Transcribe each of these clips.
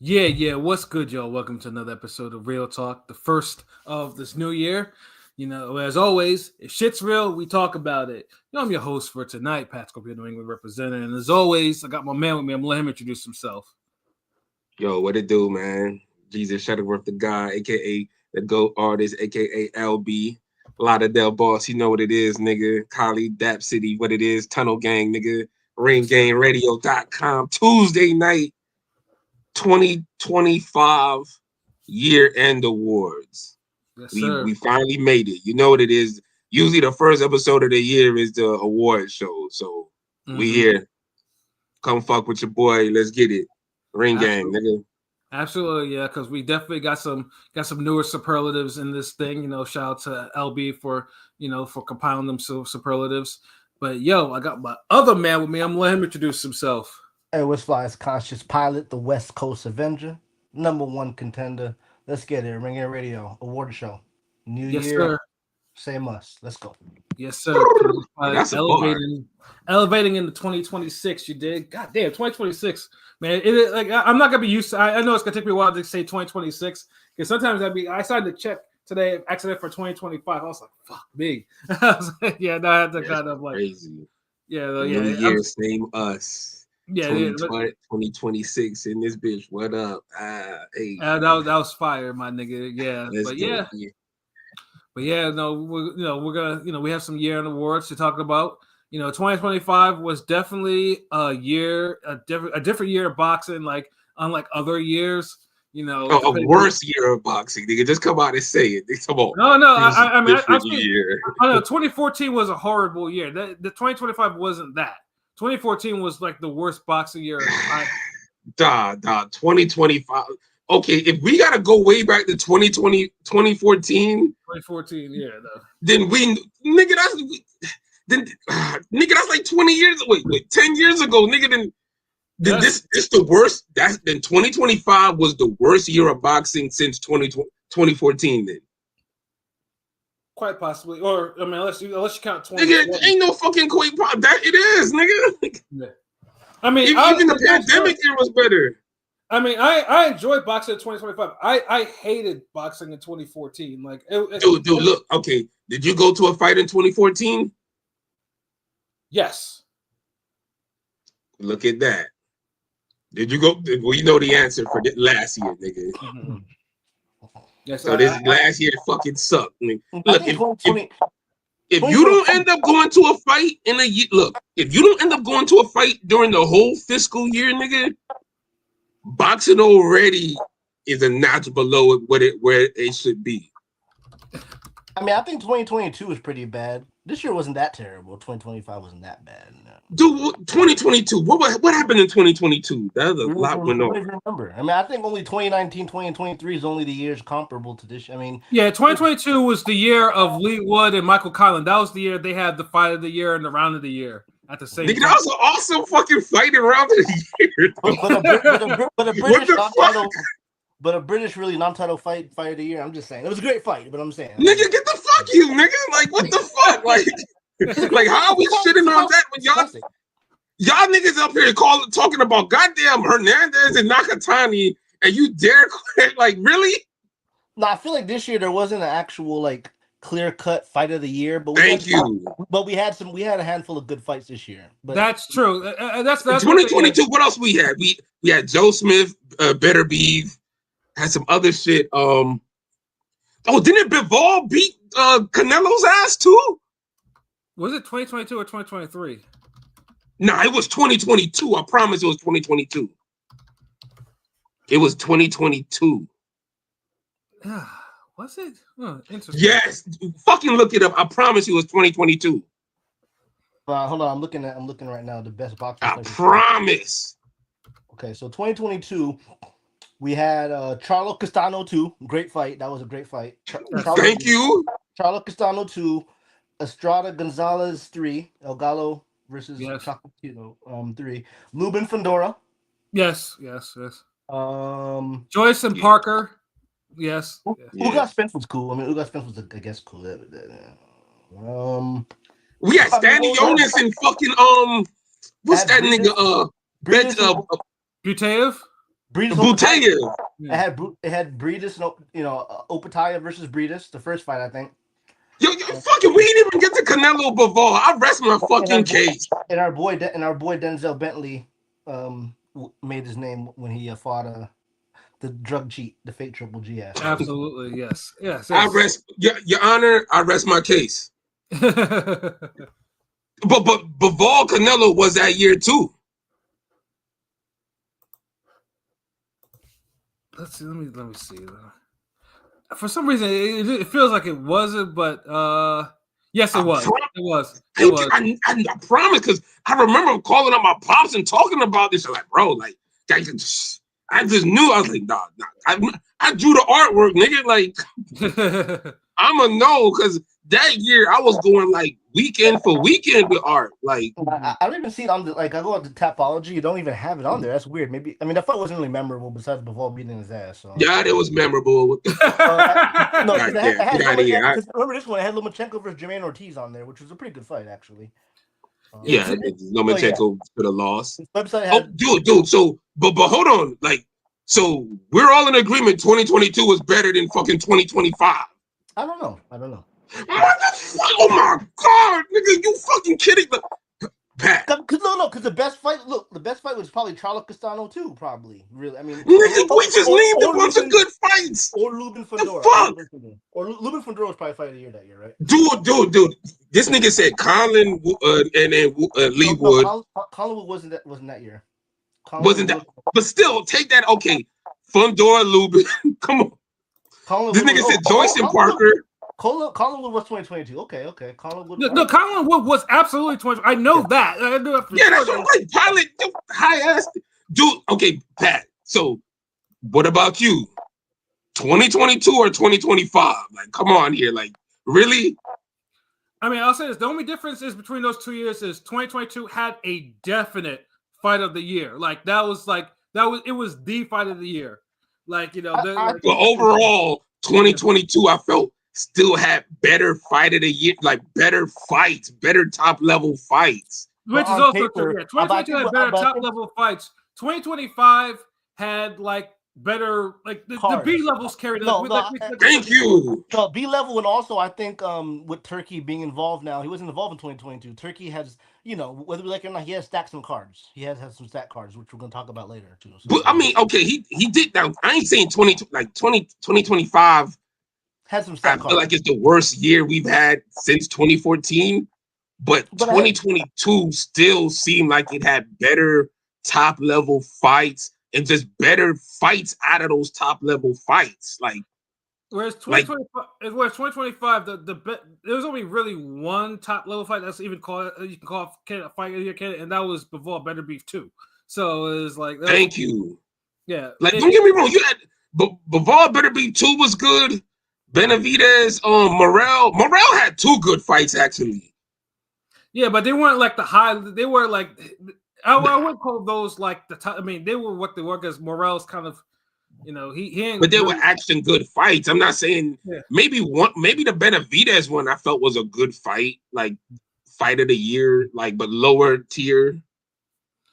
Yeah. What's good, y'all? Welcome to another episode of Real Talk, the first of this new year. As always, if shit's real, we talk about it. I'm your host for tonight, Pat Scorpio, New England representative. And as always, I got my man with me. I'm gonna let him introduce himself. Yo, what it do, man? Jesus Shuttleworth, the guy, aka the GOAT artist, aka LB. Lauderdale boss, you know what it is, nigga. Kali, Dap City, what it is, Tunnel Gang, nigga. RingGangRadio.com. Tuesday night, 2025 year-end awards. Yes, We sir. we finally made it. You know what it is. Usually the first episode of the year is the award show. So we Mm-hmm. here. Come fuck with your boy. Let's get it. Ring Gang, Absolutely. nigga. Absolutely, yeah, because we definitely got some newer superlatives in this thing. Shout out to LB for for compiling them superlatives. But yo, I got my other man with me. I'm gonna let him introduce himself. Hey, what's flies? Conscious Pilot, the West Coast Avenger, number one contender. Let's get it. Ring Air Radio Award Show. New Yes, year, sir. same us. Let's go. Yes, sir. That's a bar. Elevating into 2026. You did. God damn, 2026, man. I'm not gonna be used to. I know it's gonna take me a while to say 2026 because sometimes I started to check today, accident for 2025. I was like, fuck me. I was like, yeah, no, I had to That's kind of like, crazy. yeah, New Year, same us. yeah. 2020, 2026 in this bitch. What up? Hey, That was fire, my nigga. Yeah, let's but get yeah. it. Yeah. But yeah, no, we're gonna, we have some year-end awards to talk about. 2025 was definitely a different year of boxing, like unlike other years. A worse year of boxing, nigga. Just come out and say it. Come on. No. It was a I mean, different year. I know 2014 was a horrible year. The 2025 wasn't that. 2014 was like the worst boxing year. 2025. Okay, if we gotta go way back to 2020, 2014, 2014, yeah, no. then nigga, that's like 20 years. Wait, 10 years ago, nigga. Then Yes. this the worst. Then 2025 was the worst year of boxing since 2014. Then Quite possibly, or I mean, unless you count nigga, 2020. ain't no fucking quick pop. That it is, nigga. Yeah. I mean, Even the pandemic year was better. I mean, I enjoyed boxing in 2025. I hated boxing in 2014. Like, Dude, look. Okay, did you go to a fight in 2014? Yes. Look at that. Did you go? Well, you know the answer for last year, nigga. Mm-hmm. Yes. So this last year fucking sucked. I mean, look, if you 2020 don't end up going to a fight in a year, look, if you don't end up going to a fight during the whole fiscal year, nigga, boxing already is a notch below where it should be. I mean, I think 2022 was pretty bad. This year wasn't that terrible. 2025 wasn't that bad. No. Dude, 2022. What happened in 2022? That was a lot went on. I don't remember. I mean, I think only 2019, 2023 is only the years comparable to this. I mean, yeah, 2022 was the year of Lee Wood and Michael Conlan. That was the year they had the fight of the year and the round of the year at the same time. That was an awesome fucking fight around the year. But a British really non-title fight of the year. I'm just saying it was a great fight, but I'm saying, nigga, get the fuck you, nigga. Like, what the fuck, like how are we shitting on that when y'all niggas up here talking about goddamn Hernandez and Nakatani, and you dare like really? No, I feel like this year there wasn't an actual like clear-cut fight of the year, but we had a handful of good fights this year. But that's true. That's 2022. What else we had? We had Joe Smith, Better Beef, had some other shit. Oh, didn't Bivol beat Canelo's ass too? Was it 2022 or 2023? Nah, it was 2022. I promise it was 2022. It was 2022. Was it? Oh, interesting. Yes, fucking look it up. I promise you it was 2022. Hold on, I'm looking right now. The best boxing. I promise. Okay, so 2022, we had Charlo Castano 2. Great fight. That was a great fight. Thank you. Charlo Castano 2, Estrada Gonzalez 3, El Gallo versus Chocolatito 3, Lubin Fedora. Yes. Joyce and yeah. Parker. Yes. Ugas Spence was cool. I mean, Ugas Spence was, I guess, cool. We had Stanley Jonas and fucking what's that nigga? Buteyev? Butaya. It had Breedis and Opataya versus Breedis, the first fight, I think. Yo, fucking, we didn't even get to Canelo Bivol. I rest my fucking case. And our boy Denzel Bentley made his name when he fought the drug cheat, the fake Triple G ass. Absolutely, yes. I rest your honor. I rest my case. But Bivol Canelo was that year too. Let's see. Let me see. For some reason, it feels like it wasn't, but yes, it was. It was. I promise, because I remember calling up my pops and talking about this. I'm like, bro, like, I just knew. I was like, nah. I drew the artwork, nigga. Like, I'm a no, because that year I was going like weekend for weekend with art. Like, I don't even see it on the I go on the Tapology. You don't even have it on there. That's weird. Maybe that fight wasn't really memorable besides Bivol beating his ass. So. Yeah, it was memorable. What the no, remember this one? It had Lomachenko versus Jermaine Ortiz on there, which was a pretty good fight, actually. Lomachenko could have lost. Dude. So, but hold on, like, so we're all in agreement. 2022 was better than fucking 2025. I don't know. Oh my god, nigga, you fucking kidding? Pat. Because the best fight was probably Charlo Castano too, probably. Really, I mean, nigga, we just named a bunch of good fights. Or Lubin Fedora. Or Lubin Fedora was probably fight of the year that year, right? Dude. This nigga said Colin and then Lee Wood. Colin Wood wasn't that year. Wasn't that? But still, take that. Okay, Fundora, Lubin. Come on. This nigga said Joyce and Parker. Collinwood was 2022. Okay. Collinwood. No, Collinwood was absolutely 20. I know that. I know that for sure. That's what like pilot high ass dude. Okay, Pat. So, what about you? 2022 or 2025? Like, come on here. Like, really? I mean, I'll say this: the only difference is between those 2 years is 2022 had a definite fight of the year. Like it was the fight of the year. Like but overall, 2022, I felt still had better fight of the year, like better fights, better top level fights. Which is also true. Yeah, 2022 had better top level fights. 2025 had like better, like the B levels carried. Thank you. So B level, and also I think with Turkey being involved now, he wasn't involved in 2022. Turkey has, whether we like it or not, he has stacked some cards. He has some stack cards, which we're gonna talk about later too. So, but I mean, okay, he did. Now I ain't saying 2025. Had some stack cards. I feel like it's the worst year we've had since 2014, but 2022 still seemed like it had better top level fights and just better fights out of those top level fights. Like, whereas 2025, there was only really one top level fight that's even called you can call a fight of your candidate, and that was Bivol Better Beef 2. So it was like, thank you. Yeah, like don't get me wrong, you had Bivol Better Beef 2 was good. Benavidez, Morrell had two good fights actually. Yeah, but they weren't like the high. They were like I wouldn't call those like the top. I mean, they were what they were because Morrell's kind of, he ain't. But they were action good fights. I'm not saying maybe the Benavidez one I felt was a good fight, like fight of the year, like but lower tier.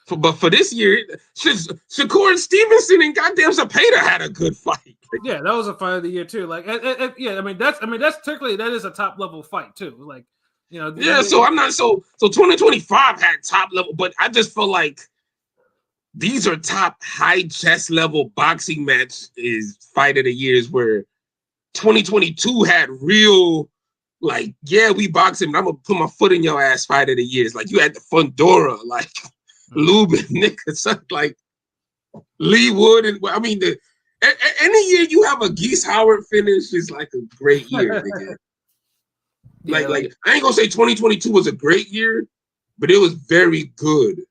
But for this year, Shakur Stevenson and goddamn Zepeda had a good fight. Yeah, that was a fight of the year too. Like, yeah, I mean that's technically that is a top level fight too. Like, Yeah, so I'm not so 2025 had top level, but I just feel like these are top high chest level boxing match is fight of the years where 2022 had real like, yeah, we boxing. I'm gonna put my foot in your ass fight of the years. Like you had the Fundora, like Lubin, nigga, like Lee Wood, and I mean any year you have a Geese Howard finish is like a great year, nigga. Like I ain't gonna say 2022 was a great year, but it was very good.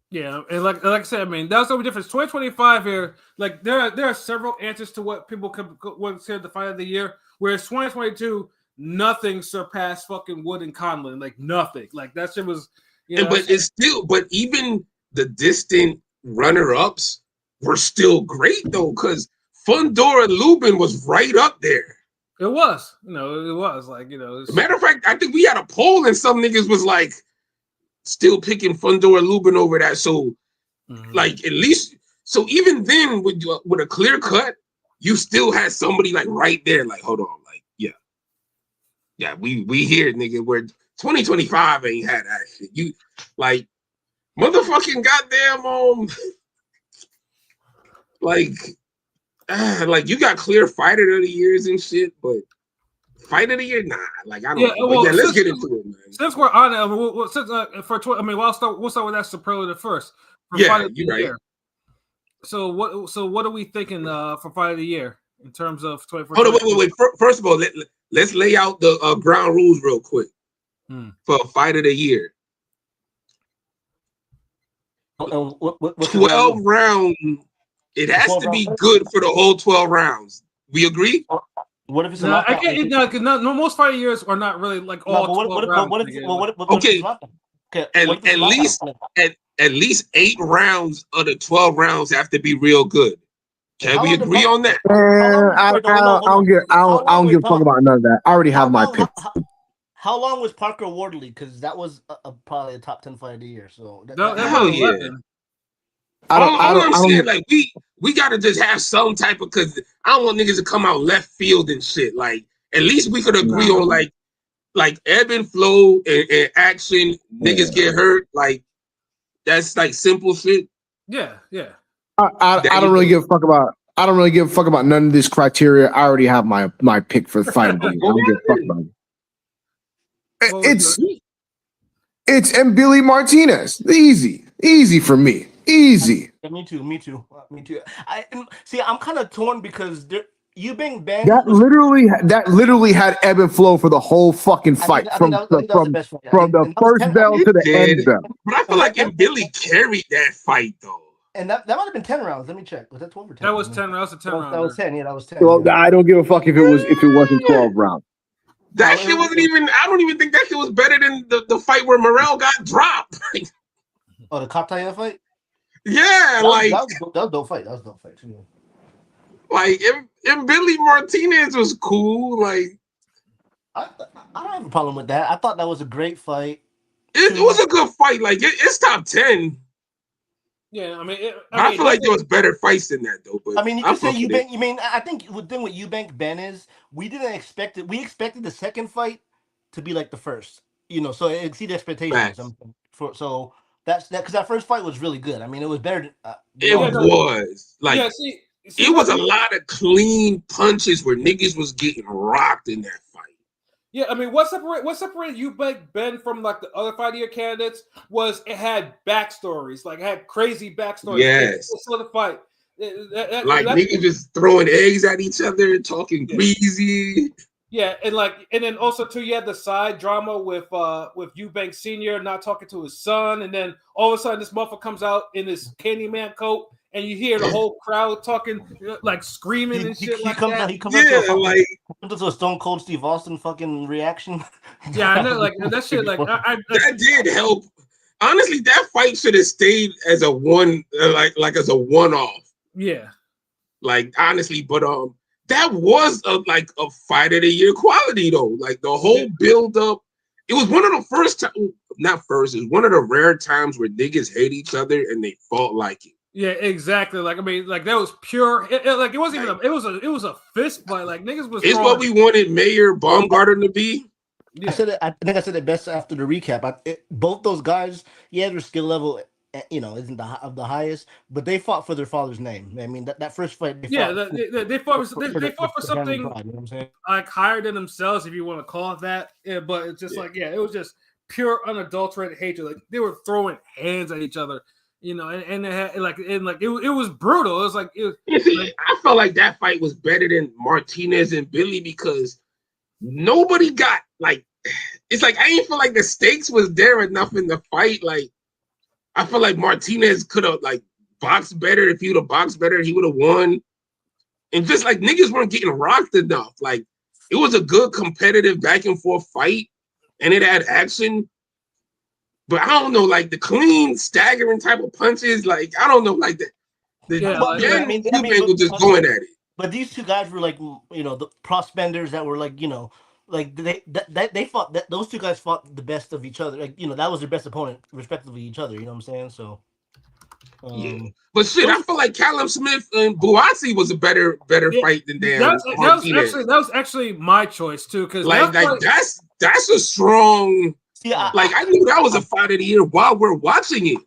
Yeah, and like I said, I mean that was the only difference. 2025 here, like there are several answers to what people would say the fight of the year. Whereas 2022, nothing surpassed fucking Wood and Conlon, like nothing. Like that shit was. But even the distant runner-ups were still great though, because Fundora Lubin was right up there. It was, it was like, Matter of fact, I think we had a poll and some niggas was like still picking Fundora Lubin over that. So, like at least, So even then, with a clear cut, you still had somebody like right there, like, hold on, like, yeah, we here, nigga. Where 2025 ain't had that shit. You like motherfucking goddamn like like you got clear fighter of the years and shit, but fight of the year, nah. Like I don't know. But well, yeah, let's get into it, man. Since we're on it, we'll start with that superlative first. For Yeah, fight of the you're right. year. So what are we thinking for fight of the year in terms of 24? Hold on, wait. First of all, let's lay out the ground rules real quick for fight of the year. What's 12 rounds. It has to be good for the whole 12 rounds. We agree? What if it's a knockout? I can't. No, most fight years are not really like all 12 rounds. Okay, at least 8 rounds of the 12 rounds have to be real good. Can we agree on that? I don't give a fuck about none of that. I already have my pick. How long was Parker Wardley? Because that was probably a top 10 fight of the year. So hell yeah. I'm saying, like, we gotta just have some type of, because I don't want niggas to come out left field and shit. Like, at least we could agree on like ebb and flow and action. Niggas get hurt. Like, that's like simple shit. Yeah. I don't really give a fuck about. I don't really give a fuck about none of this criteria. I already have my pick for the fight of the year. I don't give a fuck about it. It's Billy Martinez. Easy for me. Easy. Yeah, me too. I'm kind of torn because Eubank Ben that literally had ebb and flow for the whole fucking fight from the first bell to the end bell. But I feel like Billy carried that fight though. And that might have been 10 rounds. Let me check. Was that 12 or 10? That was 10 rounds. That was 10. Yeah, that was 10. Well, I don't give a fuck if it wasn't 12 rounds. That shit wasn't even. I don't even think that shit was better than the fight where Morrell got dropped. Oh, the Kaptayev fight. Yeah, that was a dope fight. Too. Like, if Billy Martinez was cool, like I don't have a problem with that. I thought that was a great fight. It was a good fight. Like, it's top 10. Yeah, I feel like there was better fights than that though. But I mean, you could say Eubank. You mean I think the thing with Eubank Ben is we didn't expect it. We expected the second fight to be like the first, so it exceeded expectations. So that's that because that first fight was really good. I mean, it was better. It was a lot of clean punches where niggas was getting rocked in that fight. Yeah, I mean, what separated Eubank Ben from like the other fight of year candidates was it had backstories, like it had crazy backstories. Yes, for the fight. Niggas just throwing eggs at each other and talking greasy. Yeah, and then also too, you had the side drama with Eubank Senior not talking to his son, and then all of a sudden this motherfucker comes out in his Candyman coat, and you hear the whole crowd talking, like screaming and shit like that. He comes into a Stone Cold Steve Austin fucking reaction. Yeah, I know, like that shit. Like that did help. Honestly, that fight should have stayed as a one, as a one-off. Yeah. Like, honestly, but that was a fight of the year quality though. Like, the whole build up. It was one of the first time, not first. It was one of the rare times where niggas hate each other and they fought like it. Yeah, exactly. Like, I mean, like that was pure. It wasn't even. It was a fist fight. Like, niggas was. It's what we wanted Mayor Baumgarten to be. Yeah. I think I said it best after the recap. Both those guys, their skill level, isn't the highest, but they fought for their father's name. I mean, that first fight. They fought for something pride, you know what I'm saying? Like higher than themselves, if you want to call it that. Yeah, but it's just it was just pure unadulterated hatred. Like they were throwing hands at each other. And they had it was brutal. It was like I felt like that fight was better than Martinez and Billy because nobody got it's like I didn't feel like the stakes was there enough in the fight. Like I feel like Martinez could have boxed better. If he would have boxed better, he would have won. And just niggas weren't getting rocked enough. Like it was a good competitive back and forth fight, and it had action. But I don't know, the clean, staggering type of punches. I don't know, Eubank was just going at it. But these two guys were the cross benders that were they fought. Those two guys fought the best of each other. That was their best opponent, respectively, each other. You know what I'm saying? So. Yeah, but shit, I feel like Callum Smith and Buatsi was a better fight than damn Martinez. That was actually my choice too, because that's a strong. Yeah, I knew that was a fight of the year while we're watching it.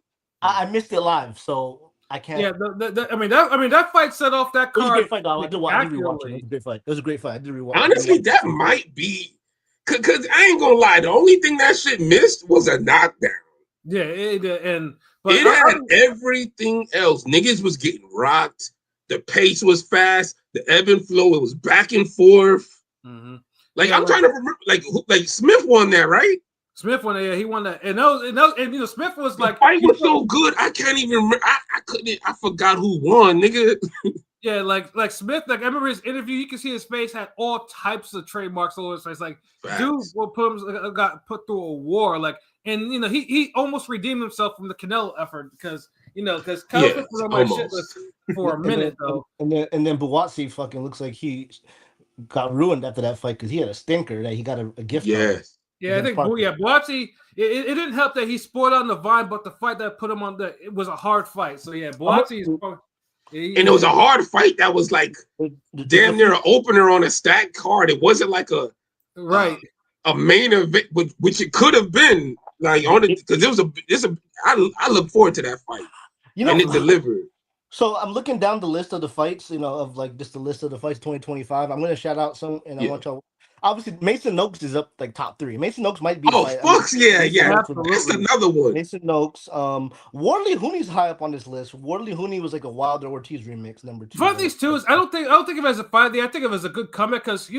I missed it live, so I can't. Yeah, that fight set off that card. It was a great fight, though. I did rewatch it. It was a great fight. It was a great fight. I did rewatch. Honestly, that might be because I ain't gonna lie. The only thing that shit missed was a knockdown. Yeah, it had everything else. Niggas was getting rocked. The pace was fast. The ebb and flow. It was back and forth. Mm-hmm. I'm trying to remember. Like Smith won that, right? Smith won that. Yeah, he won that. And Smith was the fight was so good. I can't even remember. I couldn't. I forgot who won, nigga. Yeah, like Smith. Like I remember his interview. You can see his face had all types of trademarks all over his face. Like dude, got put through a war. Like, and he almost redeemed himself from the Canelo effort because Canelo was on my shit list for a minute though. And then Buatsi fucking looks like he got ruined after that fight because he had a stinker that he got a gift. Yes. Yeah, I think Buatsi. It didn't help that he spoiled on the vine, but the fight that put him on it was a hard fight. So yeah, Buatsi. And it was a hard fight that was like damn near an opener on a stacked card. It wasn't like a main event, which it could have been like on it because I look forward to that fight. And it delivered. So I'm looking down the list of the fights, of like just the list of the fights 2025. I'm gonna shout out some, and I want y'all. Obviously, Mason Noakes is up like top 3. Mason Noakes might be. That's another one. Mason Noakes, Wardley Hooney's high up on this list. Wardley Hooney was like a Wilder Ortiz remix, number 2. One of these two is I don't think of it as a fight. I think of it as a good comeback because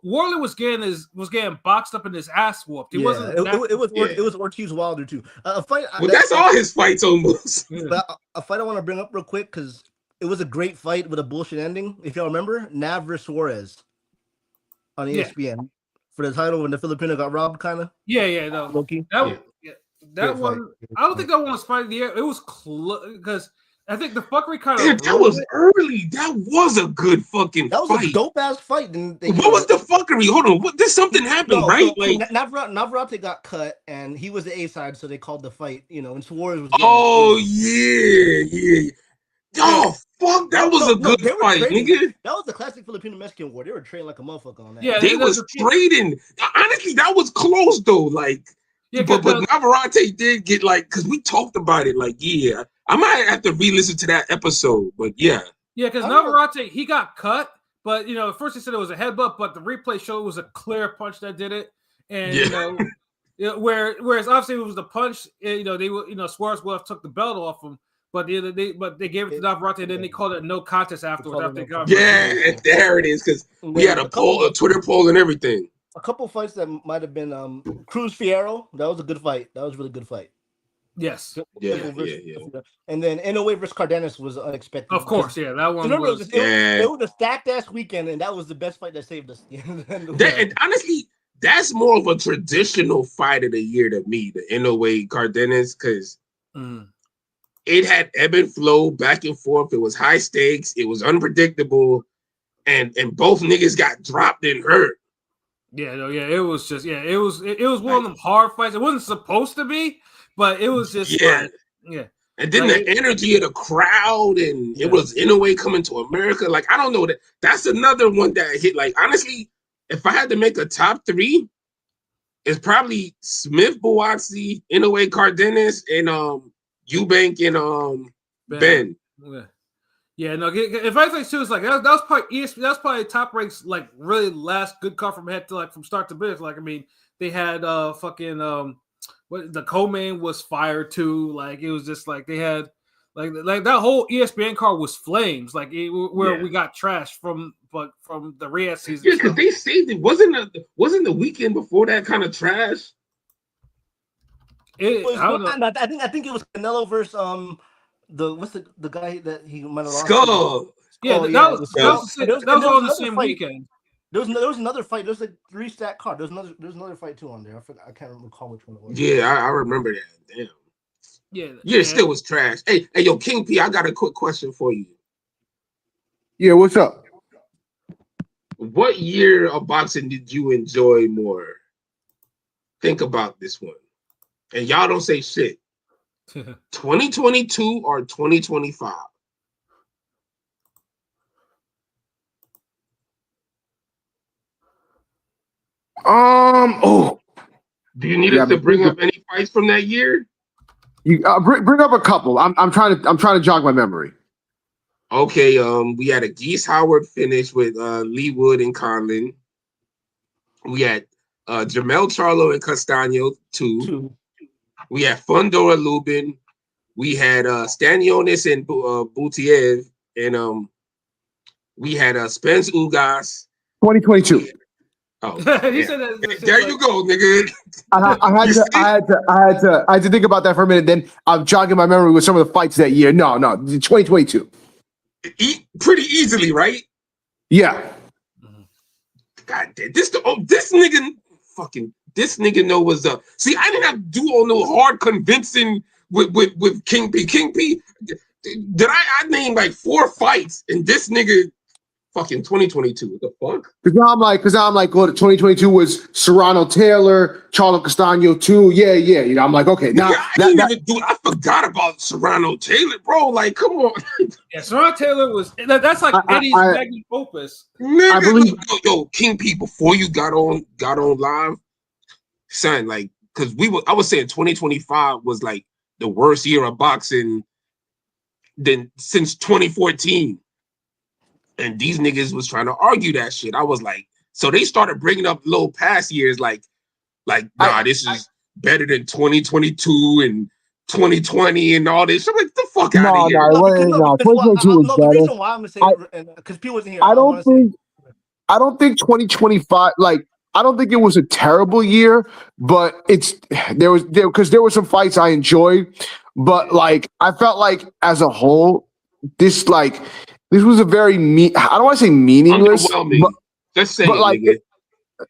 Wardley was getting boxed up and his ass whooped. It was Ortiz Wilder too. A fight. That's all his fights almost. But a fight I want to bring up real quick because it was a great fight with a bullshit ending. If y'all remember, Nav versus Suarez on ESPN for the title when the Filipino got robbed, kind of. No. Loki. That one. I don't think that one was fight of the year. It was because I think the fuckery kind of. That was early. That was a good fucking fight. That was a dope ass fight. What was the fucking Hold on. Did something happen, right? So, Navarrete got cut, and he was the A side, so they called the fight. And Suarez was. Yeah. Oh, fuck. That was a good fight, nigga. That was the classic Filipino-Mexican war. They were trading like a motherfucker on that. Yeah, they was trading. Honestly, that was close, though. But Navarrete did get, because we talked about it. I might have to re-listen to that episode, but yeah. Yeah, because Navarrete, he got cut, but, at first he said it was a headbutt, but the replay showed it was a clear punch that did it. And, whereas obviously it was the punch, Suarez would have took the belt off him. But they gave it to Navarrete, and then they called it no contest afterwards. And there it is, because we had a Twitter poll, and everything. A couple fights that might have been Cruz Fierro. That was a good fight. That was a really good fight. Yes. Yeah. And then Inoue versus Cardenas was unexpected. Of course, that one was. It was a stacked ass weekend, and that was the best fight that saved us. And honestly, that's more of a traditional fight of the year to me, the Inoue Cardenas, because. It had ebb and flow, back and forth. It was high stakes. It was unpredictable, and both niggas got dropped and hurt. It was just it was one of them hard fights. It wasn't supposed to be, but it was just And then the energy of the crowd, and it was in a way coming to America. I don't know that's another one that hit. Honestly, if I had to make a top 3, it's probably Smith, Buatsi, Inoue, Cardenas, and Eubank and Ben. If I say too, it's that was probably that's probably top ranks really last good card from head to from start to finish. They had the co-main was fire too. It was just they had that whole ESPN card was flames. We got trashed from the Riyadh season. Yeah, because they saved it. Wasn't the weekend before that kind of trash? I think it was Canelo versus the guy that he might have lost. Skull. That was on the same weekend. There was another fight. There was 3-stack card. There's another fight too on there. I can't recall which one it was. Yeah, I remember that. Damn. Yeah, it still was trash. Hey, yo, King P, I got a quick question for you. Yeah, what's up? What year of boxing did you enjoy more? Think about this one. And y'all don't say shit. 2022 or 2025? Oh, do you need us to bring up any fights from that year? You bring up a couple. I'm trying to jog my memory. Okay, we had a Geese Howard finish with Lee Wood and Conlon. We had Jamel Charlo and Castaño 2. We had Fundora Lubin. We had Stanionis and Butiev, and we had Spence Ugas. 2022. Oh, he said that, there you go, nigga. I had to think about that for a minute. Then I'm jogging my memory with some of the fights that year. No, 2022. Pretty easily, right? Yeah. God damn, this nigga know what's up. See, I didn't have to do all no hard convincing with King P. King P. Did I named like 4 fights and this nigga fucking 2022? What the fuck? Because now I'm like, well, 2022 was Serrano Taylor, Charlo Castaño 2. Yeah. You know, I'm like, okay, now I forgot about Serrano Taylor, bro. Like, come on. Yeah, Serrano Taylor was that's like Eddie's magnum opus. Nigga, I believe, yo, King P, before you got on live, son, like, because I was saying 2025 was like the worst year of boxing since 2014. And these niggas was trying to argue that shit. I was like, so they started bringing up little past years, like, this is better than 2022 and 2020 and all this. I'm like, the fuck out of here. No, 2022 was better. The reason why I'm gonna say because P wasn't here. I don't think 2025, like, I don't think it was a terrible year, but there were some fights I enjoyed, but like I felt like as a whole, this was a very I don't want to say meaningless, but just say like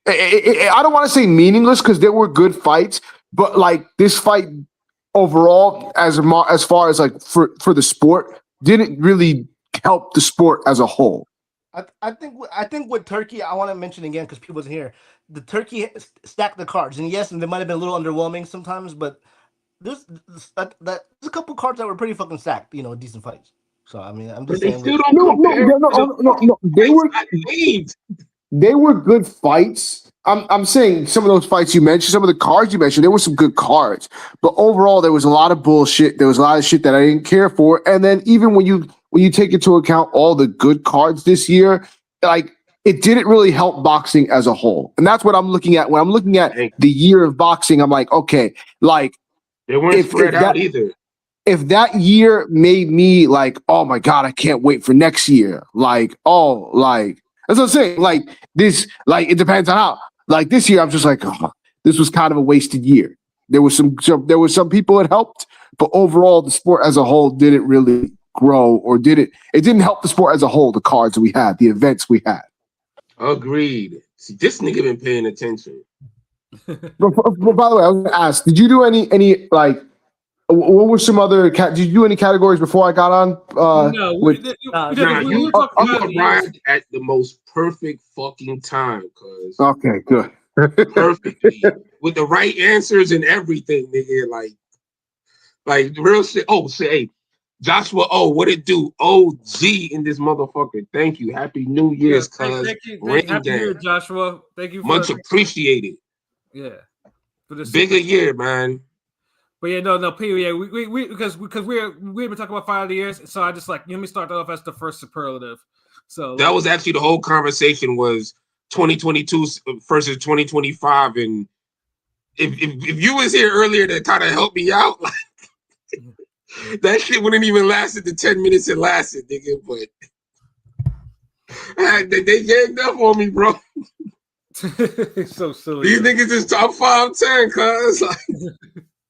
I don't want to say meaningless because there were good fights, but like this fight overall, as far as like for the sport, didn't really help the sport as a whole. I think with Turkey, I want to mention again because people wasn't here. The Turkey stacked the cards, and yes, and they might have been a little underwhelming sometimes, but there's a couple cards that were pretty fucking stacked. You know, decent fights. So I mean, I'm just saying. Still don't no. They were good fights. I'm saying some of those fights you mentioned, some of the cards you mentioned, there were some good cards, but overall there was a lot of bullshit. There was a lot of shit that I didn't care for, and then even when you take into account all the good cards this year, like it didn't really help boxing as a whole. And that's what I'm looking at when I'm looking at the year of boxing. I'm like, okay, like they weren't spread out either. If that year made me like, oh my God, I can't wait for next year. Like, oh, like that's what I'm saying. Like this, like it depends on how. Like this year, I'm just like, oh, this was kind of a wasted year. There was some people it helped, but overall, the sport as a whole didn't really grow, or it didn't help the sport as a whole. The cards we had, the events we had. Agreed. See, this nigga been paying attention. But by the way, I was gonna ask, did you do any like? What were some other? Did you do any categories before I got on? No, you arrived at the most perfect fucking time, cuz. Okay, good. Perfectly with the right answers and everything, nigga. Like real shit. Oh, say, Joshua. Oh, what it do? OG in this motherfucker. Thank you. Happy New Year's, cuz. Thank you. Happy New Year, Joshua. Thank you. Much appreciated. Yeah. For the bigger year, man. But yeah, no, P, yeah, we because we've been talking about fight of the years, so I just like let me start that off as the first superlative. So that was actually the whole conversation was 2022 versus 2025, and if you was here earlier to kind of help me out, like that shit wouldn't even lasted the 10 minutes it lasted, nigga. But they ganged up on me, bro. So silly. These niggas is top 5, 10, cuz. Like,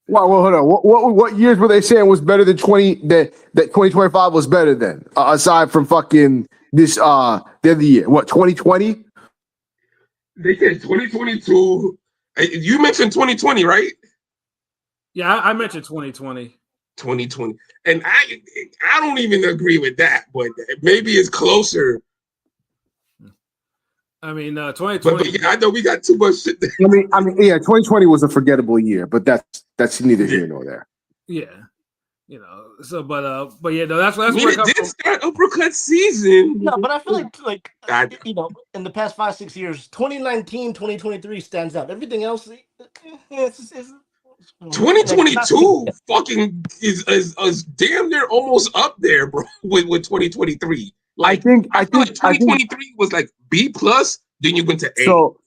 well, hold on. What years were they saying was better than 2025 was better than? Aside from fucking this the other year. What, 2020? They said 2022. You mentioned 2020, right? Yeah, I mentioned 2020. 2020. And I don't even agree with that, but maybe it's closer. I mean, 2020. But yeah, I know we got too much shit. I mean, yeah, 2020 was a forgettable year, but that's neither here nor there. Yeah, You know, so but yeah, no, that's I mean, where it did start uppercut season. No, but I feel like God. you know, in the past 5-6 years, 2019, 2023 stands out. Everything else, it's 2022 fucking is damn near almost up there, bro, with 2023. Like I feel like 2023 was like B plus, then you went to A. So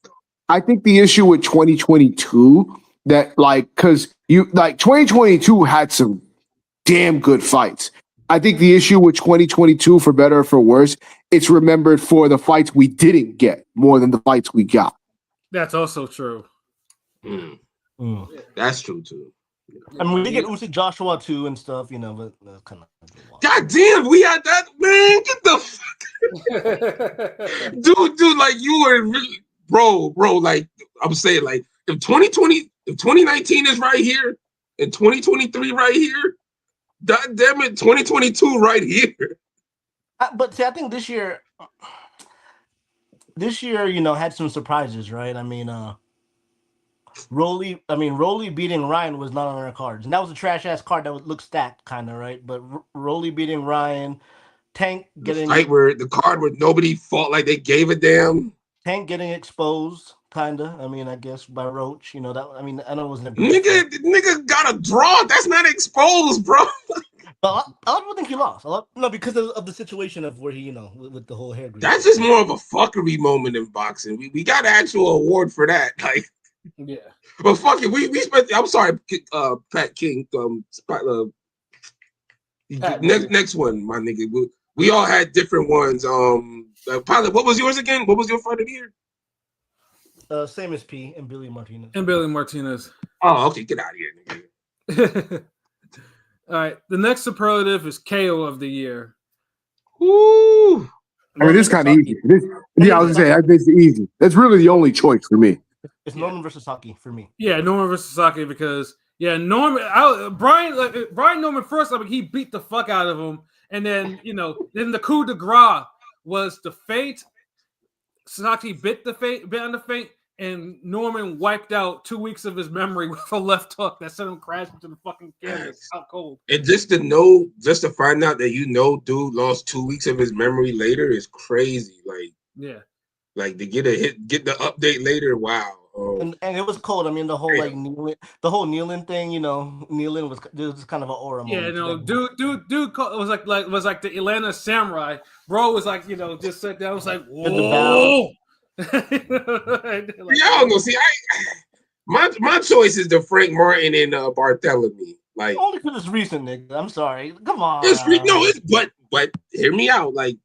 I think the issue with 2022 that like because you like 2022 had some damn good fights. I think the issue with 2022, for better or for worse, it's remembered for the fights we didn't get more than the fights we got. That's also true. That's true too. I mean, we did get Usyk Joshua too and stuff, you know, but that's kind of. God damn, we had that, man. Get the fuck, dude. Like you were, really, bro. Like I'm saying, like if 2019 is right here, and 2023 right here, God damn it, 2022 right here. But see, I think this year, you know, had some surprises, right? I mean, Rolly beating Ryan was not on our cards, and that was a trash ass card that would look stacked, kind of, right? But Rolly beating Ryan, Tank getting the fight where the card where nobody fought like they gave a damn. Tank getting exposed, kind of. I mean, I guess by Roach, you know that. I mean, I know it wasn't a nigga got a draw. That's not exposed, bro. But a lot of people think he lost. No, because of the situation of where he, you know, with the whole hair grease. That's just more of a fuckery moment in boxing. We got an actual award for that, like. Yeah. But fuck it, we spent. I'm sorry, Pat King. Next one, my nigga. We all had different ones. Pilot, what was yours again? What was your fight of the year? Same as P and Billy Martinez. Oh, okay, get out of here, nigga. All right, the next superlative is KO of the year. Ooh. I mean, this kind of easy. I was gonna say that's easy. That's really the only choice for me. It's Norman versus Saki for me. Yeah, Norman versus Saki because Norman, Brian Norman first. I mean, he beat the fuck out of him, and then then the coup de grace was the feint. Saki bit on the feint, and Norman wiped out 2 weeks of his memory with a left hook that sent him crashing into the fucking canvas. Out cold. And just to find out that dude lost 2 weeks of his memory later is crazy. Like, yeah, like to get the update later. Wow. And it was cold. I mean, the whole kneeling thing. Kneeling was kind of an aura moment. Yeah, dude was like the Atlanta Samurai. Bro was like, just sat down. Was like, whoa. I don't know. See, my choice is the Frank Martin and Barthélemy. Like only because it's recent, nigga. I'm sorry. Come on. But hear me out. Like,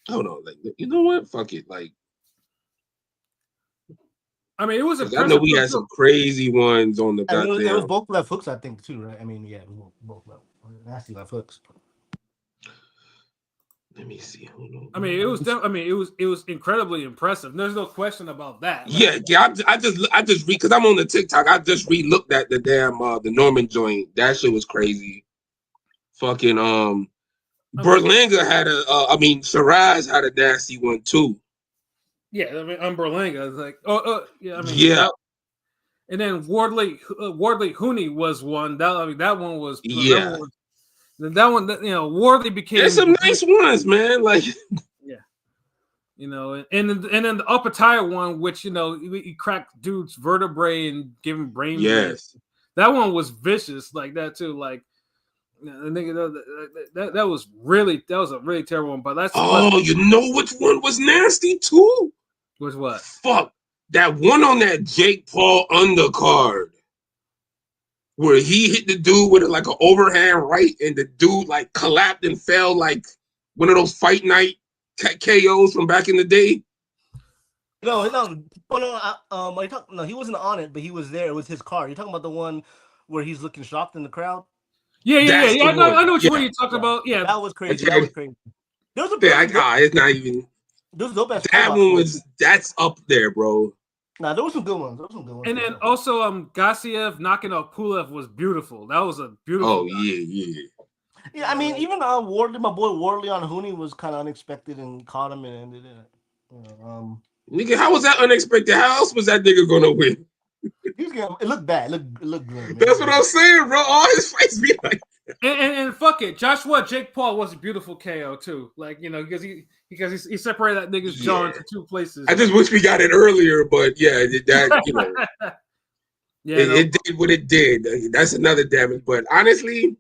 I don't know. Like, you know what? Fuck it. Like. I mean, it was. I know we had some crazy ones on the. It was both left hooks, I think, too, right? I mean, yeah, it was both nasty left hooks. Let me see. I mean, it was. It was incredibly impressive. There's no question about that. Like, yeah. I just because I'm on the TikTok. I just re-looked at the damn the Norman joint. That shit was crazy. Fucking Berlanga had Shiraz had a nasty one too. Yeah, I mean, Berlanga is like, yeah. And then Wardley Hooney was one. That one was That one, Wardley became. There's some nice ones, man. Like, yeah, and then the upper tire one, which he cracked dude's vertebrae and gave him brain. Yes, that one was vicious, like that too. Like, that was a really terrible one. But that's you know which one was nasty too. Was what? Fuck that one on that Jake Paul undercard where he hit the dude with like an overhand right, and the dude like collapsed and fell like one of those fight night KOs from back in the day. No, he wasn't on it, but he was there. It was his car. You're talking about the one where he's looking shocked in the crowd? Yeah. I know which one you're talking about. Yeah, that was crazy. Okay. There was a it's not even. That one was that's up there, bro. Nah, there was some good ones. And then also, Gassiev knocking out Pulev was beautiful. That was a beautiful. Oh yeah. Yeah, I mean, even Wardley, my boy Wardley on Hooney was kind of unexpected and caught him and ended it. Nigga, how was that unexpected? How else was that nigga gonna win? It looked bad. It looked grim. That's what I'm saying, bro. All his fights be like. And fuck it. Joshua Jake Paul was a beautiful KO too. Like, you know, because he separated that nigga's jaw into two places. I just wish we got it earlier, but yeah, that you know, it did what it did. That's another damage. But honestly,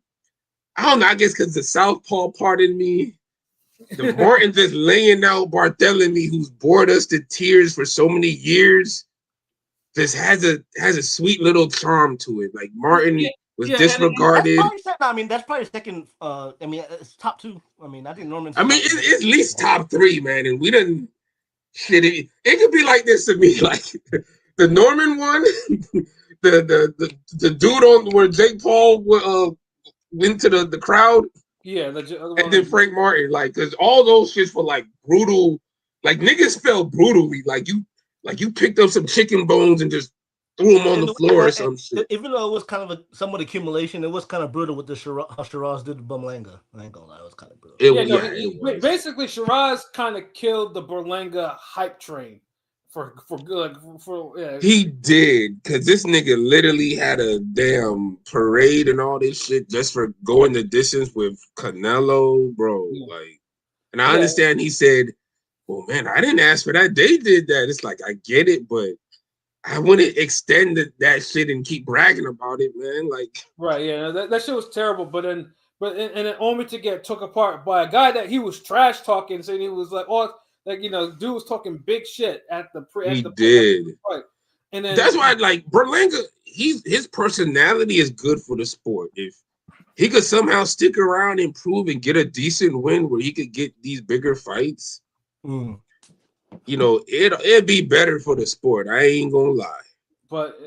I don't know. I guess because the southpaw part in me, the Martin just laying out Barthélemy, who's bored us to tears for so many years, just has a sweet little charm to it. Like Martin was disregarded. That's probably second. It's top two. I mean, I think Norman's. It's at least top three, man. And we didn't shit. It could be like this to me, like the Norman one, the dude on where Jake Paul went to the crowd. Yeah, and then Frank Martin, like, because all those shits were like brutal, like niggas fell brutally, like you picked up some chicken bones and just threw them on the floor or some shit. Even though it was kind of a somewhat accumulation, it was kind of brutal with how Shiraz did to Berlanga. I ain't gonna lie, it was kind of brutal. Basically, Shiraz kind of killed the Berlanga hype train for good. He did, because this nigga literally had a damn parade and all this shit just for going the distance with Canelo, bro. Like, and I understand he said, well, man, I didn't ask for that. They did that. It's like, I get it, but I wouldn't extend that shit and keep bragging about it, man. Like, right, yeah, that shit was terrible. But then only to get took apart by a guy that he was trash talking, saying he was like, oh, like, you know, dude was talking big shit at the fight. And then that's why, like, Berlanga, his personality is good for the sport. If he could somehow stick around, improve, and get a decent win where he could get these bigger fights, you know, it'd be better for the sport. I ain't gonna lie. But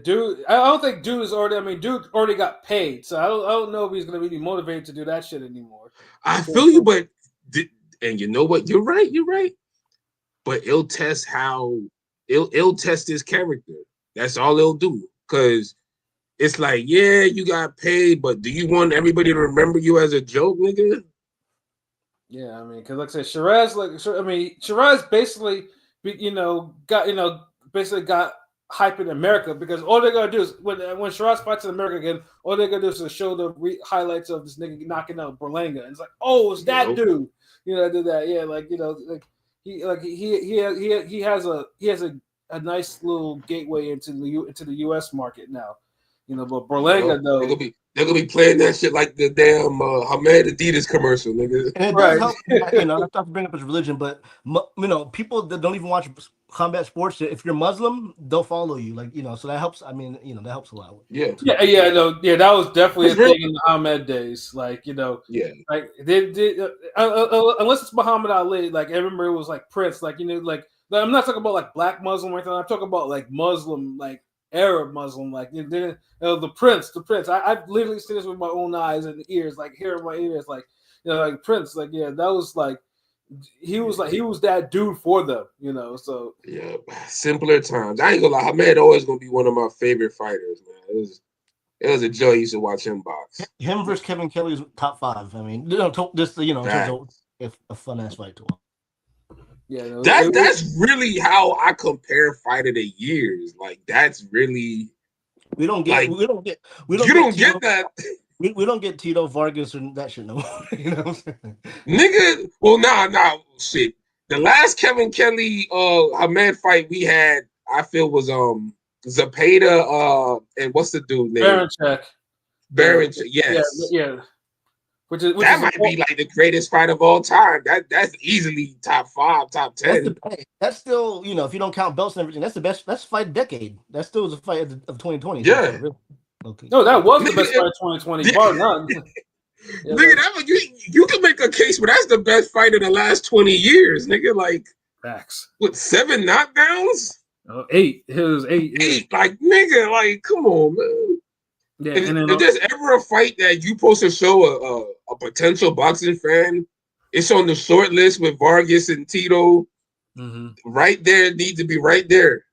dude, I don't think dude is already. I mean, dude already got paid, so I don't know if he's gonna be motivated to do that shit anymore. I feel you, but and you know what? You're right. But it'll test his character. That's all it'll do. Because it's like, yeah, you got paid, but do you want everybody to remember you as a joke, nigga? Yeah, I mean, because like I said, Shiraz basically, got hype in America, because all they're gonna do is when Shiraz fights in America again, all they're gonna do is to show the highlights of this nigga knocking out Berlanga. And it's like, oh, it's that dude. You know, did that. Yeah, like, you know, like he has a nice little gateway into the U.S. market now. You know, but Berlanga though, they're gonna be playing that shit like the damn Hamed Adidas commercial, nigga. And it does help. You know, not to bring up his religion, but you know, people that don't even watch combat sports, if you're Muslim, they'll follow you. Like, you know, so that helps. I mean, you know, that helps a lot. That was definitely a thing in the Ahmed days. Like, you know, like unless it's Muhammad Ali. Like, I remember it was like Prince. Like, you know, like I'm not talking about like black Muslim or anything. I'm talking about like Muslim, like Arab Muslim, like the Prince. I've literally seen this with my own eyes and ears, like here in my ears, like, you know, like Prince, like, yeah, that was like he was that dude for them, you know. So yeah, simpler times. I ain't gonna lie, Hamed always gonna be one of my favorite fighters, man. It was a joy. I used to watch him box. Him versus Kevin Kelly is top 5. I mean, you know, just, you know, in terms of a fun ass fight to watch. Yeah, that's really how I compare fight of the years. Like, that's really we don't get that. We don't get Tito Vargas and that shit no more. You know what I'm saying? Nigga, well, nah, shit. The last Kevin Kelly Hamed fight we had, I feel, was Zapata and what's the dude name? Baranchek, yes. Yeah. That might be like the greatest fight of all time. That's easily top 5, top 10. That's still, you know, if you don't count belts and everything, that's the best. That's fight decade. That still was a fight of 2020. Yeah. So really, okay. No, that was the best fight of 2020. Bar none. Nigga, you can make a case, but that's the best fight in the last 20 years, nigga. Like, facts. With 7 knockdowns? 8. It was 8. 8. Like, nigga, like, come on, man. Yeah, if there's ever a fight that you supposed to show a potential boxing fan, it's on the short list with Vargas and Tito. Mm-hmm. Right there, it needs to be right there.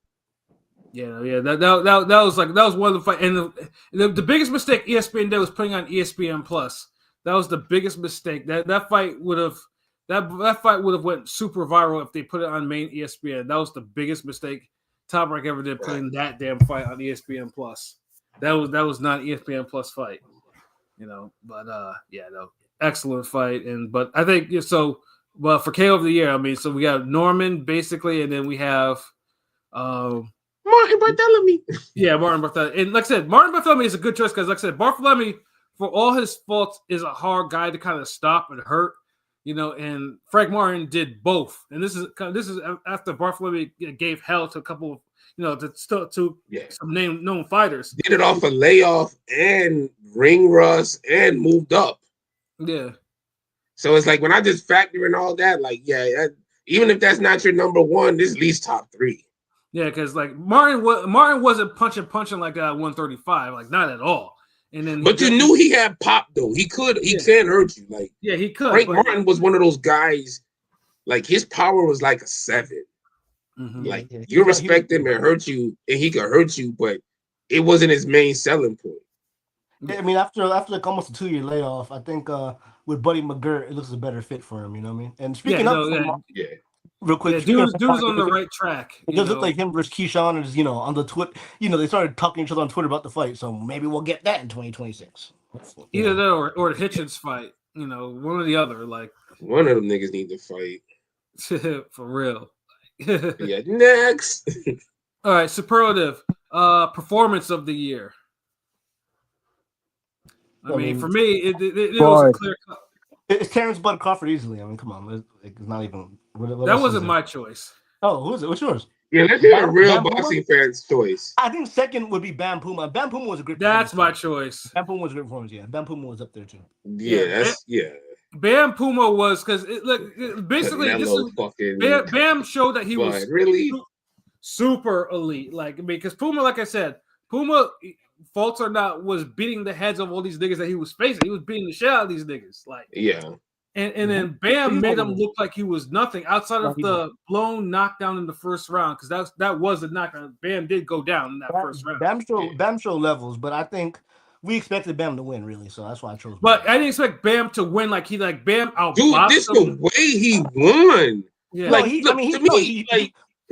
Yeah. That was one of the fight, and the biggest mistake ESPN did was putting on ESPN Plus. That was the biggest mistake. That fight would have went super viral if they put it on main ESPN. That was the biggest mistake Top Rank ever did, putting that damn fight on ESPN Plus. That was not an ESPN Plus fight. But yeah, no, excellent fight. But I think so. Well, for KO of the year, I mean, so we got Norman basically, and then we have Martin Bartholomew. Yeah, Martin Bartholomew. And like I said, Martin Bartholomew is a good choice because, like I said, Bartholomew, for all his faults, is a hard guy to kind of stop and hurt. And Frank Martin did both. And this is after Bartholomew gave hell to a couple of, to some known fighters. Did it off a layoff and ring rust and moved up. Yeah. So it's like when I just factor in all that, like, even if that's not your number one, this at least top 3. Yeah, because like Martin wasn't punching like that at 135, like not at all. And then, but you knew he had pop though. He can hurt you. Like, yeah, he could. Frank Martin was one of those guys. Like his power was like a 7. Mm-hmm. Like you respect him and hurt you, and he could hurt you, but it wasn't his main selling point. Yeah, I mean, after like almost a 2-year layoff, I think with Buddy McGirt, it looks a better fit for him. You know what I mean? And speaking real quick, dude's on the right track. It does look like him versus Keyshawn is, on the Twitter. They started talking to each other on Twitter about the fight, so maybe we'll get that in 2026. Either that or the Hitchens fight. One or the other. Like one of them niggas need to fight for real. Yeah. Next. All right, superlative performance of the year. I mean, for me, it was a clear cut. It's Terrence Bud Crawford easily. I mean, come on, it's not even. What that wasn't my choice. Oh, who's it? What's yours? Yeah, let's hear a real boxing fan's choice. I think second would be Bam Puma. Bam Puma was a great. That's my choice. Bam Puma was a great performance. Yeah, Bam Puma was up there too. Yeah. Bam Puma was because basically this is Bam showed that he was really super elite. Like because Puma, like I said, Puma, faults or not, was beating the heads of all these niggas that he was facing. He was beating the shit out of these niggas. Like And then Bam made him look like he was nothing outside of the blown knockdown in the first round, because that was a knockdown. Bam did go down in that first round. Bam showed levels, but I think we expected Bam to win, really. So that's why I chose. But I didn't expect Bam to win like Bam out. Dude, this the way he won. Yeah,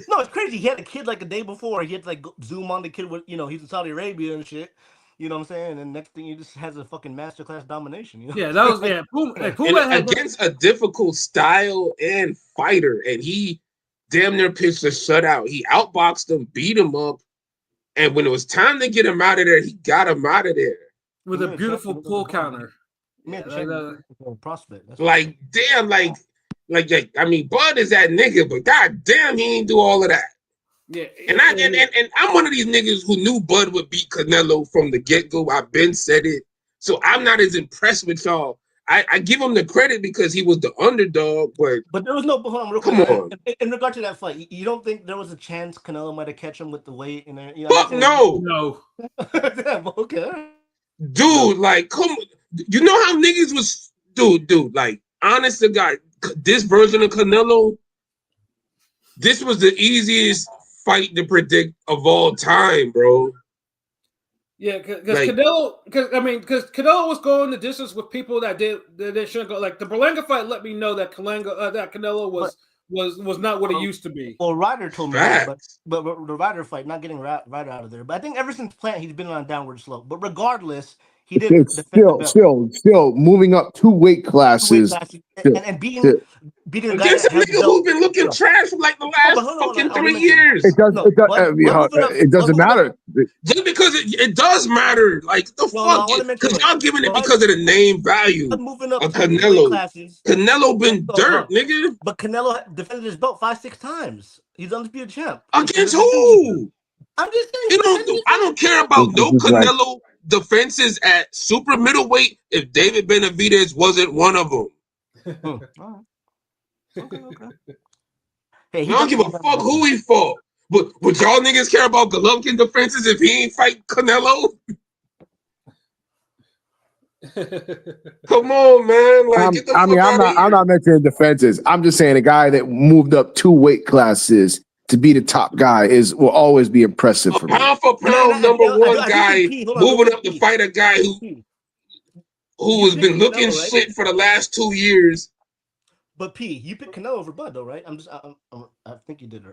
no, it's crazy. He had a kid like a day before. He had to like zoom on the kid with he's in Saudi Arabia and shit. You know what I'm saying? And next thing, he just has a fucking masterclass domination. Yeah, that was Puma against a difficult style and fighter, and he damn near pitched a shutout. He outboxed him, beat him up, and when it was time to get him out of there, he got him out of there with a beautiful pull counter. Prospect. Like damn, I mean, Bud is that nigga, but god damn, he ain't do all of that. Yeah, and I'm one of these niggas who knew Bud would beat Canelo from the get-go. I've been said it. So I'm not as impressed with y'all. I give him the credit because he was the underdog, but there was no come on. In regard to that fight, you don't think there was a chance Canelo might have catch him with the weight and fuck no. Damn, okay. Dude, like, come on. You know how niggas was dude, like, honest to God, this version of Canelo, this was the easiest fight to predict of all time, bro. Yeah, because Canelo was going the distance with people that shouldn't go. Like the Berlanga fight let me know that Canelo was not what it used to be. Well, Ryder told me that, but the Ryder fight, not getting Ryder out of there. But I think ever since Plant, he's been on a downward slope. But regardless, he did still moving up 2 weight classes. And beating a guy against a nigga who's been looking trash for like the last fucking 3 years. It doesn't matter. Just because it does matter. Like the fuck, because y'all giving it because of the name value of Canelo. Canelo been dirt, nigga. But Canelo defended his belt 5-6 times. He's undisputed champ. Against who? I'm just saying. I don't care about no Canelo defenses at super middleweight if David Benavidez wasn't one of them. Okay. Hey, I don't give a fuck who he fought. But would y'all niggas care about Golovkin defenses if he ain't fight Canelo? Come on, man. Like, I'm not mentioning defenses. I'm just saying a guy that moved up 2 weight classes to be the top guy will always be impressive for me. Pound for pound, number one guy moving up to fight a guy who has been looking shit for the last 2 years. But P, you picked Canelo over Bud, though, right? I think you did.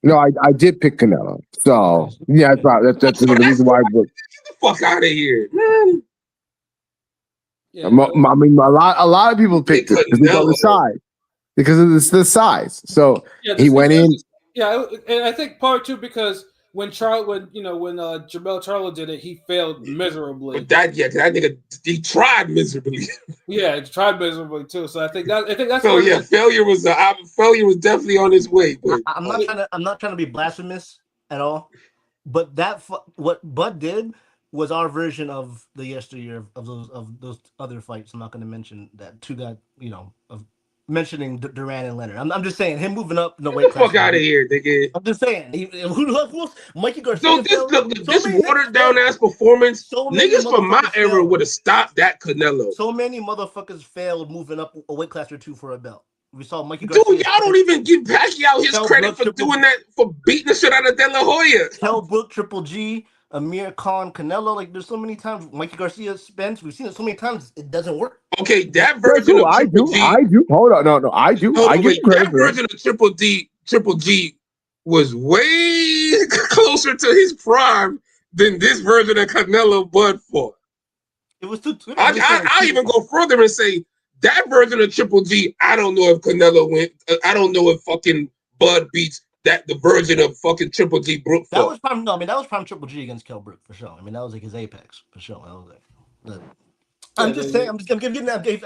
No, I did pick Canelo. So yeah, that's the reason why. Get the fuck out of here, man. Yeah, I mean, a lot of people picked it because they thought the size, because it's the size. So yeah, he went in. Yeah, and I think part two because when Jamel Charlo did it, he failed miserably. But that nigga he tried miserably. Yeah, he tried miserably too. So I think that's So yeah, failure was definitely on his way. But I'm not trying to be blasphemous at all, but what Bud did was our version of the yesteryear of those other fights. I'm not going to mention that two guys, of mentioning Duran and Leonard. I'm just saying him moving up the weight Get the fuck out of here, nigga. I'm just saying who else? Mikey So Garcia. this watered down ass performance, niggas from my era would have stopped that Canelo. So many motherfuckers failed moving up a weight class or two for a belt. We saw Mikey Garcia. Dude, y'all don't even give Pacquiao his credit for doing that, for beating the shit out of De La Hoya. Kell Brook, Triple G, Amir Khan, Canelo. Like, there's so many times Mikey Garcia, Spence. We've seen it so many times. It doesn't work. Okay, that version of Triple G. I do. Hold on, no, I do. I give credit that version of Triple G was way closer to his prime than this version of Canelo Bud fought. It was too. I'll even go further and say that version of Triple G. I don't know if Canelo went. I don't know if fucking Bud beats the version of fucking Triple G Brook fought. That was prime. No, I mean that was prime Triple G against Kell Brook for sure. I mean that was like his apex for sure. That was like. I'm just saying. I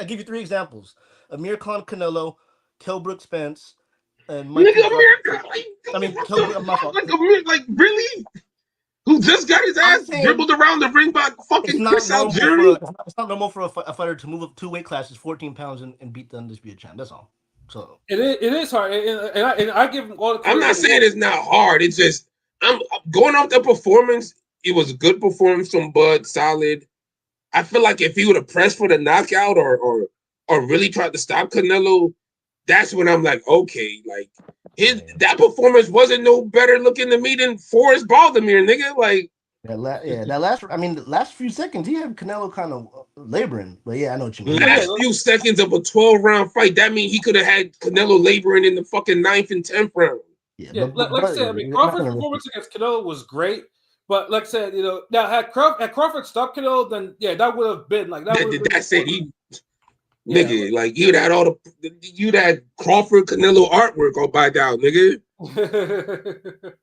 give you three examples: Amir Khan, Canelo, Kell Brook, Spence, and Mikey. Amir Khan. I mean, Kell Brook. Like really? Who just got his ass dribbled around the ring by fucking Chris Algieri? It's not normal for a fighter to move up 2 weight classes, 14 pounds, and beat the undisputed champ. That's all. So it is hard, and I give him all the I'm not saying it's not hard. It's just I'm going off the performance. It was a good performance from Bud, solid. I feel like if he would have pressed for the knockout or really tried to stop Canelo, that's when I'm like, okay, like that performance wasn't no better looking to me than Forrest Baldomir, nigga. Like the last few seconds he had Canelo kind of laboring, but yeah, I know what you mean. Last few seconds of a 12-round fight, that means he could have had Canelo laboring in the fucking 9th and 10th round. Yeah, like I said, I mean, Crawford's performance against Canelo was great. But like I said, now had Crawford stopped Canelo, then yeah, that would have been like that. That's it. Nigga, like you'd had Crawford Canelo artwork all by down, nigga.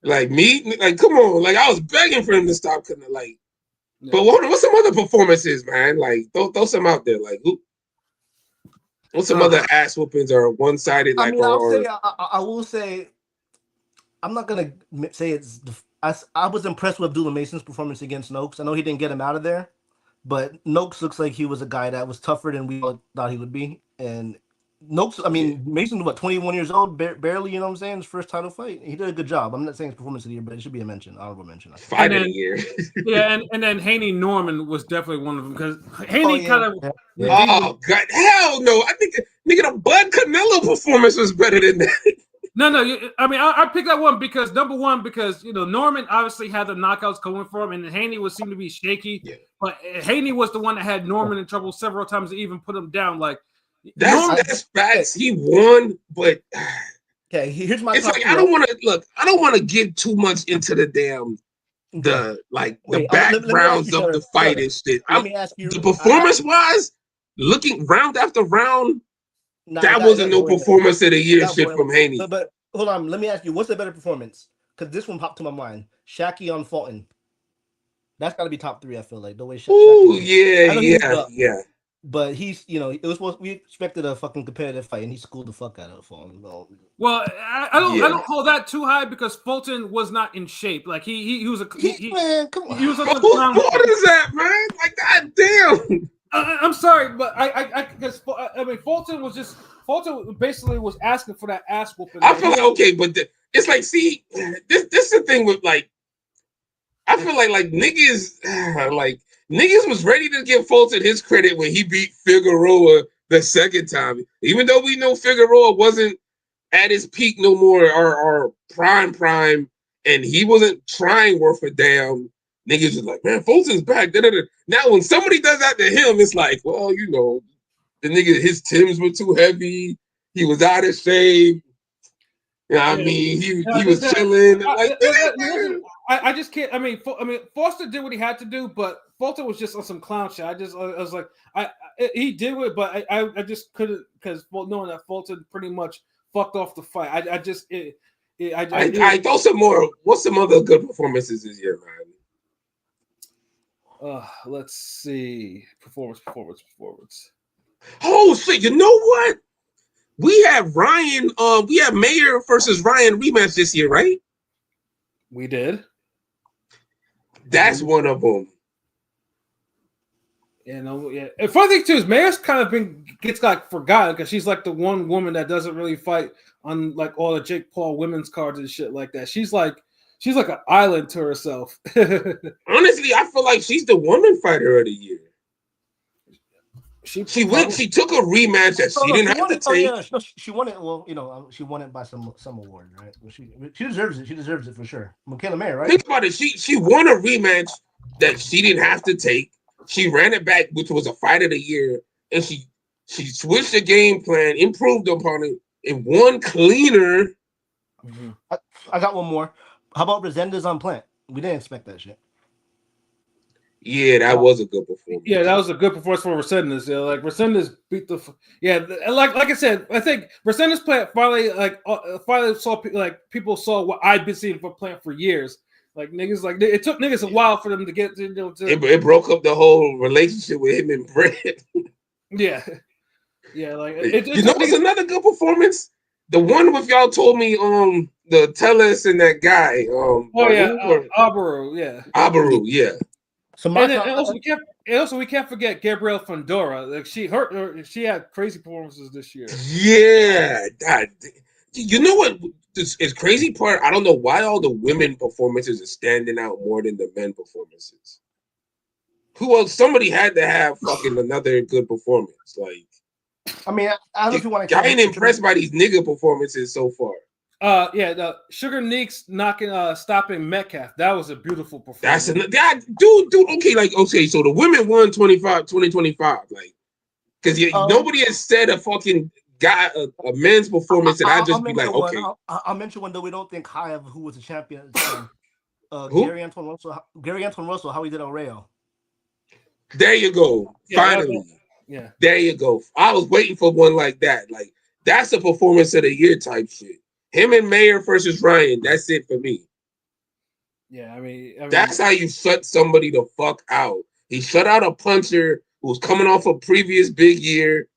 Like me, like come on, like I was begging for him to stop Canelo, like. Yeah. But what's some other performances, man? Like throw some out there, like who? What's some other ass whoopings or one-sided? Like, I will say, I'm not gonna say it's. I was impressed with Abdullah Mason's performance against Noakes. I know he didn't get him out of there, but Noakes looks like he was a guy that was tougher than we all thought he would be. And Noakes, I mean, Mason was 21 years old, barely, you know what I'm saying? His first title fight. He did a good job. I'm not saying his performance of the year, but it should be a mention, honorable mention. Fight of the year. Yeah, and then Haney Norman was definitely one of them because Haney kind of. Yeah. Oh, God. Hell no. I think, nigga, the Bud Canelo performance was better than that. No. I mean, I picked that one because Norman obviously had the knockouts going for him, and Haney would seem to be shaky. Yeah. But Haney was the one that had Norman in trouble several times to even put him down. Like that's facts. He won, but okay. Here's my. It's like I don't want to get too much into the damn the backgrounds of the fight and shit. Let me ask you, the performance wise, looking round after round. That wasn't no performance of the year shit from Haney. But hold on, let me ask you, what's the better performance? Because this one popped to my mind. Shaqy on Fulton. That's got to be top 3. I feel like the way. Ooh, yeah. But he's, it was supposed. We expected a fucking competitive fight, and he schooled the fuck out of Fulton. Well, I don't hold that too high because Fulton was not in shape. Like he was man, come on. He was what is that, man? Like, goddamn. I'm sorry, but I guess Fulton basically was asking for that ass whooping. I feel like okay, but it's like, see, this is the thing with like, I feel like niggas was ready to give Fulton his credit when he beat Figueroa the second time, even though we know Figueroa wasn't at his peak no more or prime, and he wasn't trying worth a damn. Niggas was like, man, Fulton's back. Da-da-da. Now, when somebody does that to him, it's like, well, the nigga, his Timbs were too heavy. He was out of shape. You know what I mean? He was chilling. I just can't. I mean, Foster did what he had to do, but Fulton was just on some clown shit. I was like, he did it, but I just couldn't because knowing that Fulton pretty much fucked off the fight. I throw some more. What's some other good performances this year, man? Let's see. Performance. Oh shit! You know what? We have Ryan. We have Mayer versus Ryan rematch this year, right? We did. That's one of them. Yeah, no, yeah. And funny thing too is Mayer's kind of gets like forgotten because she's like the one woman that doesn't really fight on like all the Jake Paul women's cards and shit like that. She's like an island to herself. Honestly, I feel like she's the woman fighter of the year. She took a rematch that she didn't have to take. Yeah, she won it. Well, she won it by some award, right? Well, she deserves it. She deserves it for sure. Michaela Mayer, right? Think about it. She won a rematch that she didn't have to take. She ran it back, which was a fight of the year, and she switched the game plan, improved upon it, and won cleaner. Mm-hmm. I got one more. How about Resendiz on Plant? We didn't expect that shit. Yeah, that was a good performance. Yeah, that was a good performance for Resendiz. Yeah, like Resendiz beat the. Yeah, like I said, I think Resendiz Plant finally saw people saw what I'd been seeing for Plant for years. Like niggas, like it took niggas a while for them to get to. It broke up the whole relationship with him and Brett. Yeah, like it's another good performance. The one with y'all told me the Tellus and that guy. Abaru, yeah. Abaru, yeah. So also we can't forget Gabrielle Fondora. Like she had crazy performances this year. Yeah, you know what? It's crazy part. I don't know why all the women performances are standing out more than the men performances. Who else? Somebody had to have fucking another good performance. Like, I mean, I don't know if you want to. I ain't impressed by these nigga performances so far. The Sugar Neeks stopping Metcalf. That was a beautiful performance. Dude. Okay. So the women won 2025. Like, because nobody has said a fucking guy a men's performance that I just be like, okay. I'll mention one though. We don't think high of who was the champion. Gary Antoine Russell, how he did Rayo. There you go. Finally. Yeah. There you go. I was waiting for one like that. Like, that's a performance of the year type shit. Him and Mayer versus Ryan. That's it for me. Yeah, I mean that's how you shut somebody the fuck out. He shut out a puncher who was coming off a previous big year.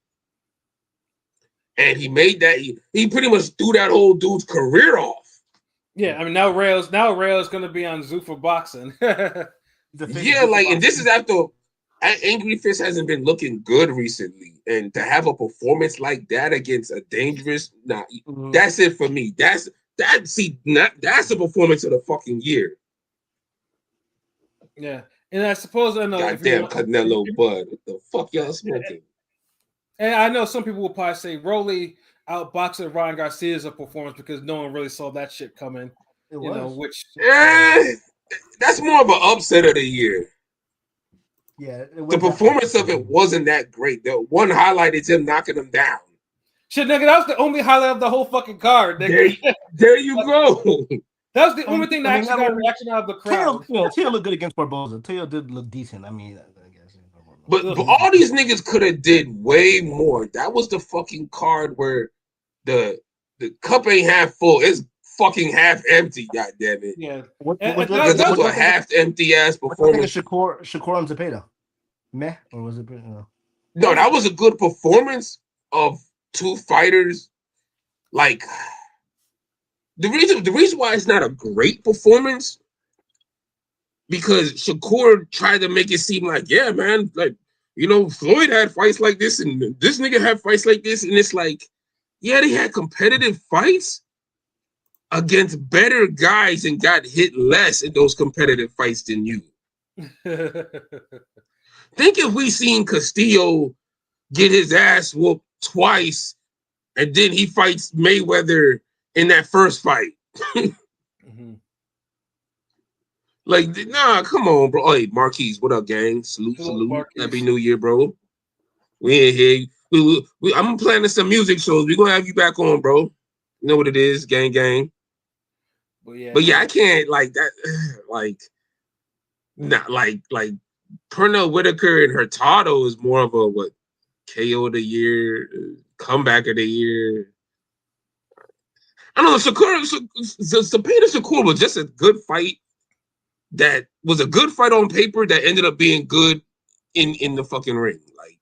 And he made that. He pretty much threw that whole dude's career off. Yeah, I mean now Rayo's going to be on Zuffa Boxing. Yeah, like, and this is after Angry Fist hasn't been looking good recently, and to have a performance like that against a dangerous, that's it for me. That's a performance of the fucking year. Yeah, and I suppose I know. Goddamn Canelo Bud, what the fuck y'all smoking? And I know some people will probably say Rolly outboxing Ryan Garcia's a performance because no one really saw that shit coming. That's more of an upset of the year. Yeah, the performance of it wasn't that great. The one highlight is him knocking him down. Shit, nigga, that was the only highlight of the whole fucking card, nigga. There you go. That was the only thing that actually got a reaction out of the crowd. Teo looked good against Barboza. Teo did look decent. I mean, I guess. But all these niggas could have did way more. That was the fucking card where the cup ain't half full. It's fucking half empty. God damn it. Yeah. That was a half empty ass performance. Shakur and Zepeda. Meh, or was it? No, that was a good performance of two fighters. Like, the reason why it's not a great performance, because Shakur tried to make it seem like, yeah, man, like, Floyd had fights like this and this nigga had fights like this, and it's like, yeah, they had competitive fights against better guys and got hit less in those competitive fights than you. Think if we seen Castillo get his ass whooped twice and then he fights Mayweather in that first fight. Mm-hmm. Like, nah, come on, bro. Hey, Marquise, what up, gang? Salute. Marquise. Happy New Year, bro. We in here. I'm planning some music shows. We're going to have you back on, bro. You know what it is, gang. But yeah, I can't, like, that, like, not like Pernell Whitaker and Hurtado is more of a what KO of the year, comeback of the year. I don't know. Cepeda Shakur was just a good fight. That was a good fight on paper that ended up being good in the fucking ring. Like,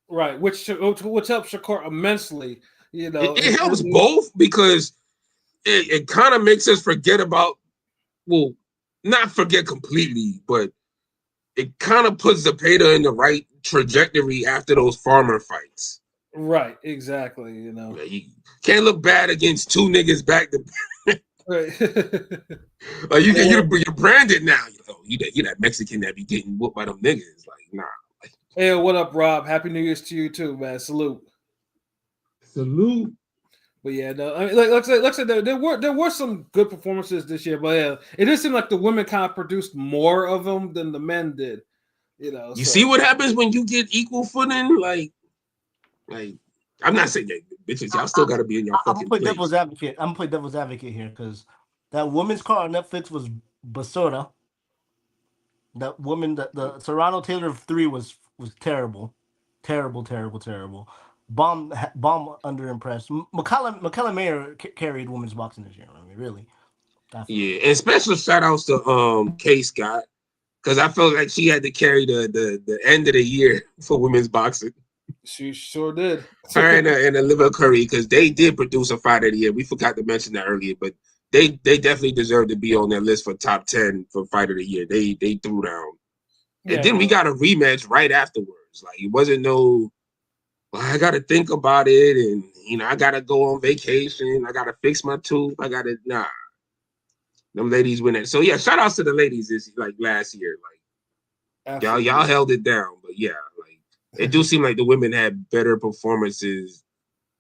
right, which helps Shakur immensely. You know, it helps both because it kind of makes us forget about, well, not forget completely, but it kind of puts Zepeda in the right trajectory after those farmer fights. Right, exactly. You know, you can't look bad against two niggas back to back. right. Like you're branded now. You that Mexican that be getting whooped by them niggas. Like, nah. Hey, what up, Rob? Happy New Year's to you too, man. Salute. But yeah, no, I mean, like I said, there were some good performances this year, but yeah, it did seem like the women kind of produced more of them than the men did. You know, you see what happens when you get equal footing, like I'm not saying that bitches, y'all still got to be in your fucking place. I'm gonna play devil's advocate here because that women's card on Netflix was basura. That woman, the Serrano Taylor 3 was terrible, terrible. Bomb underimpressed. McCallum Mayer carried women's boxing this year. I mean, really. Yeah, and special shout outs to K Scott because I felt like she had to carry the end of the year for women's boxing. She sure did. Her and Olivia Curry, because they did produce a fight of the year. We forgot to mention that earlier, but they definitely deserve to be on that list for top 10 for fight of the year. They threw down. Yeah, and then we got a rematch right afterwards. Like, it wasn't no, well, I got to think about it, and, I got to go on vacation. I got to fix my tooth. Nah. Them ladies win it. So, yeah, shout outs to the ladies this, like, last year. Like, y'all held it down. But, yeah, like, it do seem like the women had better performances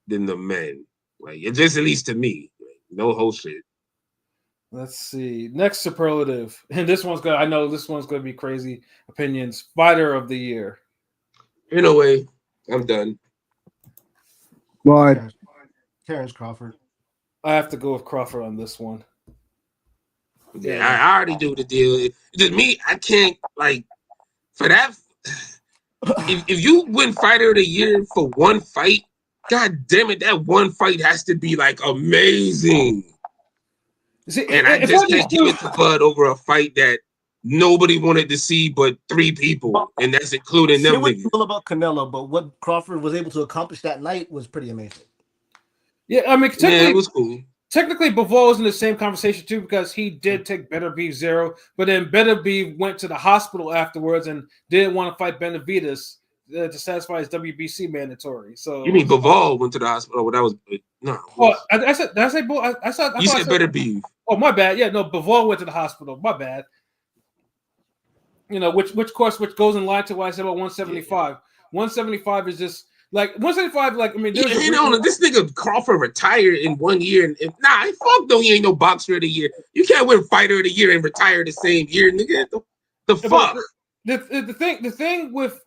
than the men. Like, it just, at least to me, like, no whole shit. Let's see. Next superlative. And this one's I know this one's gonna be crazy opinions. Fighter of the year. In a way, I'm done. What? Terrence Crawford. I have to go with Crawford on this one. Yeah, I already do the deal. Just me, I can't, like, for that. If you win fighter of the year for one fight, god damn it, that one fight has to be like amazing. See, and I just can't give it to Bud over a fight that nobody wanted to see but 3 people, and that's including them. It was cool about Canelo, but what Crawford was able to accomplish that night was pretty amazing. Yeah, I mean, it was cool. Technically, Bivol was in the same conversation too because he did take Better Beef 0, but then Better Beef went to the hospital afterwards and didn't want to fight Benavidez to satisfy his WBC mandatory. So you mean Bivol went to the hospital? Well, that was no. Oh, I said, did I say Bull? I said you said Better Beef. Oh, my bad. Yeah, no, Bivol went to the hospital. My bad. Which goes in line to what I said about 175. 175 is just like 175. Like, I mean, there's this nigga Crawford retired in 1 year, and fuck no, he ain't no boxer of the year. You can't win fighter of the year and retire the same year, nigga. The fuck. The thing with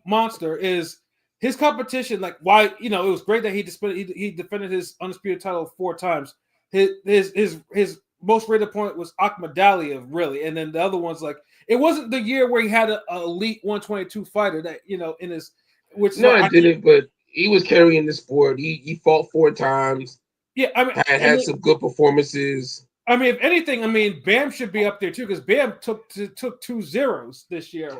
Monster is his competition. Like, why it was great that he defended his undisputed title 4 times. His most rated opponent was Akhmadaliev, really, and then the other ones, like, it wasn't the year where he had an elite 122 fighter that in his which didn't, but he was carrying the sport. He fought 4 times. Yeah, I mean, had some good performances. I mean, if anything, I mean, Bam should be up there too because Bam took 2 zeros this year.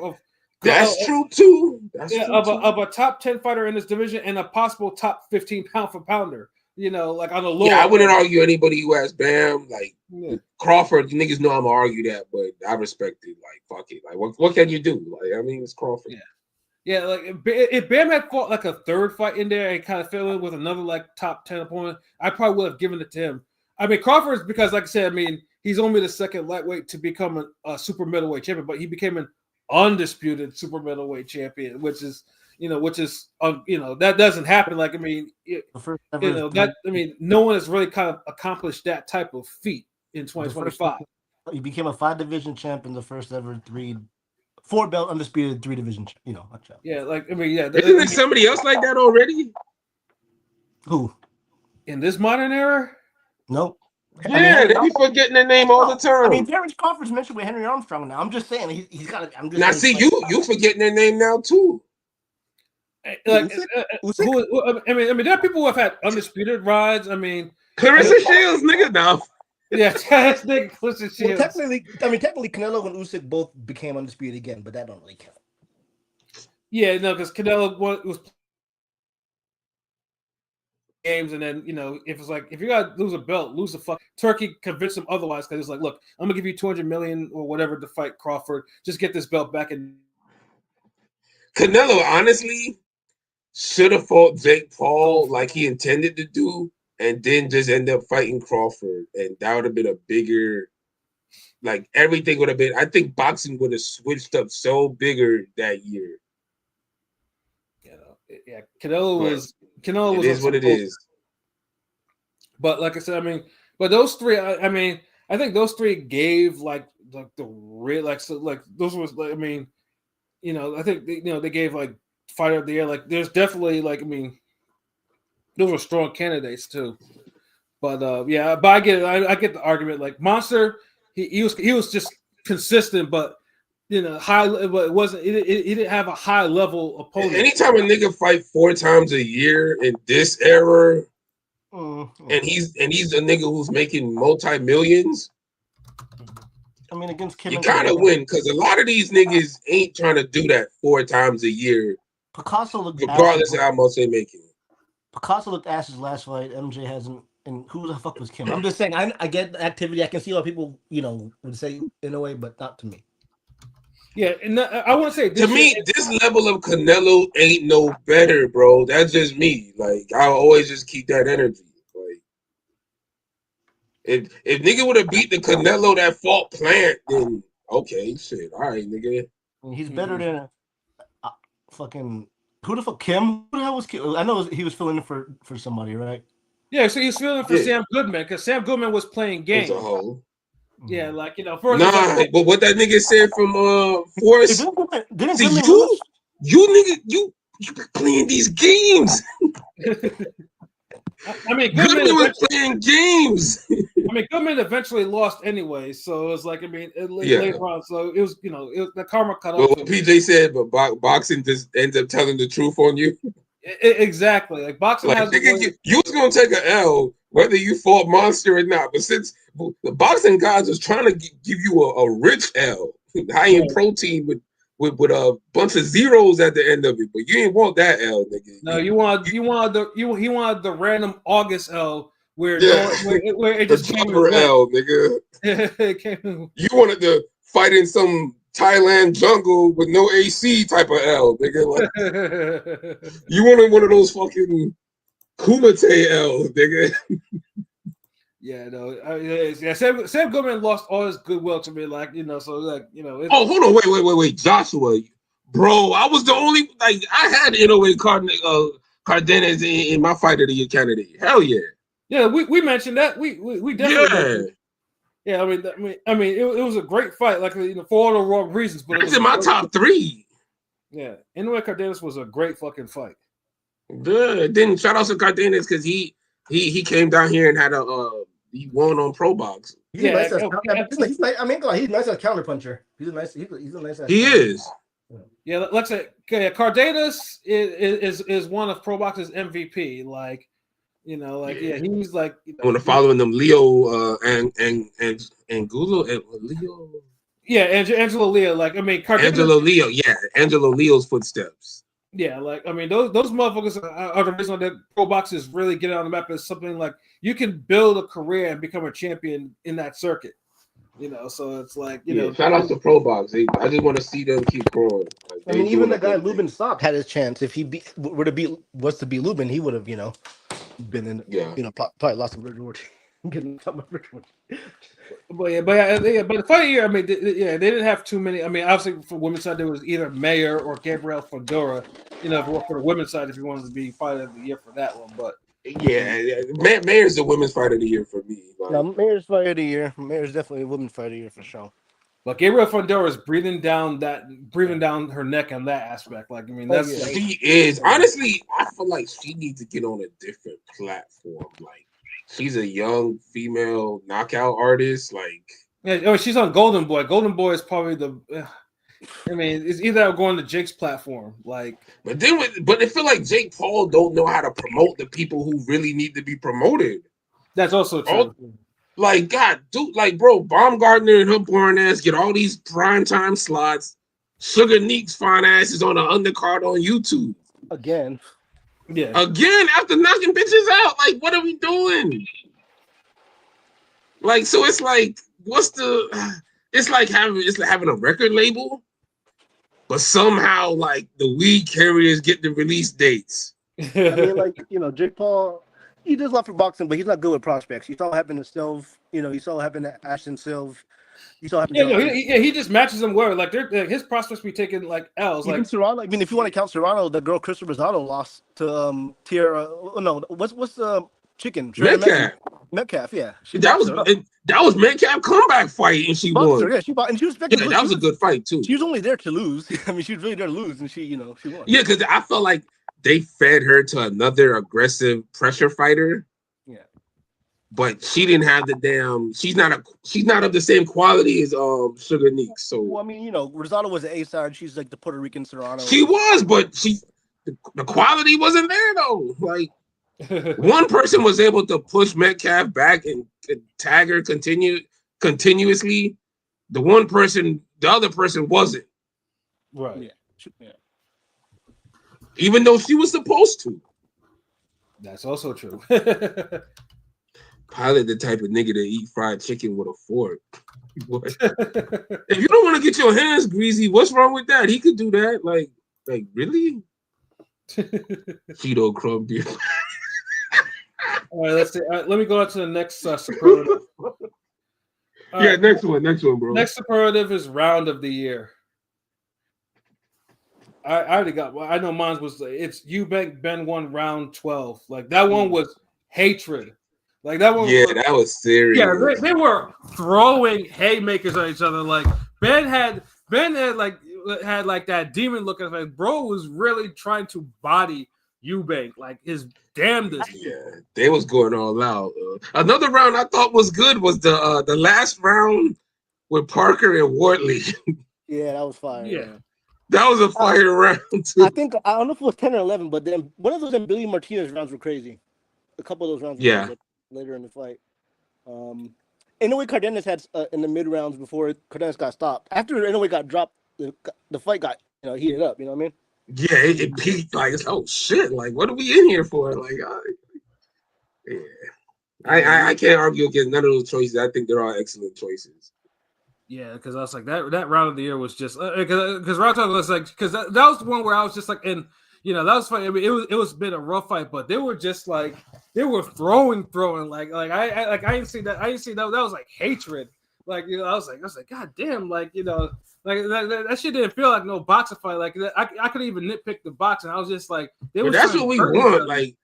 That's true too. Of a top 10 fighter in this division and a possible top 15 pound for pounder. Like on the low. Yeah, I wouldn't argue anybody who has Bam. Like Crawford, niggas know I'm gonna argue that, but I respect it. Like, fuck it. Like, what can you do? Like, I mean, it's Crawford. Yeah, like if Bam had fought like a 3rd fight in there and kind of fell in with another like top 10 opponent, I probably would have given it to him. I mean, Crawford is because, like I said, I mean, he's only the 2nd lightweight to become a super middleweight champion, but he became an undisputed super middleweight champion, which is that doesn't happen. Like, I mean, no one has really kind of accomplished that type of feat in 2025. He became a 5-division champion, the first ever 4-belt undisputed 3-division. Yeah, like, I mean, yeah. Isn't there somebody else like that already? Who? In this modern era? Nope. Yeah, they be forgetting their name all the time. I mean, Terrence Crawford's mentioned with Henry Armstrong now. I'm just saying he's got. I'm just now see you forgetting their name now too. Like, Usyk? I mean, there are people who have had undisputed rides. I mean, Clarissa Shields, nigga, no. yeah, that's nigga Clarissa Well, Shields. technically, Canelo and Usyk both became undisputed again, but that don't really count. Yeah, no, because Canelo was games, and then if it's like if you gotta lose a belt, lose a fuck. Turkey convinced him otherwise because it's like, look, I'm gonna give you 200 million or whatever to fight Crawford. Just get this belt back. And Canelo honestly should have fought Jake Paul like he intended to do, and then just end up fighting Crawford, and that would have been a bigger, like everything would have been. I think boxing would have switched up so bigger that year. Yeah, Canelo was It is what it is. But like I said, I mean, but those three, I mean, I think those three gave like the real those was like, I mean, I think they gave like fighter of the year. Like there's definitely like, I mean, those were strong candidates too. But yeah, but I get it. I get the argument. Like Monster, he was just consistent, but high. But it wasn't. He didn't have a high level opponent. Anytime a nigga fight 4 times a year in this era, and he's a nigga who's making multi-millions. I mean, against Kim, you gotta win because a lot of these niggas ain't trying to do that 4 times a year. Picasso looked regardless of how much they making. Picasso looked ass his last fight. MJ hasn't. And who the fuck was Kim? I'm just saying. I get the activity. I can see how people would say in a way, but not to me. Yeah, and I want to say to me, this level of Canelo ain't no better, bro. That's just me. Like I always just keep that energy. Like if nigga would have beat the Canelo that fought Plant, then okay, shit, all right, nigga. He's better than fucking who the fuck Kim? Who the hell was Kim? I know he was filling in for somebody, right? Yeah, so he's filling in for Sam Goodman because Sam Goodman was playing games. Yeah, like first. But what that nigga said from Forrest, you playing these games. I mean, Goodman was playing games. I mean, Goodman eventually lost anyway, so it was like, I mean, later on, so it was, the karma cut off. What PJ said, but boxing just ends up telling the truth on you. Exactly, like boxing has. Nigga, you was gonna take an L whether you fought Monster or not, but since the boxing guys was trying to give you a rich L, high in protein with a bunch of zeros at the end of it, but you ain't want that L, nigga. No, he wanted the random August L where it just came L, nigga. You wanted to fight in some Thailand jungle with no AC type of L, nigga. Like, you wanted one of those fucking Kumite L, nigga. Yeah, no, yeah. Sam Goodman lost all his goodwill to me, so oh, hold on, wait, Joshua, bro, I was the only I had NOA Cardenas in my fight of the year candidate. Hell yeah. Yeah, we mentioned that. We definitely. Yeah, I mean, it was a great fight, for all the wrong reasons. But it's in my top 3. Yeah, NOA Cardenas was a great fucking fight. Good. Then shout out to Cardenas because he came down here and had he won on Pro Box. He's nice as a counter puncher. He's a nice. He is. Yeah, let's say Cardenas is one of Pro Box's MVP. He's like. When following them, Leo and Gulo and Leo. Yeah, Angelo Leo. Cardenas. Angelo Leo. Yeah, Angelo Leo's footsteps. Yeah, those motherfuckers are the reason that pro box is really getting on the map as something like you can build a career and become a champion in that circuit. So it's like shout out to pro box. I just want to see them keep growing. I mean, even the guy Lubin Sock had his chance. If he was to beat Lubin, he would have been in probably lost some reward. Getting some reward. But the fight year, I mean, they didn't have too many. I mean, obviously for women's side, there was either Mayer or Gabriel Fedora. For the women's side, if you wanted to be fighter of the year for that one, but Mayer's the women's fighter of the year for me. Mayer's fighter of the year. Mayer's definitely a women's fighter of the year for sure. But Gabriel Fedora is breathing down her neck on that aspect. She is. Honestly, I feel like she needs to get on a different platform. She's a young female knockout artist. She's on Golden Boy. Golden Boy is probably I mean, it's either going to Jake's platform, like. But it feel like Jake Paul don't know how to promote the people who really need to be promoted. That's also true. Like, God, dude, like, bro, Baumgartner and her boring ass get all these primetime slots. Sugar Neek's fine ass is on the undercard on YouTube. Again. Yeah. Again, after knocking bitches out. Like, what are we doing? Like, so it's like, it's like having a record label, but somehow, like, the weed carriers get the release dates. I mean, like, Jake Paul, he does a lot for boxing, but he's not good with prospects. You saw what happened to Silv. You saw what happened to Ashton Silv. You saw what happened to he just matches them well. Like, his prospects be taking, like, L's. Even like Serrano. I mean, if you want to count Serrano, the girl Crystal Rosado lost to Tierra. No, what's the chicken? Metcalf, yeah. That was Metcalf comeback fight, and she won. Yeah, she was expected to lose. That was a good fight too. She was only there to lose. I mean, she was really there to lose, and she won. Yeah, because I felt like they fed her to another aggressive pressure fighter. Yeah, but she didn't have the damn. She's not of the same quality as Sugar Neek. So well, I mean, Rosado was an A side. She's like the Puerto Rican Serrano. She was, but the quality wasn't there though. Like. One person was able to push Metcalf back and tag her continuously. The other person wasn't. Right. Yeah. Even though she was supposed to. That's also true. Pilot the type of nigga to eat fried chicken with a fork. If you don't want to get your hands greasy, what's wrong with that? He could do that. Like really? Cheeto crumb beer. All right, let's see. Let me go on to the next superlative. Next one, bro. Next superlative is round of the year. I already got. Well, I know mine was. It's Eubank Ben 1 round 12. Like that one was hatred. Like that one. Yeah, that was serious. Yeah, they were throwing haymakers at each other. Like Ben had like that demon look at like bro was really trying to body Eubank like his damnedest. Yeah, they was going all out. Another round I thought was good was the last round with Parker and Wortley. Yeah, that was fire. Yeah. That was a fire round too. I don't know if it was 10 or 11, but then one of those Billy Martinez rounds were crazy. A couple of those rounds were later in the fight. Inoue Cardenas had in the mid rounds before Cardenas got stopped. After Inoue got dropped, the fight got heated up. You know what I mean? Yeah, it peaked like oh shit! Like what are we in here for? Like, I can't argue against none of those choices. I think they're all excellent choices. Yeah, because I was like that round of the year was just because round talk was like because that was the one where I was just like that was funny. I mean it was been a rough fight, but they were just like they were throwing like I didn't see that that was like hatred. Like I was like god damn like like that shit didn't feel like no boxing fight. Like I could even nitpick the boxing. I was just like, that's what we want. Like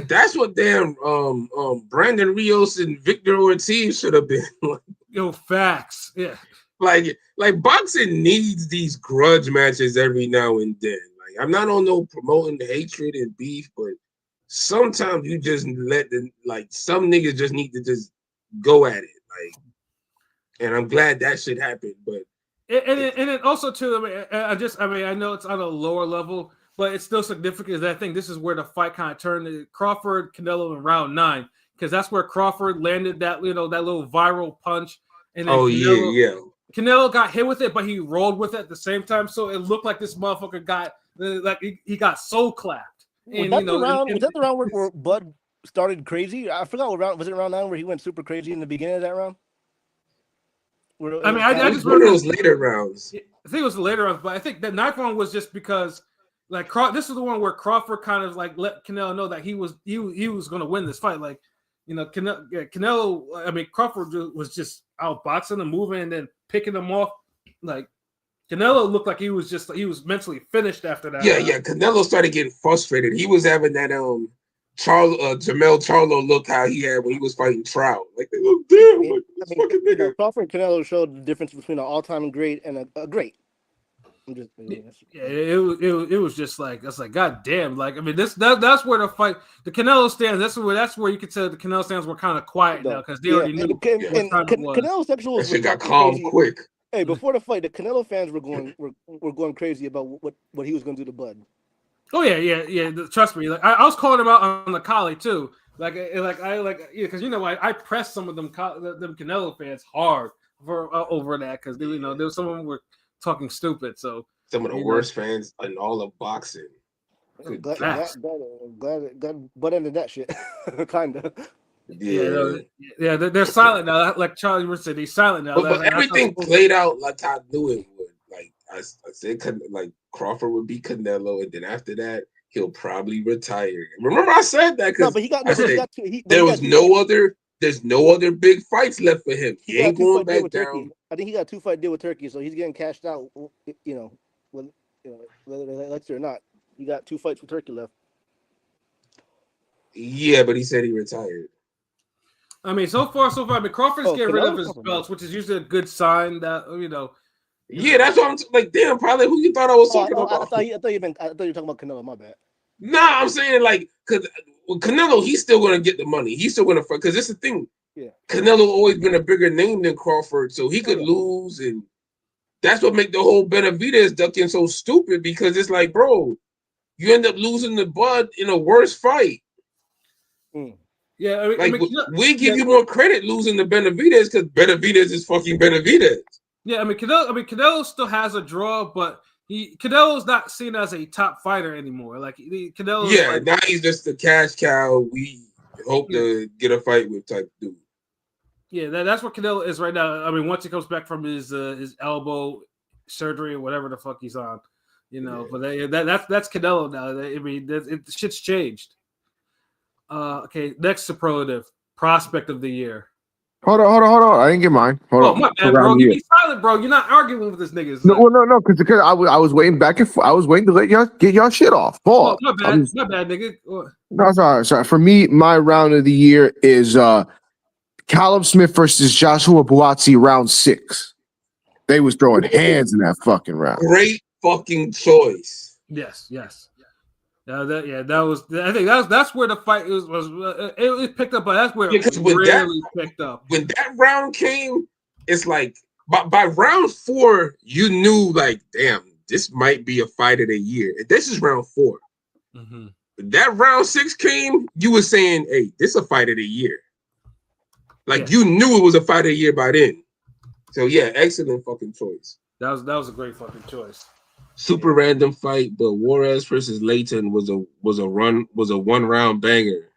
that's what damn Brandon Rios and Victor Ortiz should have been. Facts. Yeah. Like boxing needs these grudge matches every now and then. Like I'm not on no promoting the hatred and beef, but sometimes you just let some niggas just need to just go at it. Like, and I'm glad that shit happened, but. And it also too. I know it's on a lower level, but it's still significant. I think this is where the fight kind of turned to Crawford Canelo in round 9 because that's where Crawford landed that that little viral punch. And then Canelo got hit with it, but he rolled with it at the same time, so it looked like this motherfucker got like he got soul clapped. Was that the round where Bud started crazy? I forgot what round was it. Round 9 where he went super crazy in the beginning of that round. I just remember those later rounds. I think it was the later rounds, but I think the 9th round was just because like this is the one where Crawford kind of like let Canelo know that he was going to win this fight. Like Canelo. I mean Crawford was just outboxing him, moving, and then picking him off. Like Canelo looked like he was mentally finished after that. Yeah. Canelo started getting frustrated. He was having that Jamel Charlo look how he had when he was fighting Trout. Like they look damn. Like, fucking nigga. Crawford and Canelo showed the difference between an all-time great and a great. It was just like that's like god damn. Like I mean that's where the fight the Canelo stands. That's where you could say the Canelo stands were kind of quiet now because they already knew. Canelo sexual that shit got calm quick. Hey, before the fight, the Canelo fans were going crazy about what he was going to do to Bud. Oh yeah. Trust me. Like I was calling him out on the collie too. Because I pressed some of them Canelo fans hard for over that because there was some of them were talking stupid. So some of the worst fans in all of boxing. Glad Bud ended that shit. Kinda. Yeah, they're silent now. Like Charlie said, he's silent now. But everything played out like I knew it would. Like I said, like Crawford would beat Canelo, and then after that, he'll probably retire. Remember, I said that because there's no other big fights left for him. He ain't going back down. I think he got a 2-fight deal with Turkey, so he's getting cashed out. Whether they like it or not, he got 2 fights with Turkey left. Yeah, but he said he retired. I mean, so far. I mean, Crawford's getting rid of his belts, which is usually a good sign that Yeah, that's what I'm like. Damn, probably who you thought I was talking about? I thought you were talking about Canelo. My bad. Nah, I'm saying like because with Canelo, he's still gonna get the money. He's still gonna fight because it's the thing. Yeah, Canelo always been a bigger name than Crawford, so he could lose, and that's what make the whole Benavidez ducking so stupid because it's like, bro, you end up losing the Bud in a worse fight. Yeah, we give you more credit losing the Benavidez because Benavidez is fucking Benavidez. Yeah, Canelo still has a draw, but Canelo's not seen as a top fighter anymore. Like Canelo. Yeah, now he's just a cash cow. We hope to get a fight with type dude. Yeah, that's what Canelo is right now. I mean, once he comes back from his elbow surgery or whatever the fuck he's on, But that's Canelo now. I mean, the shit's changed. Okay, next superlative, prospect of the year. Hold on. I didn't get mine. Hold on. My bad, bro. You be silent, bro. You're not arguing with this niggas. No, because I was waiting back and forth. I was waiting to let y'all get y'all shit off. Pause. My bad, nigga. No, sorry. For me, my round of the year is Callum Smith versus Joshua Buatsi, round 6. They was throwing hands in that fucking round. Great fucking choice. Yes. That was. I think that's where the fight it picked up, but that's where it really picked up. When that round came, it's like by round 4, you knew like, damn, this might be a fight of the year. This is round 4. Mm-hmm. When that round 6 came, you were saying, hey, this is a fight of the year. Like you knew it was a fight of the year by then. So yeah, excellent fucking choice. That was a great fucking choice. Super random fight, but Juarez versus Layton was a 1-round banger.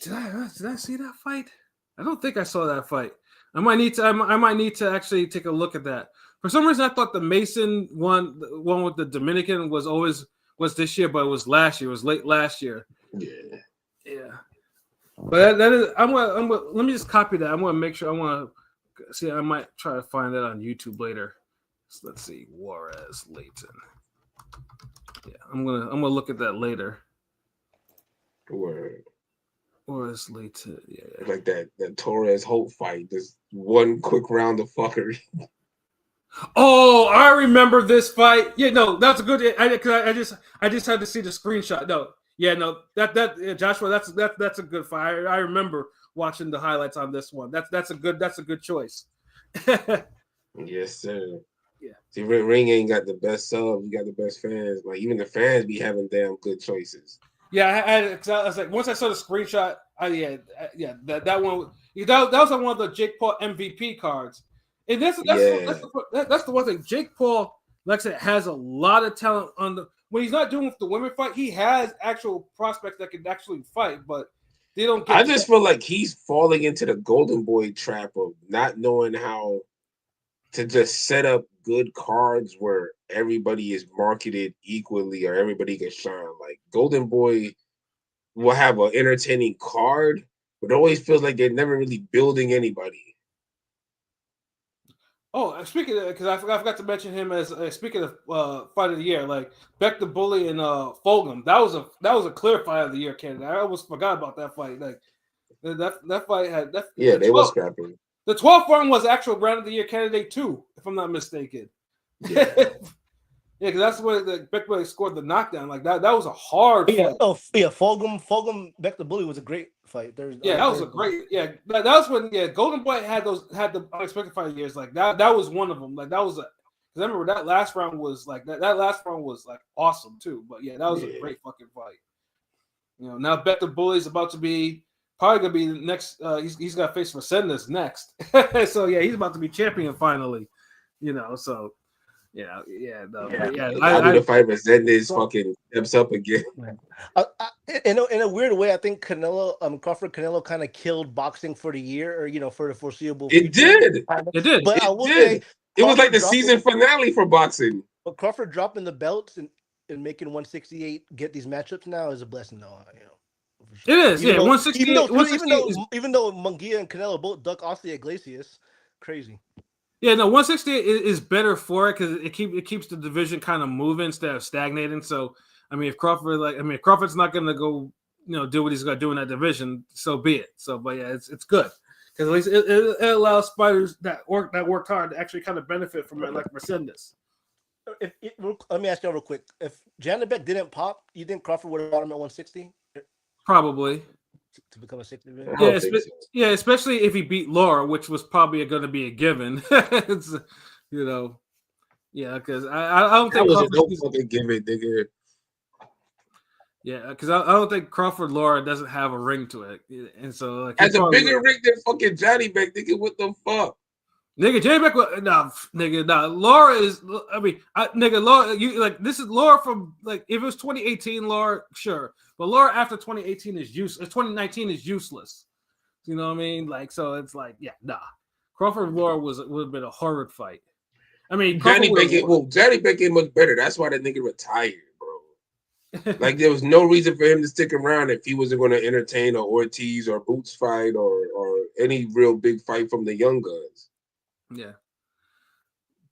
Did I see that fight? I don't think I saw that fight. I might need to actually take a look at that. For some reason, I thought the Mason one with the Dominican was this year, but it was last year. It was late last year. Yeah. But that is. Let me just copy that. I'm gonna make sure. I want to see. I might try to find that on YouTube later. So let's see, Juarez Layton. Yeah, I'm gonna look at that later. Word. Juarez Layton. Yeah. Like that Torres Hope fight. Just one quick round of fuckery. Oh, I remember this fight. Yeah, no, that's a good. I just had to see the screenshot. No, yeah, no, Joshua, that's a good fight. I remember watching the highlights on this one. That's a good choice. Yes, sir. Yeah. See, Ring ain't got the best sub. You got the best fans. Like even the fans be having damn good choices. Yeah, I was like, once I saw the screenshot, that one. That was on one of the Jake Paul MVP cards. And that's the one thing. Jake Paul, like I said, has a lot of talent when he's not doing with the women fight. He has actual prospects that can actually fight, but they don't. I just feel like he's falling into the golden boy trap of not knowing how to just set up good cards where everybody is marketed equally or everybody can shine. Like Golden Boy will have an entertaining card, but it always feels like they're never really building anybody. Oh, speaking of, because I forgot to mention him as speaking of fight of the year, like Beck the Bully and Fulgham. That was a clear fight of the year candidate. I almost forgot about that fight. Like that fight had that. Yeah, they were scrapping. The 12th one was actual round of the year candidate too, if I'm not mistaken. Yeah. Yeah, because that's where the Beck scored the knockdown. Like that was a hard Yeah, fight. Fulgham Beck the Bully was a great fight. Yeah, that was a great. Yeah, that was when Golden Boy had the unexpected fight years. Like that was one of them. Like that was a. Because I remember that last round was like that last round was like awesome too. But yeah, that was a great fucking fight. Now Beck the Bully is about to be probably gonna be the next. He's got to face Resendez next. So yeah, he's about to be champion finally. So. Yeah. I do the fight, but Resendez fucking steps up again. In a weird way, I think Crawford Canelo kind of killed boxing for the year, or for the foreseeable future. It did. But I will say, it was like the season finale for boxing. But Crawford dropping the belts and making 168 get these matchups now is a blessing, though. It is, even 168. Even though Munguia and Canelo both duck Oscar Iglesias, crazy. Yeah, no, 168 is better for it because it keeps the division kind of moving instead of stagnating. So, if Crawford's not going to go, do what he's going to do in that division, so be it. So, but yeah, it's good because at least it allows fighters that worked hard to actually kind of benefit from it, like Resendez. Let me ask you real quick: if Janibek didn't pop, you think Crawford would have bought him at 160? Probably. To become a 60 Yeah, especially if he beat Laura, which was probably going to be a given. Because I don't think that was no fucking given, nigga. Yeah, because I don't think Crawford Laura doesn't have a ring to it, and so like has a bigger ring than fucking Johnny Beck, nigga. What the fuck? Nigga, Johnny Beck, nah. Laura is, Laura, this is Laura from, like, if it was 2018, Laura, sure. But Laura after 2018 is useless. 2019 is useless. You know what I mean? Like, so it's like, yeah, nah. Crawford Laura would have been a horrid fight. Johnny Beck ain't much better. That's why that nigga retired, bro. Like, there was no reason for him to stick around if he wasn't going to entertain an Ortiz or Boots fight or any real big fight from the young guns. Yeah.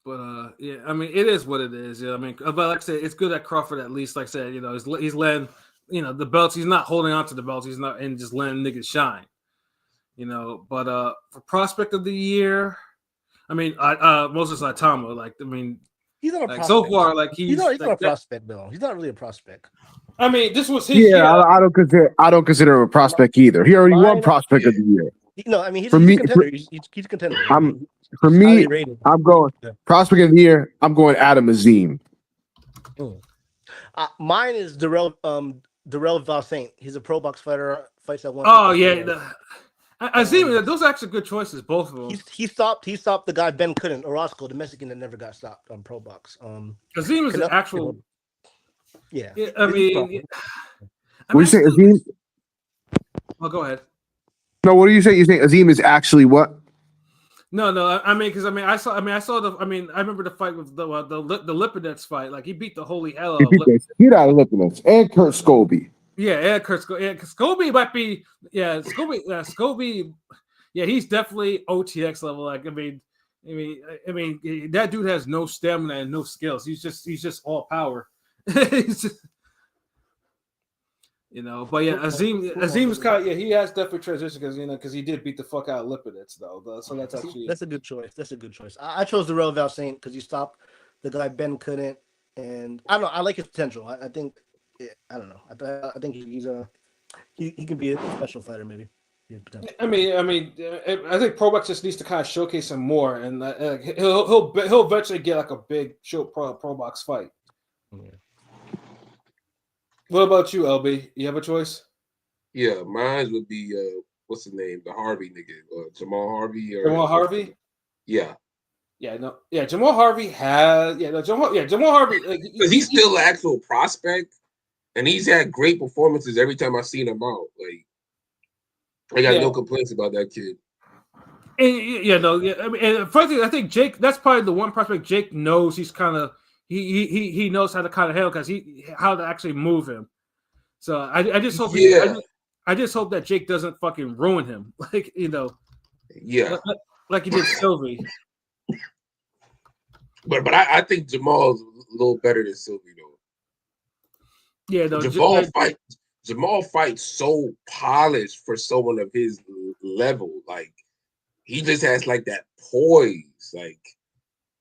But it is what it is. Yeah, but like I said, it's good that Crawford at least, like I said, he's letting, the belts. He's not holding on to the belts. He's not and just letting niggas shine. But for prospect of the year, Moses Saitama, he's not a prospect. So far, he's not a prospect though. He's not really a prospect. This was his year. I don't consider him a prospect either. He already won prospect of the year. No, he's a contender. He's a contender. I'm going prospect of the year. I'm going Adam Azim. Mine is Darrell Valsaint. He's a pro box fighter. Fights at one. Oh yeah, Azim. Those are actually good choices, both of them. He stopped the guy Ben couldn't. Orozco, the Mexican that never got stopped on pro box. Azim is an actual. Yeah. What do you say, Azim? Well, go ahead. No, what do you say? You think Azim is actually what? No. I saw the. I remember the fight with the Lipinets fight. Like, he beat the holy hell out of Lipinets. He beat out of Lipinets and Kurt Scobie. Yeah, and Kurt Scobie. Yeah, Scobie might be. Yeah, Scobie. Yeah, he's definitely OTX level. Like, that dude has no stamina and no skills. He's just all power. He's just, but yeah, Azim's kind of, he has definitely transitioned because he did beat the fuck out of Lipinets though. So that's a good choice. I chose the Darrell Valsaint because he stopped the guy Ben couldn't, and I don't know. I like his potential. I think, I don't know. I think he can be a special fighter maybe. I think Pro Box just needs to kind of showcase him more, and he'll eventually get like a big show Pro Box fight. Yeah. What about you, LB? You have a choice? Yeah, mine would be what's the name? The Harvey nigga, Jamal Harvey. Jamal Harvey. Yeah. Yeah. No. Yeah. Jamal Harvey has. Yeah. No. Jamal Harvey. Because he's still an actual prospect, and he's had great performances every time I've seen him out. Like, I got no complaints about that kid. And frankly, I think Jake. That's probably the one prospect Jake knows. He's kind of. He knows how to kind of handle because how to actually move him. So I just hope I just hope that Jake doesn't fucking ruin him, like like he did Sylvie. But I think Jamal's a little better than Sylvie though. Yeah, no. Jamal fights so polished for someone of his level. Like, he just has like that poise, like.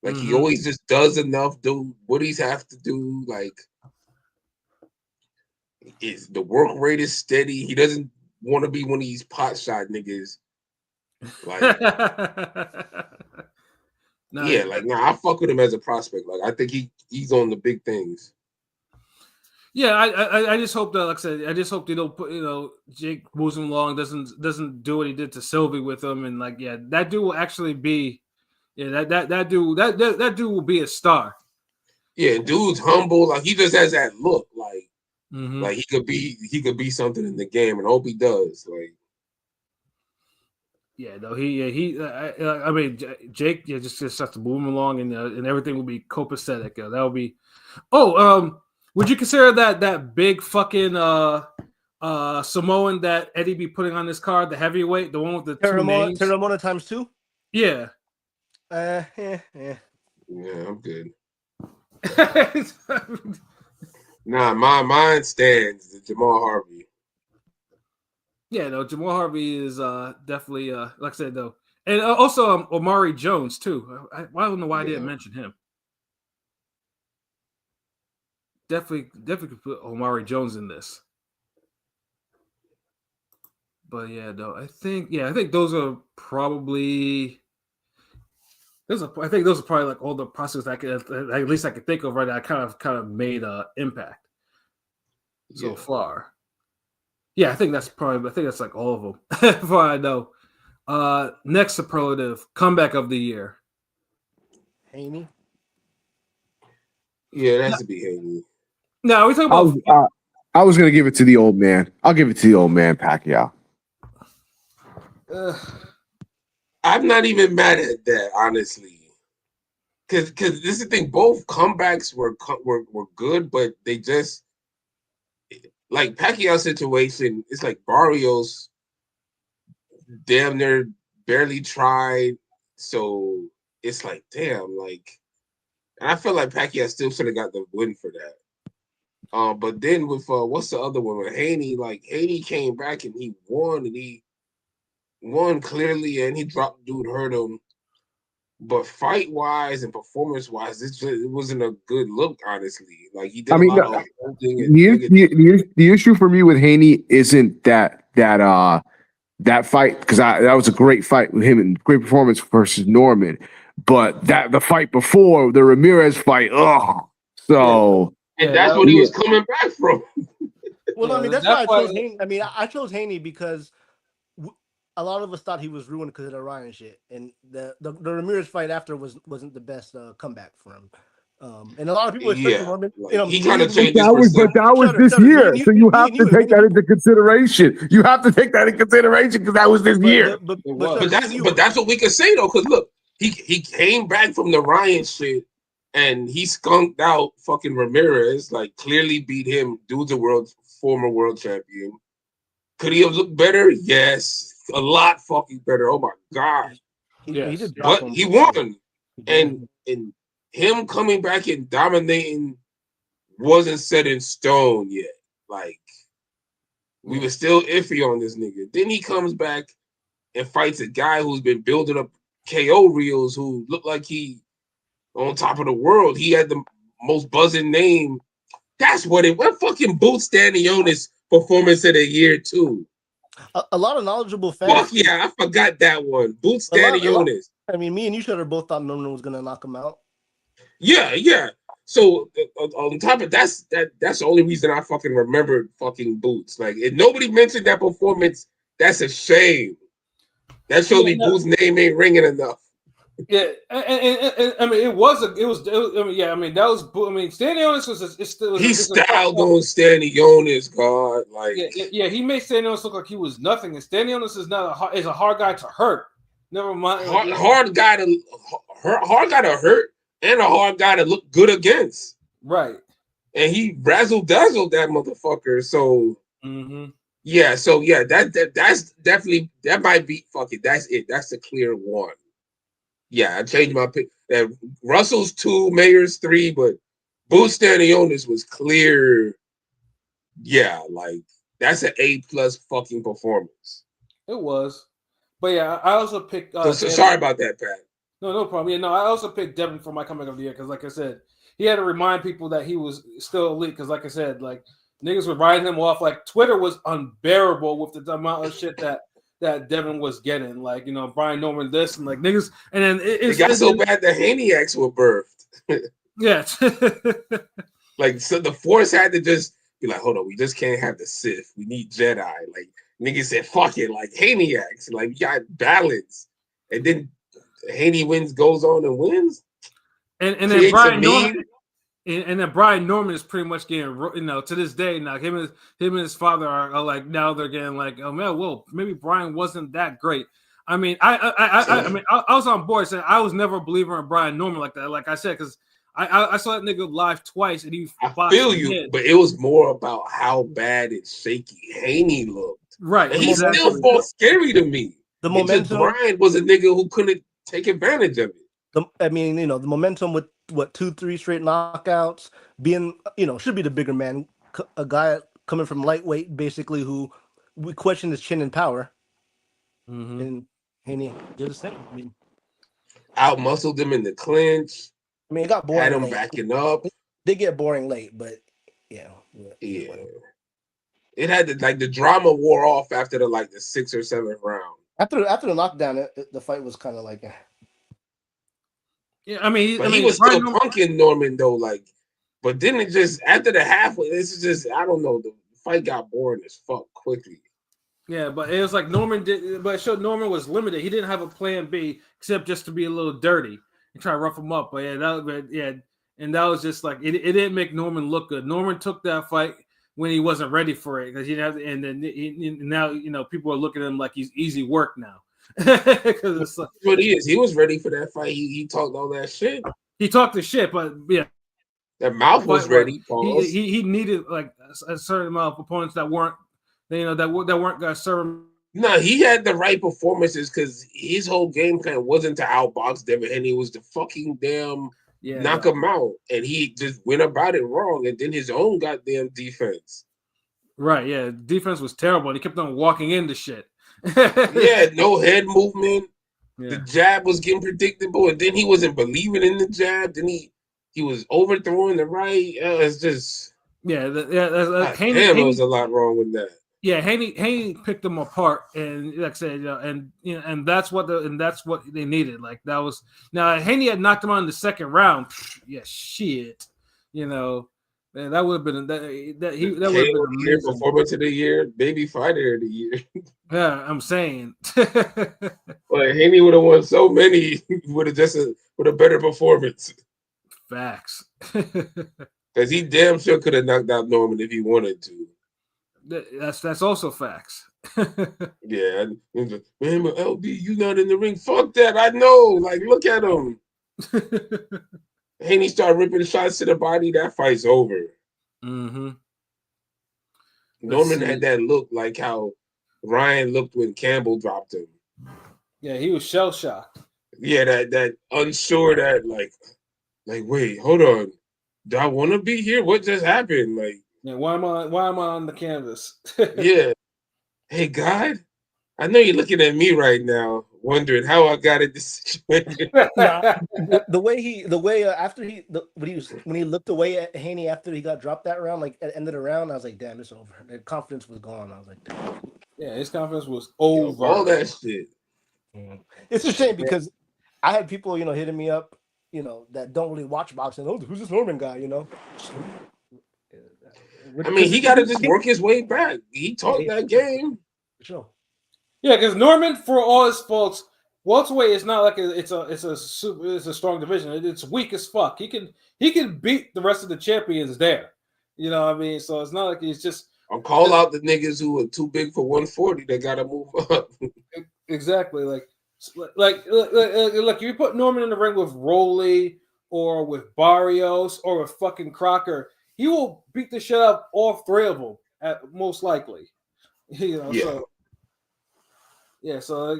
Like he always just does enough, do what he's have to do. Like the work rate is steady. He doesn't want to be one of these pot shot niggas. Like Nice. I fuck with him as a prospect. Like I think he's on the big things. Yeah, I just hope that, like I said, I just hope they don't put, Jake moves him along, doesn't do what he did to Sylvie with him, and that dude will actually be, that dude will be a star. Yeah, dude's humble. Like he just has that look. Like he could be something in the game, and I hope he does. Like. Yeah, no, I mean, Jake, just has to move him along, and everything will be copacetic. That will be. Would you consider that big fucking Samoan that Eddie be putting on this card, the heavyweight, the one with the two names? Terramona times 2? Yeah. Yeah. Yeah, I'm good. Nah, mine stands. Jamal Harvey. Yeah, no, Jamal Harvey is definitely like I said though, and also Omari Jones too. I don't know why I didn't mention him. Definitely could put Omari Jones in this. But yeah, no, I think those are probably like all the prospects I could at least I could think of right now. Kind of made impact so far. Yeah, I think that's like all of them. If I know. Next superlative, comeback of the year. Haney. Yeah, it has to be Haney. No, we talking about. I was gonna give it to the old man. I'll give it to the old man, Pacquiao. I'm not even mad at that, honestly. Because this is the thing. Both comebacks were good, but they just like Pacquiao's situation. It's like Barrios damn near barely tried, so it's like damn, like, and I feel like Pacquiao still should have got the win for that. But then with what's the other one? With Haney, like Haney came back and he won clearly, and he dropped dude, hurt him. But fight wise and performance wise, it wasn't a good look, honestly. Like he did a lot of holding and the issue for me with Haney isn't that fight, because that was a great fight with him and great performance versus Norman. But the fight before the Ramirez fight, and that's what he was coming back from. Well, I mean, that's why I chose Haney. I mean, I chose Haney because a lot of us thought he was ruined because of the Ryan shit, and the Ramirez fight after wasn't the best comeback for him. And a lot of people, especially Norman, he kind of changed. That was this year, so you have to take that into consideration. You have to take that into consideration because that was this year. But that's what we can say though, because look, he came back from the Ryan shit, and he skunked out fucking Ramirez. Like clearly beat him. Dude's a former world champion. Could he have looked better? Yes, a lot fucking better. Oh my god! But he won, and him coming back and dominating wasn't set in stone yet. Like we were still iffy on this nigga. Then he comes back and fights a guy who's been building up KO reels, who looked like he on top of the world. He had the most buzzing name. That's what it was. Fucking Boots Stanionis performance of the year too. A lot of knowledgeable fans. Fuck yeah, I forgot that one. Boots Stanionis. I mean, me and you should have both thought Norman was gonna knock him out. Yeah. So on top of that's the only reason I fucking remembered fucking Boots. Like if nobody mentioned that performance, that's a shame. That shows me Boots' name ain't ringing enough. Yeah, and I mean, Stanionis was. He styled on Stanionis, God. Like, he made Stanionis look like he was nothing, and Stanionis is a hard guy to hurt. Never mind, hard guy to hurt, and a hard guy to look good against. Right, and he razzle dazzled that motherfucker. So. Yeah, so that's definitely that might be fucking. That's it. That's the clear one. Yeah, I changed my pick. Russell's 2, Mayer's 3, but Boots Stanionis was clear. Yeah, like that's an A+ fucking performance. It was, but yeah, I also picked. So sorry about that, Pat. No problem. Yeah, no, I also picked Devin for my comeback of the year because, like I said, he had to remind people that he was still elite. Because, like I said, like niggas were riding him off. Like Twitter was unbearable with the amount of shit that Devin was getting. Like Brian Norman this and like niggas, and then it got so bad the Haniacs were birthed. Yeah. Like so, the Force had to just be like, hold on, we just can't have the Sith. We need Jedi. Like niggas said, fuck it, like Haniacs. Like we got balance, and then Haney goes on and wins. And then Brian Norman, and then Brian Norman is pretty much getting, to this day now. Him and his father are like now they're getting like, oh man, well maybe Brian wasn't that great. I mean, I was on board saying I was never a believer in Brian Norman like that. Like I said, because I saw that nigga live twice, and I feel you, but it was more about how bad and shaky Haney looked. Right, and he still felt scary to me. The momentum. Brian was a nigga who couldn't take advantage of it. The momentum with 2-3 straight knockouts, being should be the bigger man, a guy coming from lightweight, basically, who we question his chin and power. Mm-hmm. And Haney did his thing. Out muscled him in the clinch. It got boring. Had him late. Backing up. They get boring late, but yeah. It had the drama wore off after the 6th or 7th round. After the knockdown, the fight was kind of like. Yeah, I mean, he was still punking Norman though. But then it just after the halfway, this is just I don't know. The fight got boring as fuck quickly. Yeah, but it was like Norman did, but it showed Norman was limited. He didn't have a plan B except just to be a little dirty and try to rough him up. But and that was just like it didn't make Norman look good. Norman took that fight when he wasn't ready for it because he didn't have, and then now people are looking at him like he's easy work now. Because it's like, what he is. He was ready for that fight. He talked all that shit. He talked the shit, but yeah, that mouth was ready. He needed like a certain amount of opponents that weren't. That weren't gonna serve him. No, he had the right performances because his whole game plan wasn't to outbox Devin Haney. It was to fucking knock him out, and he just went about it wrong. And then his own goddamn defense. Right? Yeah, defense was terrible. And he kept on walking into shit. No head movement. Yeah. The jab was getting predictable, and then he wasn't believing in the jab. Then he was overthrowing the right. It's just Haney, there was a lot wrong with that. Yeah, Haney picked them apart, and like I said, and that's what they needed. Like that was now Haney had knocked him out in the second round. Yeah, shit, man, that would have been that would have been amazing. Performance of the year, baby fighter of the year. Yeah, I'm saying. Well, Haney would have won so many with a better performance. Facts. Because he damn sure could have knocked out Norman if he wanted to. That's also facts. Yeah, man, but LB, you not in the ring. Fuck that. I know. Like, look at him. Haney started ripping shots to the body. That fight's over. Mm-hmm. Norman had that look like how Ryan looked when Campbell dropped him. Yeah, he was shell shocked. Yeah, that unsure, that like wait, hold on. Do I want to be here? What just happened? Like. Yeah, why am I on the canvas? Yeah. Hey, God, I know you're looking at me right now, wondering how I got in this situation. When he looked away at Haney after he got dropped that round, like at the end of the round, I was like, damn, it's over. The confidence was gone. I was like, damn. Yeah, his confidence was over. All that shit. It's a shame because I had people, hitting me up, that don't really watch boxing. Oh, who's this Norman guy? I mean, he got to just work his way back. He taught that game. Sure. Yeah, because Norman, for all his faults, welterweight is not like it's a strong division. It's weak as fuck. He can beat the rest of the champions there. You know what I mean? So it's not like he's just. I'll call out the niggas who are too big for 140. They got to move up. Exactly. Like if you put Norman in the ring with Roley or with Barrios or with fucking Crocker, he will beat the shit out of all three of them, most likely. Yeah. So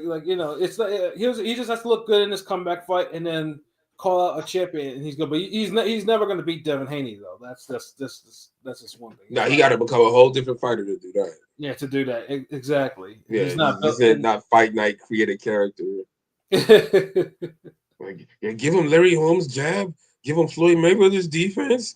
it's like he just has to look good in this comeback fight and then call out a champion, and he's good. But he's never going to beat Devin Haney though. That's just one thing. No, he got to become a whole different fighter to do that. Yeah, to do that exactly. Yeah, he's not fight night creative character. Like, yeah, give him Larry Holmes jab, give him Floyd Mayweather's defense,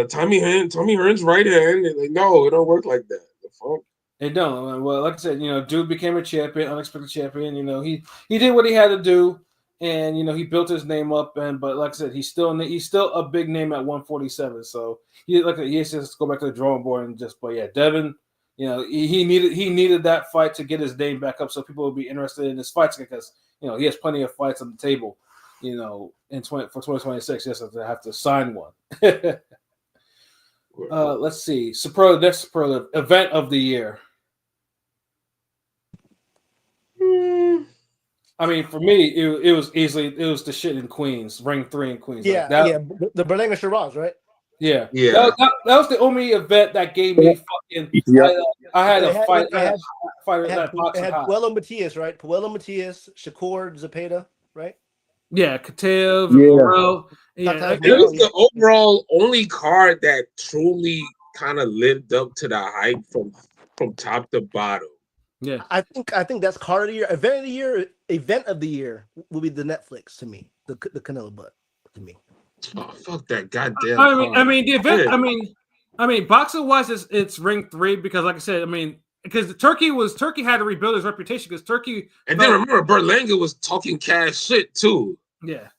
Tommy Hearn's right hand. And like, no, it don't work like that. The fuck? It don't. Well, like I said, dude became a champion, unexpected champion. He did what he had to do, and he built his name up. But like I said, he's still a big name at 147. So he has to go back to the drawing board and just. But yeah, Devin, he needed that fight to get his name back up, so people will be interested in his fights because he has plenty of fights on the table. For 2026, he has to have to sign one. Let's see. Next superlative event of the year. I mean, for me, it was the shit in Queens, Ring 3 in Queens. Yeah, the Berlanga Shiraz, right? Yeah. Yeah. That was the only event that gave me fucking. Yeah. I had a fight. It had High. Puello Matias, right? Puello Matias, Shakur Zepeda, right? Yeah, Katev, Yeah. Morel. Yeah, It was the overall only card that truly kind of lived up to the hype from top to bottom. Yeah, I think that's card of the year. Event of the year will be the Netflix to me. The Canelo butt to me. Oh, fuck that goddamn. I mean the event. I mean, boxing wise, it's Ring 3 because, like I said, because Turkey had to rebuild his reputation because Turkey. And then remember, Berlanga was talking cash shit too. Yeah,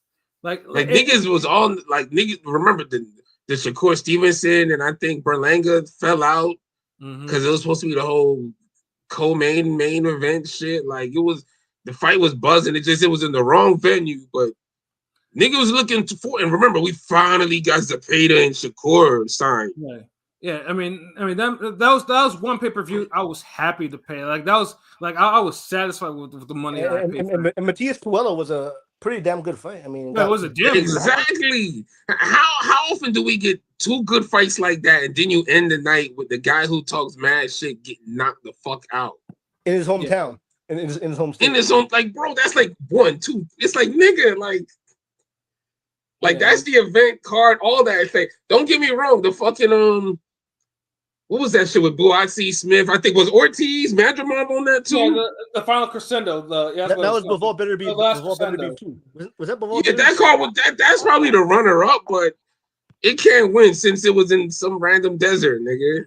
niggas was on niggas. Remember the Shakur Stevenson and I think Berlanga fell out because it was supposed to be the whole co-main event shit. Like the fight was buzzing. It was in the wrong venue, but nigga was looking for. And remember, we finally got Zepeda and Shakur signed. Yeah. I mean that was one pay-per-view I was happy to pay. Like that was I was satisfied with the money I paid. And Matias Puello was a pretty damn good fight. I mean, it was a damn exactly. How often do we get two good fights like that, and then you end the night with the guy who talks mad shit getting knocked the fuck out in his hometown, in his home state, in his home? Like, bro, that's like 1, 2. It's like, nigga, that's the event card. All that. It's like, don't get me wrong. The fucking what was that shit with Buatsi Smith? I think was Ortiz Madrimon on that too. Yeah, the final crescendo. That was Bivol Bitter Beef. Was that Bivol? Yeah, that card was that's probably the runner up, but it can't win since it was in some random desert, nigga.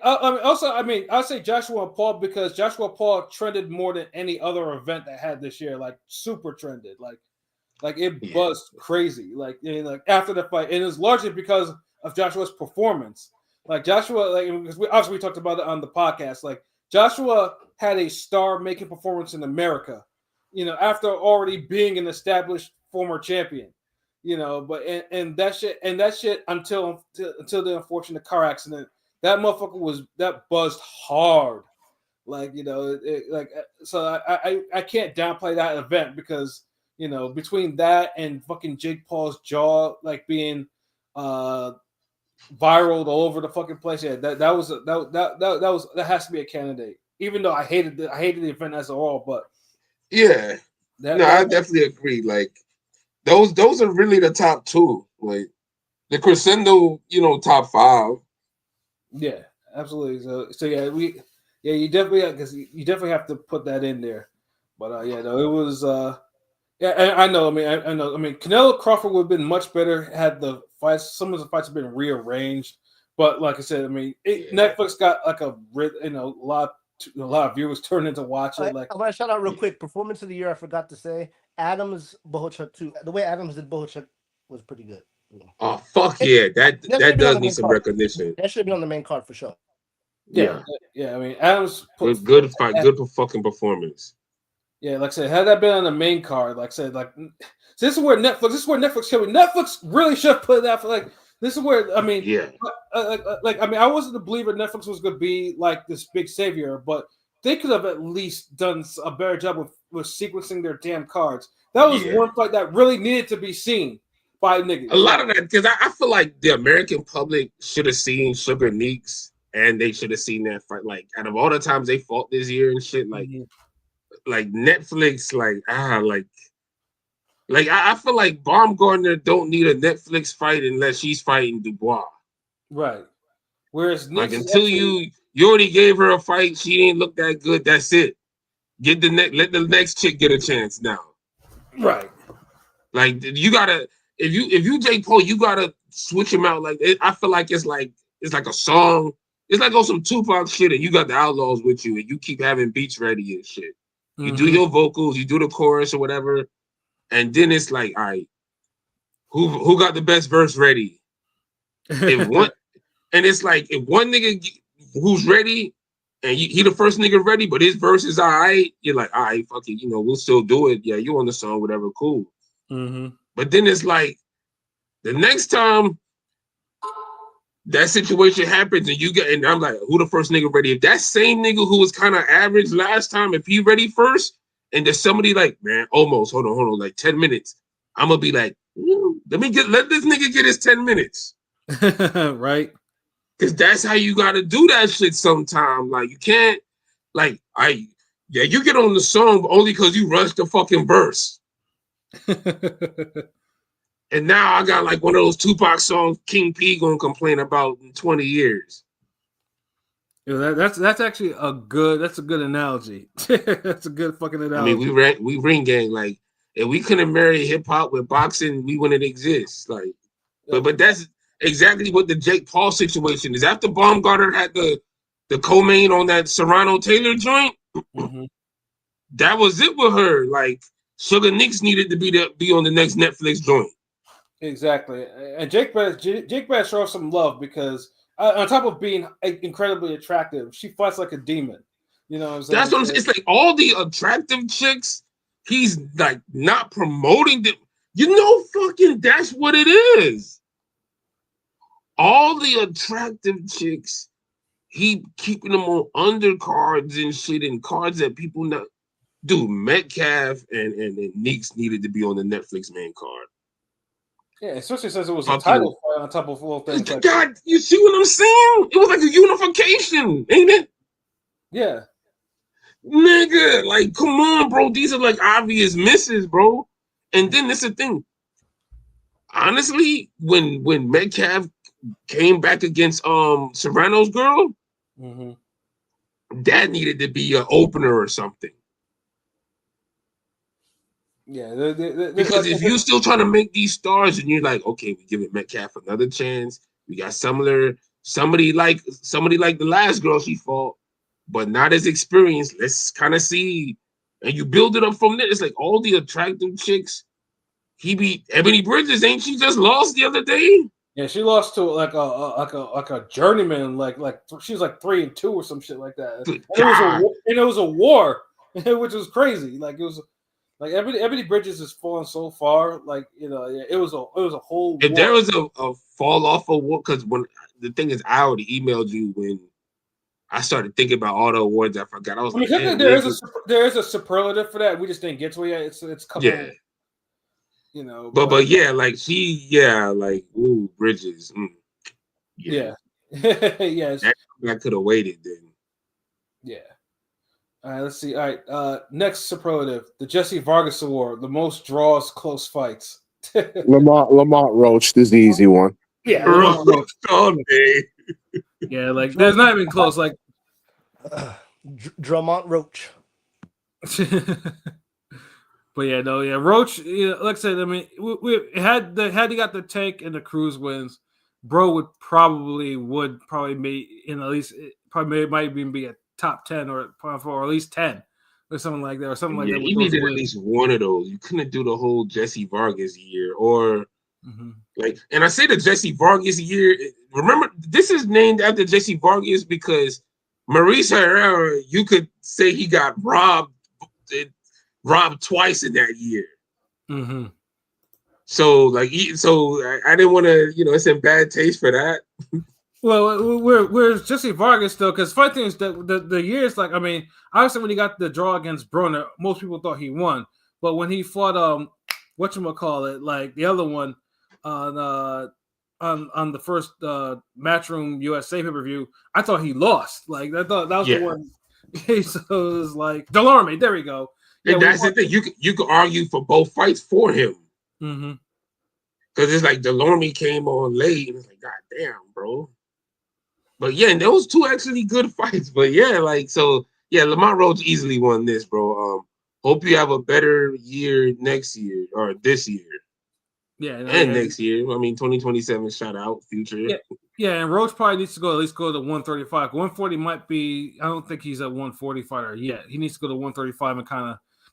I'll say Joshua and Paul because Joshua Paul trended more than any other event that had this year. Like super trended. Like it buzzed crazy. Like after the fight, and it was largely because of Joshua's performance. Like Joshua, because we talked about it on the podcast. Like Joshua had a star-making performance in America, after already being an established former champion, But and that shit until the unfortunate car accident, that motherfucker that buzzed hard, so I can't downplay that event because between that and fucking Jake Paul's jaw being viral all over the fucking place. Yeah, that has to be a candidate. Even though I hated the event as a whole, but yeah, I definitely agree. Like those are really the top two. Like the crescendo, top 5. Yeah, absolutely. So yeah, you definitely have to put that in there. But it was yeah, I know. I know. Canelo Crawford would have been much better had the fights. Some of the fights have been rearranged, but like I said, Netflix got a lot of viewers turned into watch it. I want to shout out real quick. Performance of the year, I forgot to say. Adams Bohachuk too. The way Adams did Bohachuk was pretty good. Oh fuck yeah, that does need some recognition. That should be on the main card for sure. Yeah. Adams good fight, good fucking performance. Yeah, like I said, had that been on the main card, like I said, so this is where Netflix should be. Netflix really should put that for this is where I wasn't a believer Netflix was going to be like this big savior, but they could have at least done a better job with sequencing their damn cards. That was one fight that really needed to be seen by niggas. A lot of that because I feel like the American public should have seen Sugar Neeks and they should have seen that fight. Like out of all the times they fought this year and shit, like Netflix, I feel like Baumgartner don't need a Netflix fight unless she's fighting Dubois. Right. Whereas until you already gave her a fight, she didn't look that good. That's it. Let the next chick get a chance now. Right. Like you gotta if you Jake Paul, you gotta switch him out. Like I feel like it's like a song. It's like on some Tupac shit, and you got the Outlaws with you, and you keep having beats ready and shit. You do your vocals, you do the chorus or whatever, and then it's like, all right, who got the best verse ready? If one, and it's like if one nigga who's ready, and he the first nigga ready, but his verse is all right, you're like, all right, fuck it, we'll still do it. Yeah, you on the song, whatever, cool. But then it's like the next time that situation happens and I'm like, who the first nigga ready? If that same nigga who was kind of average last time, if he ready first, and there's somebody like, man, almost, hold on, like 10 minutes, I'm gonna be like, let this nigga get his 10 minutes. Right. Because that's how you gotta do that shit sometime. Like you can't, like, you get on the song only because you rushed the fucking verse. And now I got like one of those Tupac songs King P gonna complain about in 20 years. Yeah, that's actually a good analogy. That's a good fucking analogy. I mean, we ring gang. Like, if we couldn't marry hip hop with boxing, we wouldn't exist. Like, but that's exactly what the Jake Paul situation is. After Baumgartner had the co-main on that Serrano Taylor joint, that was it with her. Like, Sugar Nicks needed to be on the next Netflix joint. Exactly, and Jake better show some love because on top of being incredibly attractive, she fights like a demon. You know what I'm saying? That's what I'm saying. It's like all the attractive chicks, he's like not promoting them. Fucking that's what it is. All the attractive chicks, he keeping them on undercards and shit and cards that people not. Dude, Metcalf and Neeks needed to be on the Netflix main card. Yeah, especially since it was a title fight on top of all things. God, like, you see what I'm saying? It was like a unification, ain't it? Yeah. Nigga, like, come on, bro. These are like obvious misses, bro. And then this is the thing. Honestly, when Metcalf came back against Serrano's girl, that needed to be an opener or something. Yeah, because if you're still trying to make these stars and you're like, okay, we give it Metcalf another chance. We got somebody like the last girl she fought, but not as experienced. Let's kind of see, and you build it up from there. It's like all the attractive chicks. He beat Ebony Bridges, ain't she just lost the other day? Yeah, she lost to like a journeyman, like she was like 3-2 or some shit like that. And it was a war, which was crazy. Like it was. Like Ebony Bridges has fallen so far, like it was a whole. If there was a fall off of war, because when the thing is, I already emailed you when I started thinking about all the awards. I forgot. I was like, there is a superlative for that. We just didn't get to it yet. It's couple. Yeah. But yeah, like ooh, Bridges. Yeah. Yes. I could have waited then. Yeah. All right, let's see. All right, next superlative, the Jesse Vargas Award, the most draws, close fights. Lamont Roach, this is the easy one. Yeah, Lamont Roach. All day. Yeah, like there's not even close. Like Drummond Roach. But yeah, no, yeah, Roach. Like I said, I mean, we had he got the tank and the cruise wins, bro would probably be in at least might even be a top 10 or at least 10 or something like that, You needed at least one of those. You couldn't do the whole Jesse Vargas year or and I say the Jesse Vargas year. Remember, this is named after Jesse Vargas because Maurice Herrera, you could say he got robbed twice in that year. So I didn't want to, it's in bad taste for that. Well, we're Jesse Vargas though, because funny thing is that the years, like, I mean, obviously when he got the draw against Broner, most people thought he won. But when he fought whatchamacallit, like the other one on the first Matchroom USA pay-per-view, I thought he lost. Like I thought that was the one. So it was like Delorme, there we go. And that's the thing. You could argue for both fights for him. Because it's like Delorme came on late and it's like, God damn, bro. But yeah, and those two actually good fights. But yeah, Lamont Roach easily won this, bro. Hope you have a better year next year or this year. Yeah, and next year. I mean, 2027 shout out future. Yeah, and Roach probably needs to go at least go to 135. 140 might be. I don't think he's at 140 fighter yet. He needs to go to 135 and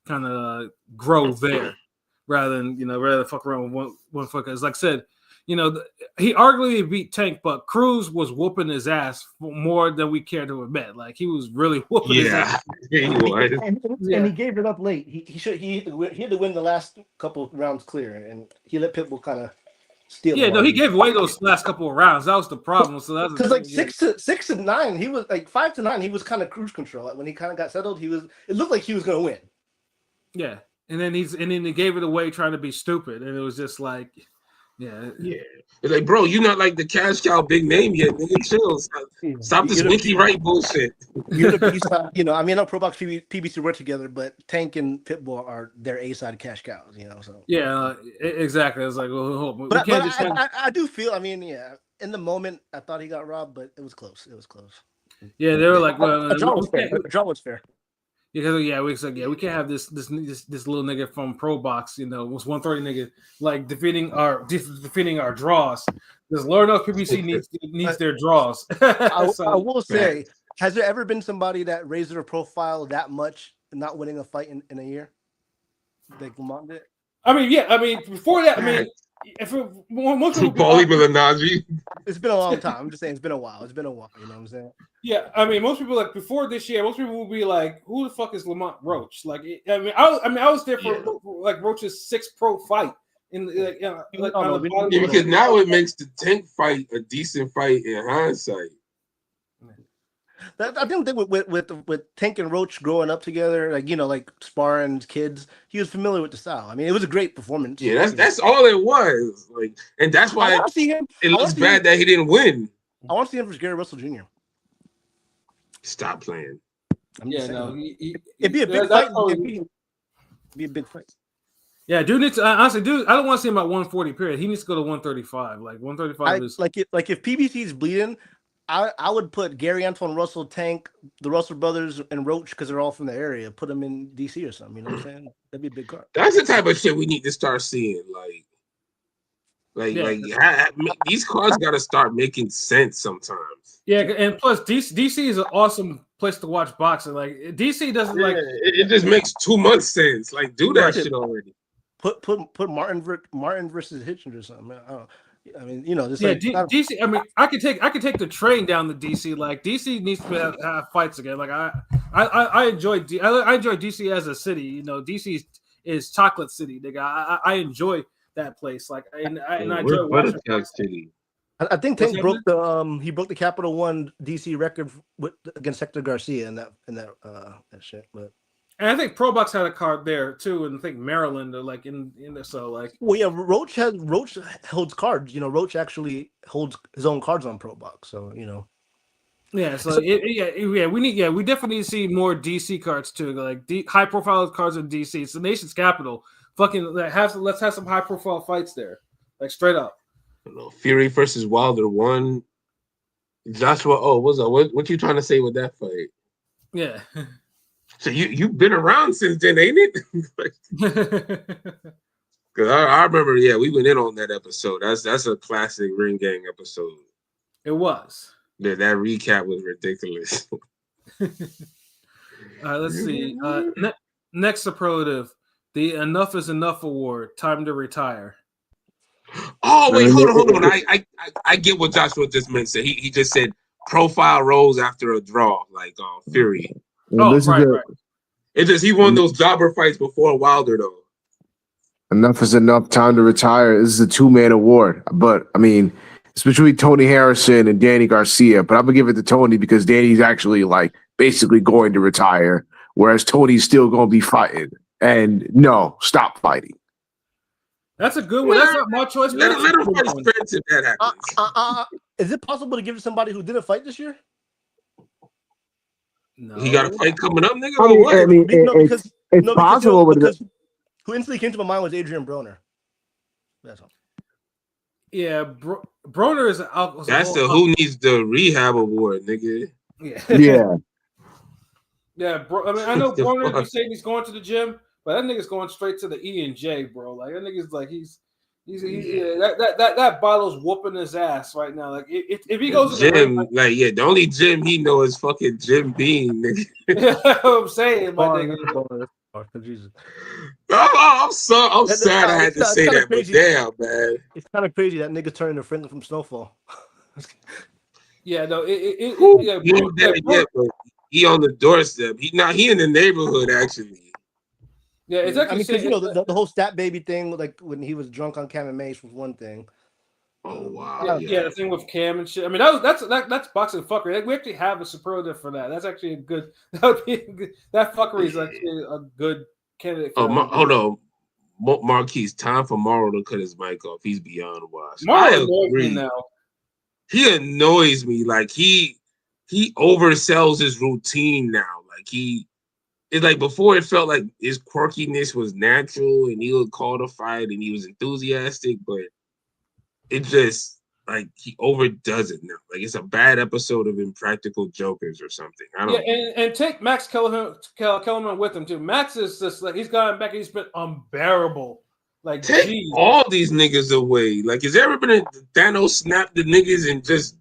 kind of grow there, rather than fuck around with one foot. Because like I said, he arguably beat Tank, but Cruz was whooping his ass more than we care to admit. Like he was really whooping his ass. Yeah, he was. And he gave it up late. He had to win the last couple rounds clear, and he let Pitbull kind of steal. Yeah, no, he gave away those last couple of rounds. That was the problem. So that's because like 6 to 9, he was like 5 to 9. He was kind of cruise control. Like when he kind of got settled, it looked like he was gonna win. Yeah, and then he gave it away trying to be stupid, and it was just like. Yeah. It's like, bro, you're not like the cash cow big name yet, nigga. Chill. Stop this wiki right bullshit. You're the piece, I mean, I know Pro Box PBC work together, but Tank and Pitbull are their A-side cash cows, So yeah, exactly. I was like, well, but I do feel, I mean, yeah, in the moment, I thought he got robbed, but it was close. Yeah, they were like, well, a draw was fair. Yeah, we said, we can't have this little nigga from Pro Box, was 130 nigga like defeating our draws. Because Lord knows PBC needs their draws. I will say, has there ever been somebody that raised their profile that much and not winning a fight in a year? Like Lamont did? I mean, before that, most people Paulie Malignaggi. It's been a long time. I'm just saying it's been a while. You know what I'm saying? Yeah, I mean, most people like before this year, most people will be like, "Who the fuck is Lamont Roach?" Like, I was there for like Roach's 6th pro fight because now it makes the Tank fight a decent fight in hindsight. I think with Tank and Roach growing up together, like sparring as kids, he was familiar with the style. I mean, it was a great performance. Yeah, that's all it was. Like, and that's why it looks bad that he didn't win. I want to see him versus Gary Russell Jr. Stop playing. It'd be a big fight. It'd be a big fight. Yeah, dude needs to, honestly, I don't want to see him at 140. Period. He needs to go to 135. Like 135 is like if PBC's bleeding. I would put Gary Antoine Russell, Tank, the Russell brothers, and Roach because they're all from the area. Put them in DC or something. You know what I'm saying? That'd be a big card. That's the type of shit we need to start seeing. These cards got to start making sense sometimes. Yeah, and plus DC is an awesome place to watch boxing. Like DC doesn't it just makes too much sense. Like do that shit already. Put Martin versus Hitchens or something. I mean, just DC. I mean, I could take the train down to DC. Like DC needs to have fights again. Like I enjoy DC as a city. DC is chocolate city, nigga. I enjoy that place. Like I enjoy watching City. I think Tank broke the Capital One DC record against Hector Garcia in that shit. But and I think Pro Box had a card there too, and I think Maryland are like in so like. Well, yeah, Roach holds cards. Roach actually holds his own cards on Pro Box, so Yeah, so we definitely need to see more DC cards too, like high profile cards in DC. It's the nation's capital. Fucking let's have some high profile fights there, like straight up. Fury versus Wilder 1. Joshua, what you trying to say with that fight? Yeah. So you've been around since then, ain't it? Because I remember, we went in on that episode. That's a classic Ring Gang episode. It was. That recap was ridiculous. Let's see. Next superlative, the Enough is Enough Award. Time to retire. Oh wait, hold on. I get what Joshua just meant. So he just said profile rose after a draw, like Fury. Right. It's just he won those jobber fights before Wilder though. Enough is enough. Time to retire. This is a 2-man award, but I mean, it's between Tony Harrison and Danny Garcia. But I'm gonna give it to Tony because Danny's actually basically going to retire, whereas Tony's still gonna be fighting. And no, stop fighting. That's a good one. That's not my choice. Let him fight Spence if that happens. Is it possible to give it to somebody who didn't fight this year? No. He got a fight coming up, nigga. It's possible, because who instantly came to my mind was Adrian Broner. That's all. Yeah, Broner is that's who needs the rehab award, nigga. Yeah. Yeah, bro. I mean, I know Broner is saying he's going to the gym, but that nigga's going straight to the E and J, bro. Like that nigga's like he's That bottle's whooping his ass right now. Like if he goes to the ring, the only Jim he know is fucking Jim Beam, nigga. what I'm saying, my nigga. Jesus. I'm sad I had to say that, but damn, man. It's kind of crazy that nigga turned into Franklin from Snowfall. Yeah, no, He ain't dead yet, but he on the doorstep. He in the neighborhood actually. Yeah, it's actually. I mean, because you know the whole stat baby thing, like when he was drunk on Cam and Mace was one thing. Oh wow! Yeah, the thing with Cam and shit. I mean, that's boxing fuckery. We actually have a superlative for that. That's actually a good. That fuckery is actually a good candidate. For hold on, Marquise. Time for Morrow to cut his mic off. He's beyond watch. Morrow annoys me now. He annoys me. Like he oversells his routine now. Like it's like before it felt like his quirkiness was natural and he would call the fight and he was enthusiastic, but it just like he overdoes it now. Like it's a bad episode of Impractical Jokers or something. I don't know. And take Max Kellerman with him too. Max is just like he's gotten back. He's been unbearable. Like take all these niggas away. Like has there ever been a Thanos snap the niggas and just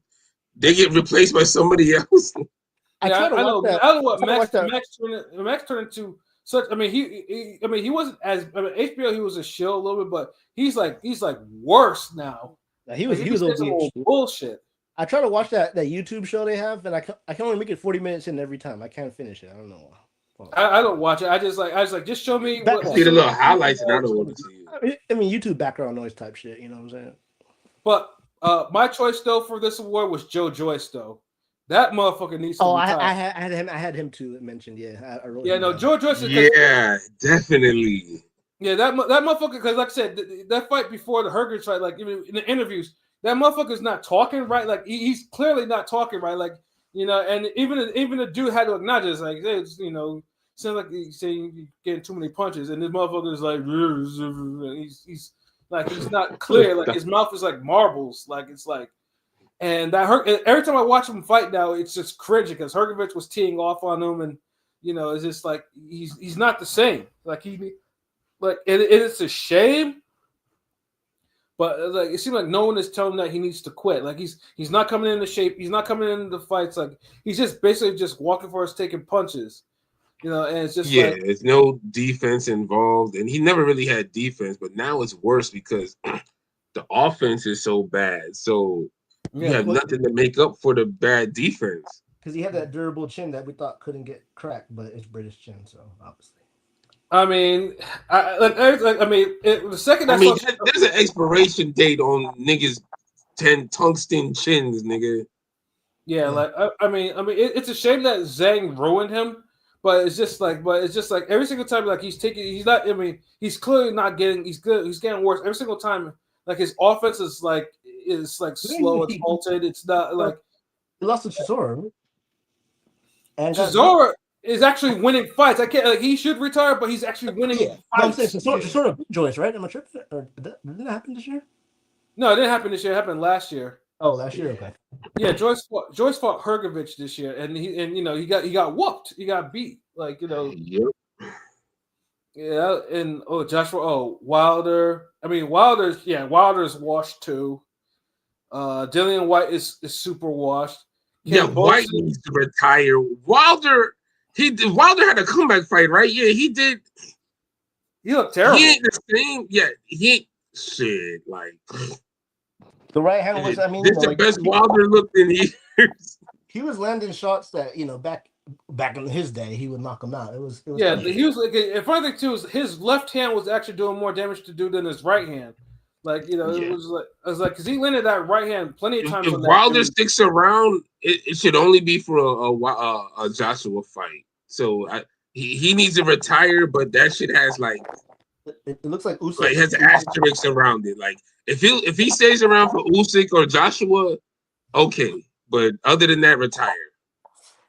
they get replaced by somebody else? I know what Max turned into such. I mean, he wasn't as HBO. He was a shill a little bit, but he's like worse now. He was bullshit. I try to watch that YouTube show they have, and I can only make it 40 minutes in every time. I can't finish it. I don't know. I don't watch it. I just like just show me. See the little highlights, and I don't want to see it. I mean, YouTube background noise type shit. You know what I'm saying? But my choice though for this award was Joe Joyce though. That motherfucker needs to. Oh, I had him too mentioned. Yeah, I wrote. Yeah, no, Joe Joyce. Yeah, definitely. Yeah, that motherfucker. Because like I said, that fight before the Hergage fight, like even in the interviews, that motherfucker's not talking right. Like he's clearly not talking right. Like and even the dude had to acknowledge, like sounds like he's saying you're getting too many punches, and this motherfucker's like he's like he's not clear. Like his mouth is like marbles. Like it's like. And that hurt. Every time I watch him fight now, it's just cringy because Hergovich was teeing off on him, and it's just like he's not the same. Like it's a shame, but like it seems like no one is telling him that he needs to quit. Like he's not coming into shape. He's not coming into the fights. Like he's just basically just walking for us, taking punches. And it's just there's no defense involved, and he never really had defense, but now it's worse because the offense is so bad. So. You have nothing to make up for the bad defense. Because he had that durable chin that we thought couldn't get cracked, but it's British chin, so obviously. I mean, the second there's an expiration date on niggas 10 tungsten chins, nigga. Yeah, like it's a shame that Zhang ruined him, but it's just like every single time, like he's clearly not getting. He's good. He's getting worse every single time. Like his offense is like slow. It's halted. It's not like he lost to Chisora. And Chisora is actually winning fights. I can't. Like, he should retire, but he's actually winning fights. I'm saying Chisora beat Joyce, right? Am I tripping? Did that happen this year? No, it didn't happen this year. It happened last year. Oh, last year. Okay. Yeah, Joyce fought Hergovich this year, and he got whooped. He got beat. Like Yep. Yeah, and Wilder. I mean, Wilder's washed too. Dillian White is super washed. White needs to retire. Wilder had a comeback fight, right? Yeah, he did. He looked terrible. He ain't the same. Yeah, he ain't shit. Like the right hand was. I mean, this is the best Wilder looked in years. He was landing shots that back in his day he would knock him out. It was he was like. And funny thing too is his left hand was actually doing more damage to do than his right hand. Like it was like because he landed that right hand plenty of times. If Wilder sticks around, it should only be for a Joshua fight. So he needs to retire, but that shit has like it looks like Usyk. Like has asterisks around it. Like if he stays around for Usyk or Joshua, okay, but other than that, retire.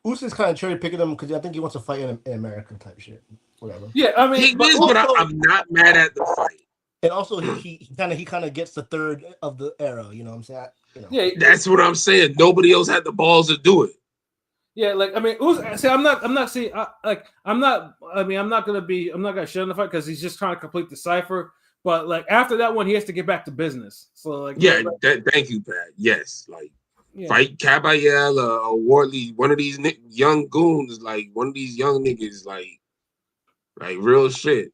Usyk's kind of cherry picking him because I think he wants to fight in America type shit. Whatever. Yeah, I mean, but I'm not mad at the fight. And also, he kind of gets the third of the era. You know what I'm saying? Yeah, that's what I'm saying. Nobody else had the balls to do it. Yeah, like I mean, I'm not gonna shit on the fight because he's just trying to complete the cipher. But like after that one, he has to get back to business. So like, yeah, thank you, Pat. Yes, like fight Caballel or Wardley, one of these young goons, like one of these young niggas, like real shit.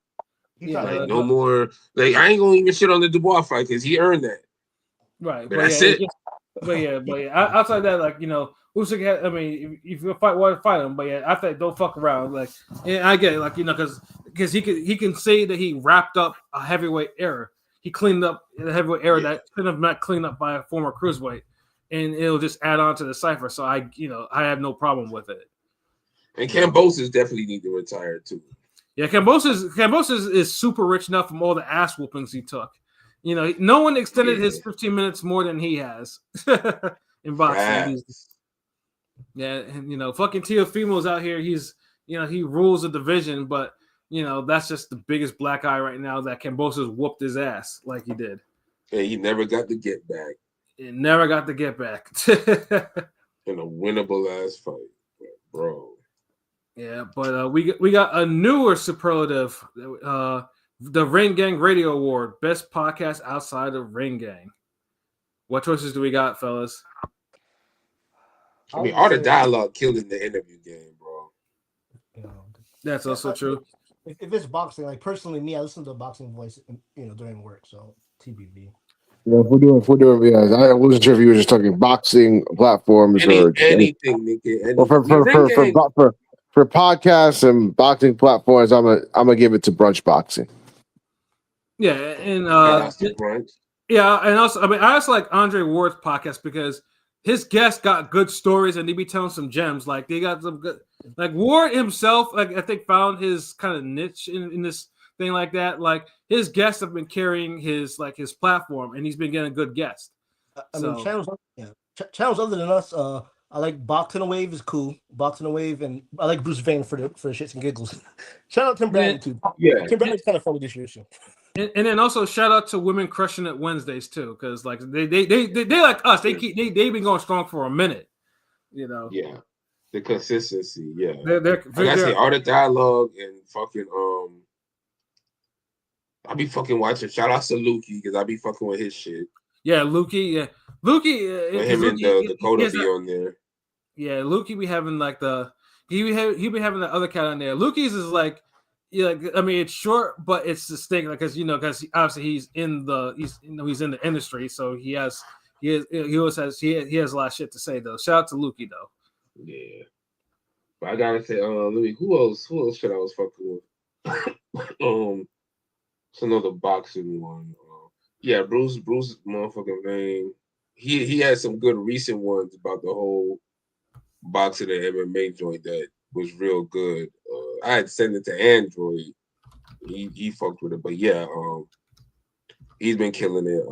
Like no more. Like I ain't gonna even shit on the Dubois fight because he earned that. Right, but that's it. But yeah, outside that, like Usyk had. I mean, if you fight him. But yeah, I think don't fuck around. Like, and I get it, like because he can say that he wrapped up a heavyweight error. He cleaned up a heavyweight error that could have not cleaned up by a former cruiserweight, and it'll just add on to the cipher. So I have no problem with it. And Kambosos definitely need to retire too. Yeah, Kambosos is super rich enough from all the ass whoopings he took. No one extended his 15 minutes more than he has in boxing. Yeah, and fucking Teofimo's out here. He's he rules the division, but that's just the biggest black eye right now that Kambosos whooped his ass like he did. And he never got to get back. It never got to get back. In a winnable ass fight, bro. Yeah, but we got a newer superlative. The Ring Gang Radio Award, best podcast outside of Ring Gang. What choices do we got, fellas? I mean, Art of Dialogue killed in the interview game, bro. That's also true. If it's boxing, like personally, me, I listen to Boxing Voice, during work. So TBV. Yeah, if we're doing, yeah. I wasn't sure if you were just talking boxing platforms or anything, nigga. Well, for podcasts and boxing platforms, I'm gonna give it to Brunch Boxing. Yeah, and and also I also like Andre Ward's podcast because his guests got good stories and they be telling some gems. Like they got some good. Like Ward himself, like I think found his kind of niche in this thing like that. Like his guests have been carrying his platform, and he's been getting good guests. I mean, channels other than us. I like Boxing a Wave is cool. Boxing a Wave, and I like Bruce Vane for the shits and giggles. Shout out Tim Bradley too. Yeah, Tim Bradley's kind of fun with this year too. And then also shout out to Women Crushing It Wednesdays too, because like they like us. They've been going strong for a minute. Yeah, the consistency. Yeah, they're I say Art of Dialogue and fucking I be fucking watching. Shout out to Lukey because I be fucking with his shit. Yeah, Lukey. Yeah, Lukey. Him and Dakota be on there. Yeah, Lukey be having like he be having the other cat on there. Lukey's is like. Yeah, I mean it's short, but it's distinct because obviously he's in the industry, so he has a lot of shit to say though. Shout out to Lukey though. Yeah, but I gotta say, Louis, who else should I was fucking with? It's another boxing one. Yeah, Bruce motherfucking Vane. He had some good recent ones about the whole boxing and MMA joint that was real good. I had sent it to Android. He fucked with it, but yeah, he's been killing it.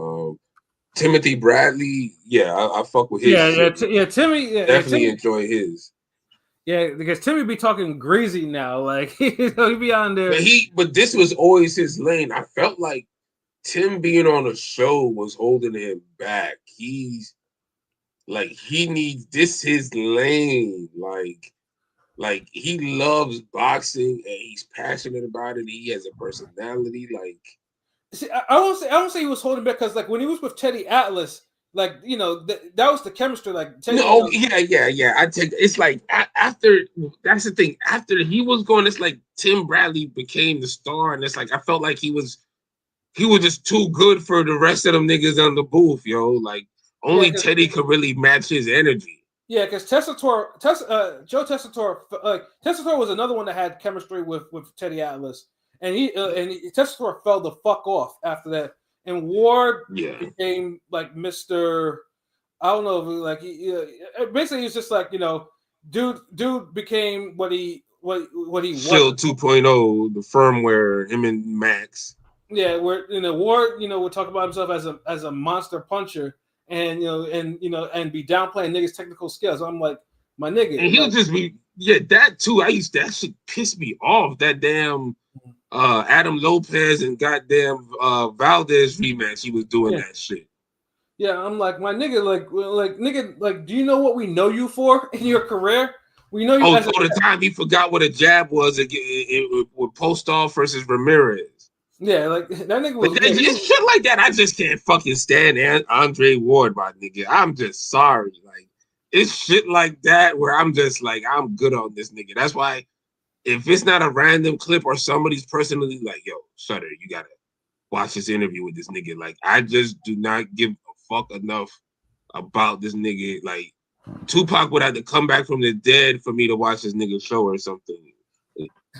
Timothy Bradley, yeah, I fuck with his. Timmy, definitely enjoy his. Yeah, because Timmy be talking greasy now, like he be on there. But this was always his lane. I felt like Tim being on a show was holding him back. He's like he needs this his lane, like he loves boxing and he's passionate about it. He has a personality. Like, see, I don't say he was holding back because like when he was with Teddy Atlas, like that was the chemistry. Like, Teddy, yeah. I take it's like after that's the thing. After he was going, it's like Tim Bradley became the star, and it's like I felt like he was just too good for the rest of them niggas on the booth, yo. Like only Teddy could really match his energy. Yeah, because Joe Tessitore was another one that had chemistry with Teddy Atlas, and Tessitore fell the fuck off after that. And Ward became like Mr. I don't know, like basically he was just like dude became what he was. Shield 2.0, the firmware, him and Max. Yeah, where Ward would talk about himself as a monster puncher. And be downplaying niggas' technical skills. I'm like, my nigga. And he'll just be that too. That shit pissed me off. That damn Adam Lopez and goddamn Valdez rematch. He was doing that shit. Yeah, I'm like, my nigga, like nigga, like, do you know what we know you for in your career? We know you. The time he forgot what a jab was with Postol versus Ramirez. Yeah, like that nigga was. But it's shit like that. I just can't fucking stand Andre Ward, my nigga. I'm just sorry. Like it's shit like that where I'm just like I'm good on this nigga. That's why if it's not a random clip or somebody's personally like, yo, Sutter, you gotta watch this interview with this nigga. Like I just do not give a fuck enough about this nigga. Like Tupac would have to come back from the dead for me to watch this nigga show or something.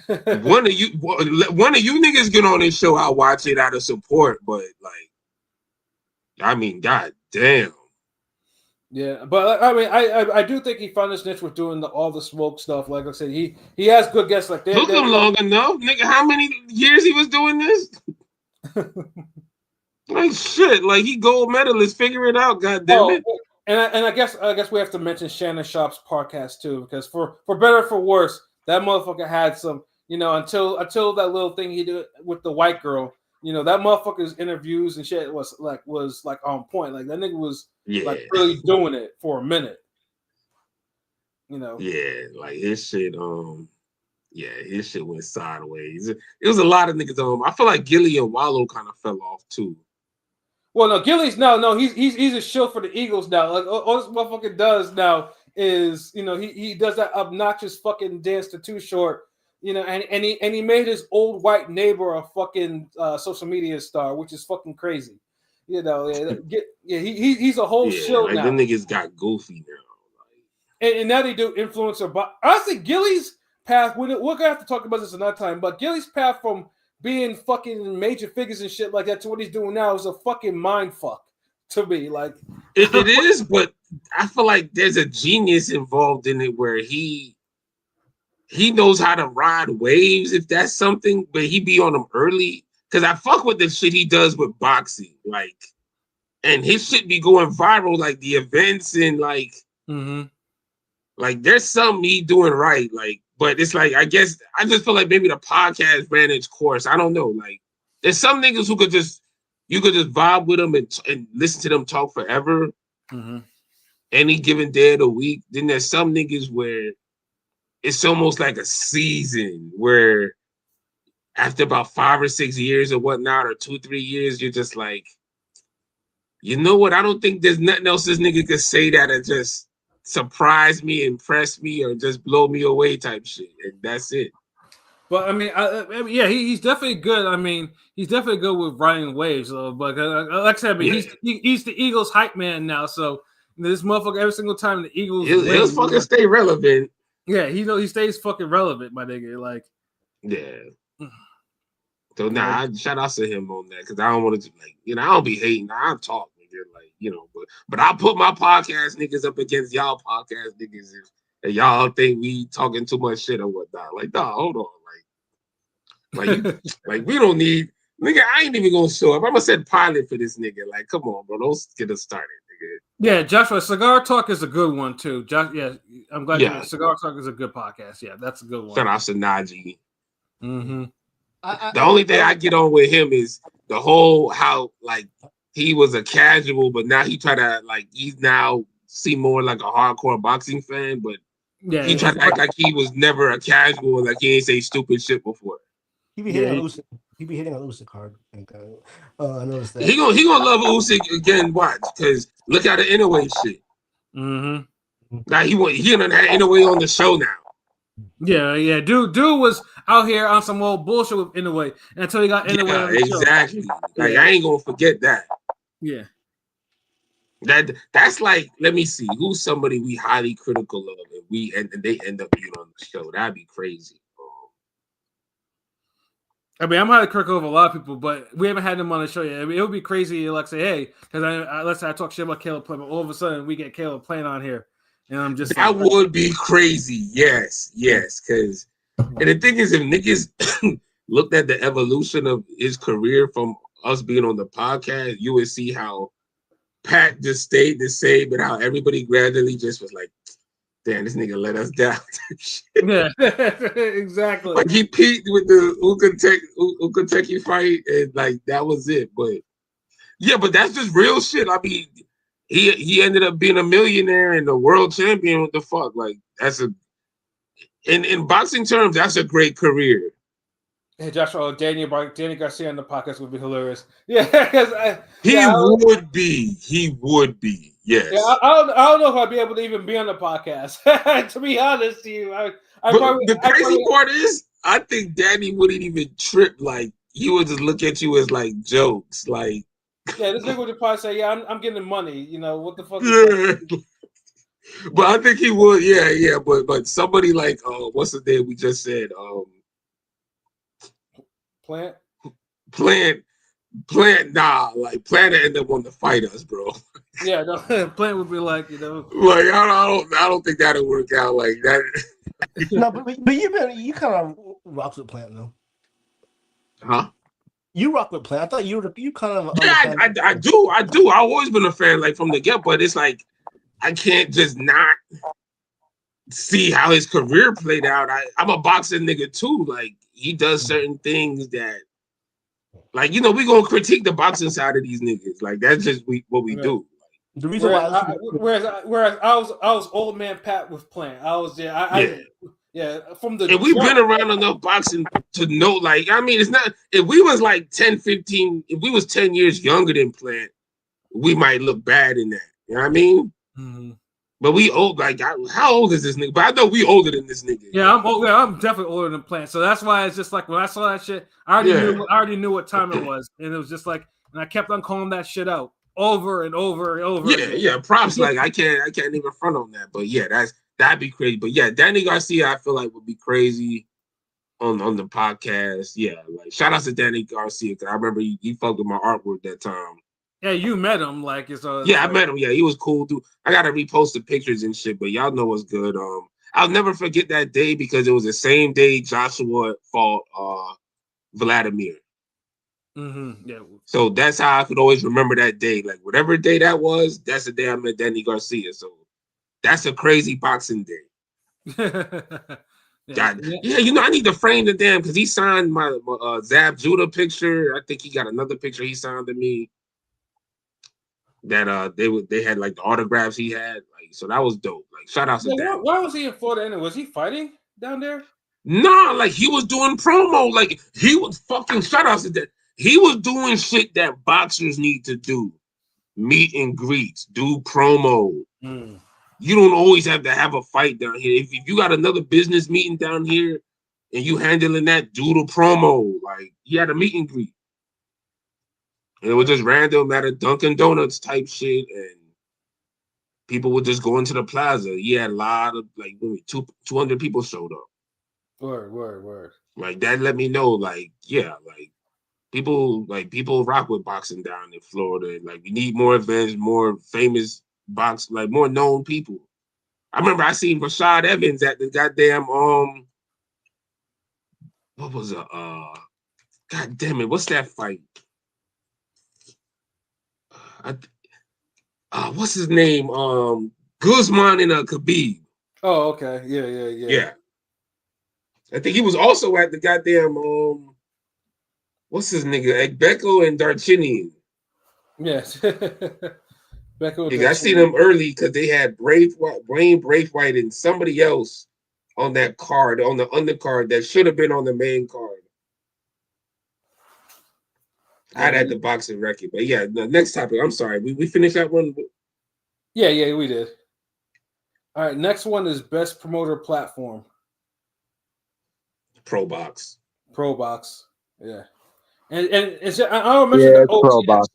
one of you niggas get on this show, I'll watch it out of support, but like, I mean, god damn. Yeah, but I mean, I do think he found his niche with doing all the smoke stuff. Like I said, he has good guests. Like Took him long enough, nigga. How many years he was doing this? Like shit, like he gold medalist. Figure it out, god damn it. And I guess we have to mention Shannon Sharp's podcast too, because for better or for worse, that motherfucker had some, until that little thing he did with the white girl, that motherfucker's interviews and shit was like on point. Like that nigga was like really doing it for a minute. Yeah, like his shit. His shit went sideways. It was a lot of niggas. I feel like Gilly and Wallow kind of fell off too. Well, no, Gilly's he's a shill for the Eagles now. Like all this motherfucker does now is he does that obnoxious fucking dance to Too Short, and he made his old white neighbor a fucking social media star, which is fucking crazy. He's a whole shill like now. Them niggas got goofy now. And now they do influencer. But honestly, Gilly's path. We're gonna have to talk about this another time. But Gilly's path from being fucking major figures and shit like that to what he's doing now is a fucking mind fuck to me. Like it is, but I feel like there's a genius involved in it where he knows how to ride waves if that's something, but he be on them early. Cause I fuck with the shit he does with boxing, like, and his shit be going viral, like the events and like, like there's something he doing right, like. But it's like, I guess I just feel like maybe the podcast ran its course. I don't know. Like, there's some niggas who you could just vibe with them and listen to them talk forever. Any given day of the week. Then there's some niggas where it's almost like a season where after about 5 or 6 years or whatnot, or 2-3 years, you're just like, you know what? I don't think there's nothing else this nigga could say that'll just surprise me, impress me, or just blow me away type shit. And that's it. But I mean, he's definitely good. I mean, he's definitely good with riding waves. But like I said, he's the Eagles hype man now. So this motherfucker every single time the Eagles, he'll fucking stay relevant. Yeah, he stays fucking relevant, my nigga. Like, yeah. So shout out to him on that because I don't want to I don't be hating. I talk. But I put my podcast niggas up against y'all podcast niggas if y'all think we talking too much shit or whatnot. Like, nah, hold on. Like we don't need nigga. I ain't even gonna show up. I'm gonna set pilot for this nigga. Like, come on, bro. Don't get us started, nigga. Yeah, Joshua, Cigar Talk is a good one too. I'm glad Cigar Talk is a good podcast. Yeah, that's a good one. Shout out to Najee. The only thing I get on with him is the whole how like he was a casual, but now he try to he's now seem more like a hardcore boxing fan, but he tried to act like he was never a casual, like he ain't say stupid shit before. He be hitting a Usyk hard. I noticed that. He gonna love Usyk again. Watch, because look at the Inoue shit. Now he done had Inoue on the show now. Yeah. Dude was out here on some old bullshit with Inoue until he got Inoue on the exactly. show. Like I ain't gonna forget that. Yeah. That's like, let me see, who's somebody we highly critical of and they end up being on the show. That'd be crazy. I mean, I'm highly critical of a lot of people, but we haven't had them on the show yet. I mean, it would be crazy, like say, hey, because let's say I talk shit about Caleb Plant, but all of a sudden we get Caleb Plant on here, and I'm just that would be crazy. Yes, because and the thing is, if niggas looked at the evolution of his career from us being on the podcast, you would see how Pat just stayed the same, but how everybody gradually just was like, damn, this nigga let us down. Yeah, exactly. Like he peaked with the Ukateki fight, and like that was it. But yeah, but that's just real shit. I mean, he ended up being a millionaire and a world champion. What the fuck? Like that's in boxing terms, that's a great career. Hey, Joshua, Danny Garcia on the podcast would be hilarious. Yeah, because He would be. He would be. Yes. Yeah, I don't know if I'd be able to even be on the podcast. To be honest to you, But the crazy part is, I think Danny wouldn't even trip. Like he would just look at you as like jokes. Like, yeah, this nigga would just probably say, "Yeah, I'm getting money." You know what the fuck? yeah. But I think he would. Yeah. But somebody like, what's the name we just said? Plant. Nah, like Plant end up wanting to fight us, bro. Yeah, no, Plant would be like, like I don't think that'll work out like that. No, but you kind of rock with Plant though. Huh? You rock with Plant. I thought you kind of. Yeah, I do. I've always been a fan, like from the get, but it's like I can't just not see how his career played out. I'm a boxing nigga too. Like he does certain things that, like, you know, we gonna critique the boxing side of these niggas. Like that's just what we do. The reason whereas I was old man Pat with Plant. I was from the. And we've been around enough boxing to know, like, I mean, it's not, if we was like 10, 15, if we was 10 years younger than Plant, we might look bad in that. You know what I mean? Mm-hmm. But we old, like, how old is this nigga? But I know we older than this nigga. Yeah, I'm definitely older than Plant. So that's why it's just like when I saw that shit, I already knew what time it was, and it was just like, and I kept on calling that shit out over and over and over. Yeah. Props, like I can't even front on that. But yeah, that'd be crazy. But yeah, Danny Garcia, I feel like would be crazy on the podcast. Yeah, like shout out to Danny Garcia because I remember he fucked with my artwork that time. Yeah, you met him, like it's I met him. Yeah, he was cool dude. I gotta repost the pictures and shit, but y'all know what's good. I'll never forget that day because it was the same day Joshua fought Vladimir. Mm-hmm. Yeah. So that's how I could always remember that day. Like whatever day that was, that's the day I met Danny Garcia. So that's a crazy boxing day. Yeah, you know, I need to frame the damn because he signed my Zab Judah picture. I think he got another picture he signed to me. That they had like the autographs he had, like, so that was dope. Like shout out to that. Why was he in Florida anyway? Was he fighting down there? Nah, like he was doing promo. Like he was fucking shout out to that. He was doing shit that boxers need to do. Meet and greets, do promo. You don't always have to have a fight down here. If you got another business meeting down here and you handling that, do the promo. Like he had a meet and greet. And it was just random at a Dunkin' Donuts type shit, and people would just go into the plaza. He had a lot of, like, 200 people showed up. Word. Like, that let me know, like, yeah, like, people rock with boxing down in Florida. Like, we need more events, more famous like, more known people. I remember I seen Rashad Evans at the goddamn, what was it? God damn it, what's that fight? What's his name? Guzman and Khabib. Oh, okay. Yeah. I think he was also at the goddamn what's his nigga? Beko and Darchinian. Yes. Beko. Yeah, I seen them early because they had Wayne Braithwaite and somebody else on that card, on the undercard that should have been on the main card. I'd had the boxing record, but yeah, the next topic. I'm sorry, we finished that one. Yeah, we did. All right, next one is best promoter platform. Pro Box, yeah, and it's I don't mention the Pro Box.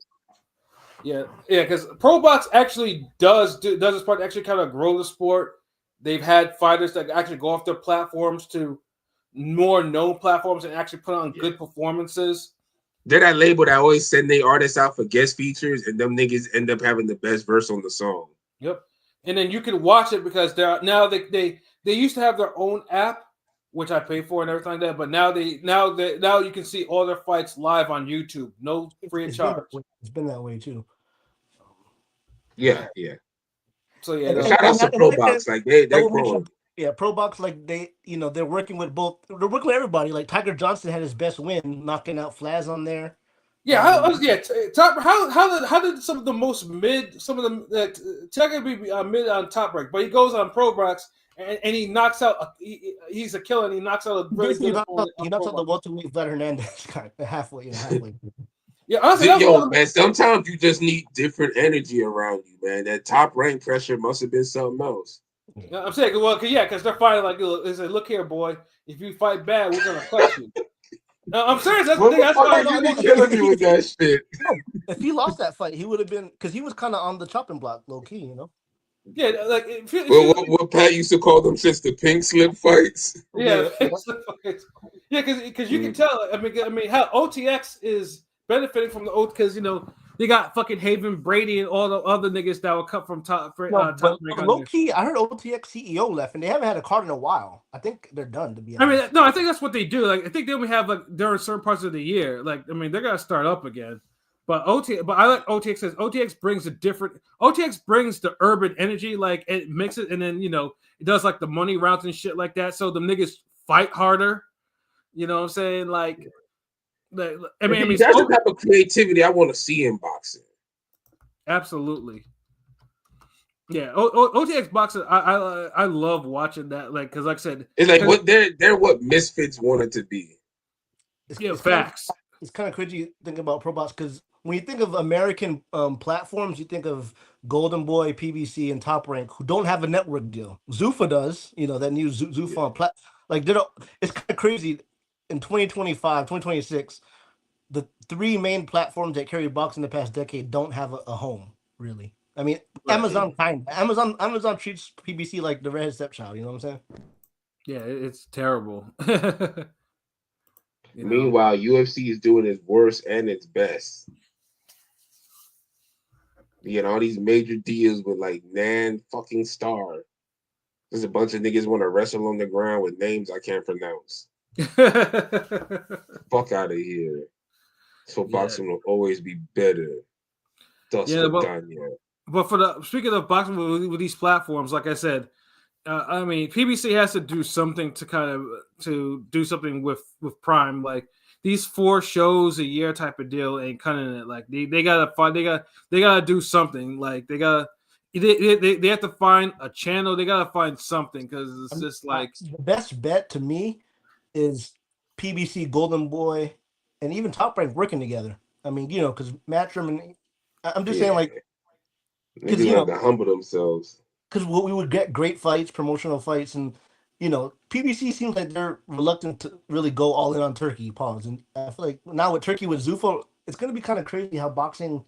Yeah, because Pro Box actually does this part actually kind of grow the sport. They've had fighters that actually go off their platforms to more known platforms and actually put on good performances. They're that label that always send their artists out for guest features, and them niggas end up having the best verse on the song. Yep, and then you can watch it because they used to have their own app, which I pay for and everything like that. But now you can see all their fights live on YouTube, no free of charge. It's been that way too. Yeah. So yeah, shout out to Pro Box, like they're growing. Yeah, Pro Box, like they're working with everybody. Like Tiger Johnson had his best win, knocking out Flaz on there. Yeah, how did some of the most mid, some of them Tiger be mid on Top Rank, but he goes on Pro Box and he knocks out. He's a killer, and he knocks out a really Basically, good he knocks out the welterweight Vlad Hernandez kind of halfway. Yeah, honestly, Yo, man, sometimes you just need different energy around you, man. That top rank pressure must have been something else. Yeah, I'm saying, well, because they're fighting like, they say, look here, boy, if you fight bad, we're gonna cut you. No, I'm serious. That's the thing. That's why you be killing me with that shit. No, if he lost that fight, he would have been because he was kind of on the chopping block, low key, you know. Yeah, like what Pat used to call them since the pink slip fights. Yeah, yeah, because you can tell. I mean, how OTX is benefiting from the old because they got fucking Haven Brady and all the other niggas that were cut from top. But low key, I heard OTX CEO left, and they haven't had a card in a while. I think they're done. To be honest, I mean, no, I think that's what they do. Like, I think they only have during certain parts of the year. Like, I mean, they're gonna start up again. But I like OTX. Says OTX brings a different. OTX brings the urban energy. Like, it makes it, and then it does like the money rounds and shit like that. So the niggas fight harder. You know what I'm saying? Like I mean, that's the type of creativity I want to see in boxing. Absolutely. Yeah, OTX boxing. I love watching that. Like, because like I said, it's like what they're what misfits wanted to be. It's facts. It's kind of crazy thinking about pro box because when you think of American platforms, you think of Golden Boy, PBC, and Top Rank, who don't have a network deal. Zuffa does, that new Zuffa it's kind of crazy. In 2025, 2026, the three main platforms that carry boxing in the past decade don't have a home, really. I mean, right. Amazon treats PBC like the redhead stepchild. You know what I'm saying? Yeah, it's terrible. Meanwhile, UFC is doing its worst and its best. You get all these major deals with like Nan fucking Star. There's a bunch of niggas want to wrestle on the ground with names I can't pronounce. Fuck out of here. So boxing will always be better. But speaking of boxing with these platforms, like I said, I mean, PBC has to do something to do something with Prime. Like these 4 shows a year type of deal ain't cutting it. Like they gotta find, they gotta do something. Like they have to find a channel. They gotta find something because it's just like the best bet to me is PBC, Golden Boy, and even Top Rank working together. I mean, because Matchroom and I'm just saying, like, because have to humble themselves. Because we would get great fights, promotional fights, and PBC seems like they're reluctant to really go all in on Turkey. Pause. And I feel like now with Turkey with Zuffa, it's gonna be kind of crazy how boxing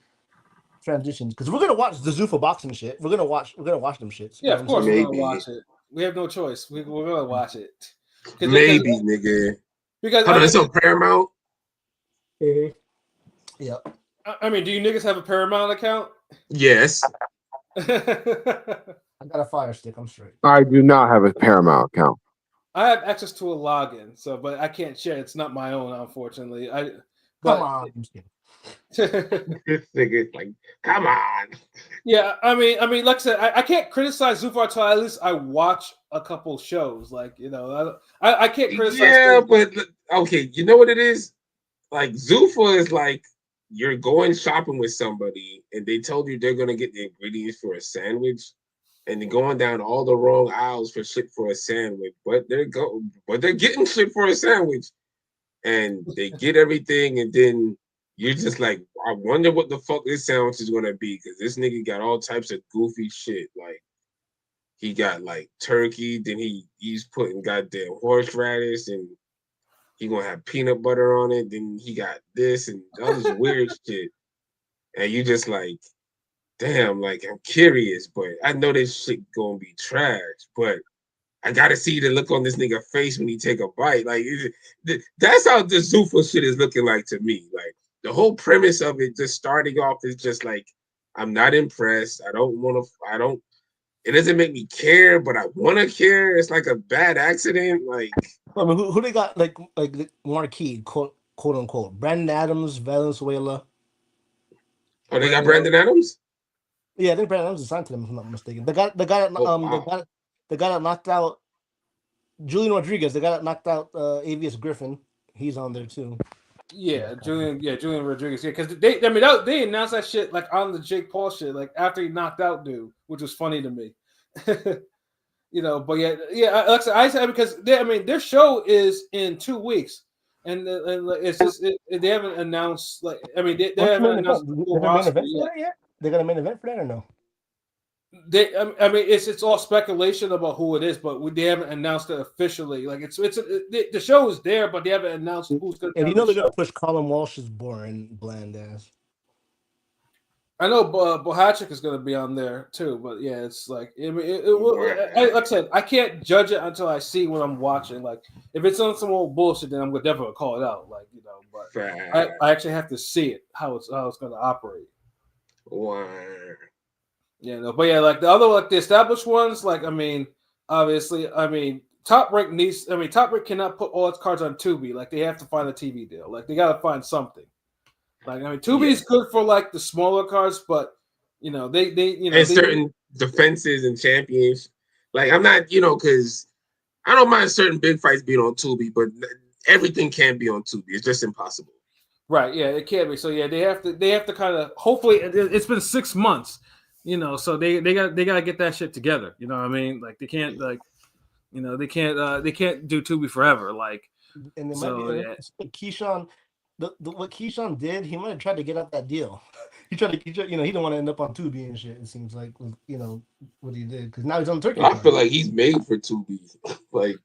transitions. Because we're gonna watch the Zuffa boxing shit. We're gonna watch them shits. Yeah, of course we're gonna watch it. We have no choice. We're gonna watch it. Maybe, nigga. Because it's on Paramount. Mm-hmm. Yeah. I mean, do you niggas have a Paramount account? Yes. I got a Fire Stick. I'm straight. I do not have a Paramount account. I have access to a login, but I can't share. It's not my own, unfortunately. Come on. This nigga's like, come on. Yeah, I mean, like I said, I can't criticize Zuffa until at least I watch a couple shows. Like, I can't criticize. Yeah, but okay, you know what it is? Like Zuffa is like you're going shopping with somebody and they told you they're gonna get the ingredients for a sandwich, and they're going down all the wrong aisles for shit for a sandwich, but they're getting shit for a sandwich, and they get everything, and then you're just like, I wonder what the fuck this sandwich is gonna be, because this nigga got all types of goofy shit. Like he got like turkey, then he's putting goddamn horseradish, and he gonna have peanut butter on it. Then he got this and all this weird shit, and you just like, damn, like I'm curious, but I know this shit gonna be trash, but I gotta see the look on this nigga face when he take a bite. Like that's how the Zuffa shit is looking like to me. Like the whole premise of it, just starting off, is just like, I'm not impressed. It doesn't make me care, but I want to care. It's like a bad accident. Like, I mean, who they got like the marquee, quote unquote, Brandon Adams, Valenzuela. Oh, they got Brandon Adams? Yeah, I think Brandon Adams is signed to them, if I'm not mistaken. The guy that knocked out Julian Rodriguez, the guy that knocked out Avius Griffin, he's on there too. Yeah, Julian Rodriguez. Yeah, because they announced that shit like on the Jake Paul shit, like after he knocked out dude, which was funny to me. But yeah. Like I said, because their show is in 2 weeks, and it's just they haven't announced they What's the haven't main announced event? the They full have a main roster event for yet. that yet? They got a main event for that or no? It's all speculation about who it is, but they haven't announced it officially. Like the show is there, but they haven't announced who's going to be And on you know the they're gonna show. push Colin Walsh's boring, bland ass. I know Bohachik is going to be on there too, but yeah, it's like like I said, I can't judge it until I see what I'm watching. Like if it's on some old bullshit, then I'm gonna definitely call it out. But I actually have to see it how it's going to operate. Wow. Yeah, no, but yeah, like the other the established ones, obviously, Top Rank Top Rank cannot put all its cards on Tubi. Like they have to find a TV deal. Like they got to find something. Tubi is good for like the smaller cards, but certain defenses and champions. Like I'm not, because I don't mind certain big fights being on Tubi, but everything can't be on Tubi. It's just impossible. Right? Yeah, it can't be. So yeah, they have to kind of. Hopefully, it's been 6 months. So they got to get that shit together. You know what I mean? Like they can't they can't do Tubi forever. Like and yeah. Keyshawn, what Keyshawn did, he might have tried to get out that deal. he didn't want to end up on Tubi and shit. It seems like what he did because now he's on Turkey. I feel like he's made for Tubi. Like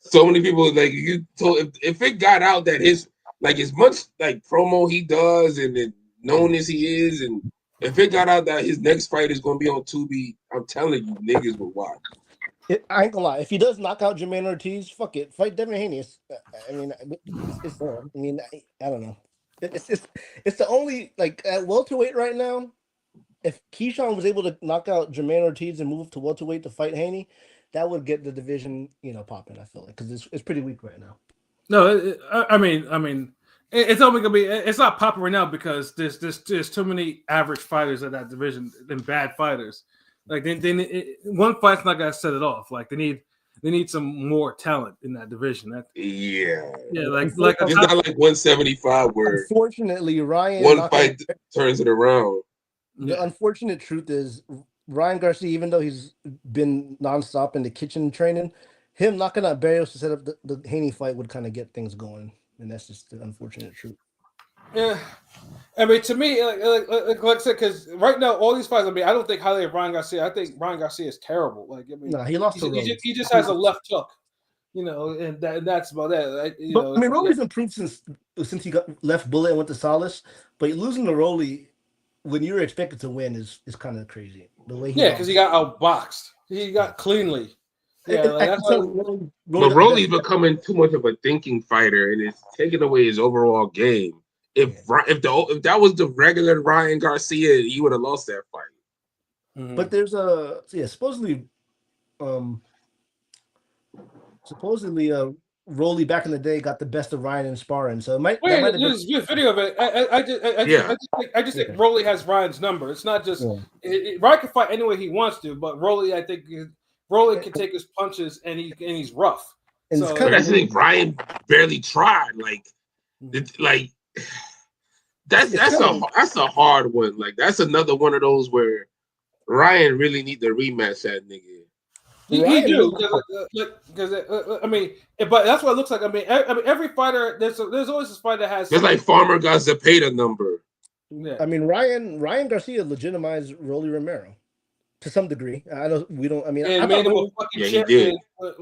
so many people, like you told, if it got out that his as much like promo he does and known as he is, and if it got out that his next fight is going to be on Tubi, I'm telling you, niggas will watch. I ain't gonna lie. If he does knock out Jermaine Ortiz, fuck it, fight Devin Haney. It's there. I don't know. It's the only at welterweight right now. If Keyshawn was able to knock out Jermaine Ortiz and move to welterweight to fight Haney, that would get the division popping. I feel like because it's pretty weak right now. No, it's only gonna be. It's not popping right now because there's too many average fighters in that division and bad fighters. Like one fight's not gonna set it off. Like they need some more talent in that division. Yeah, like it's not like 175 where unfortunately Ryan one fight turns it around. The unfortunate truth is Ryan Garcia, even though he's been nonstop in the kitchen training, him knocking out Barrios to set up the Haney fight would kind of get things going, and that's just the unfortunate truth. Yeah, to me, like I said, because right now all these fights, I don't think highly of Ryan Garcia. I think Ryan Garcia is terrible. No, he lost to Rolly. He just has a left hook, and that's about that. Rolly's improved since he got left Bullet and went to Solace, but losing to Rolly when you're expected to win is kind of crazy. The way because he got outboxed. He got cleanly. Yeah, that's but Rolly's becoming too much of a thinking fighter, and it's taking away his overall game. If that was the regular Ryan Garcia, he would have lost that fight. Mm-hmm. But there's supposedly Rolly back in the day got the best of Ryan in sparring, so there's a video of it. I just think Rolly has Ryan's number. It's not just Ryan can fight any way he wants to, but Rolly, I think Rolly can take his punches and he's rough. And I think Ryan barely tried. That's a hard one. Like that's another one of those where Ryan really need to rematch that nigga. He do because but that's what it looks like. Every fighter there's always this fighter that has. It's like Farmer got Zepeda number. Yeah. Ryan Garcia legitimized Rolly Romero to some degree. I know we don't. And made him a fucking champion. A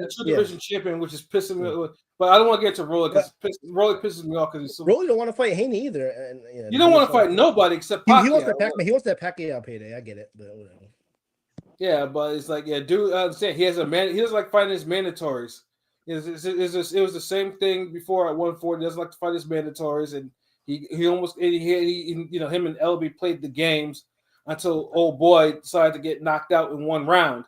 two-division champion, which is pissing me. But I don't want to get to Rolly because Rolly pisses me off because Rolly don't want to fight Haney either. And you don't want to fight nobody except Pacquiao. He wants that Pacquiao payday. I get it, but whatever. Yeah, but it's like, dude, I understand. He doesn't like fighting his mandatories. It was the same thing before at 140. He doesn't like to fight his mandatories, and he almost him and LB played the games until old boy decided to get knocked out in one round.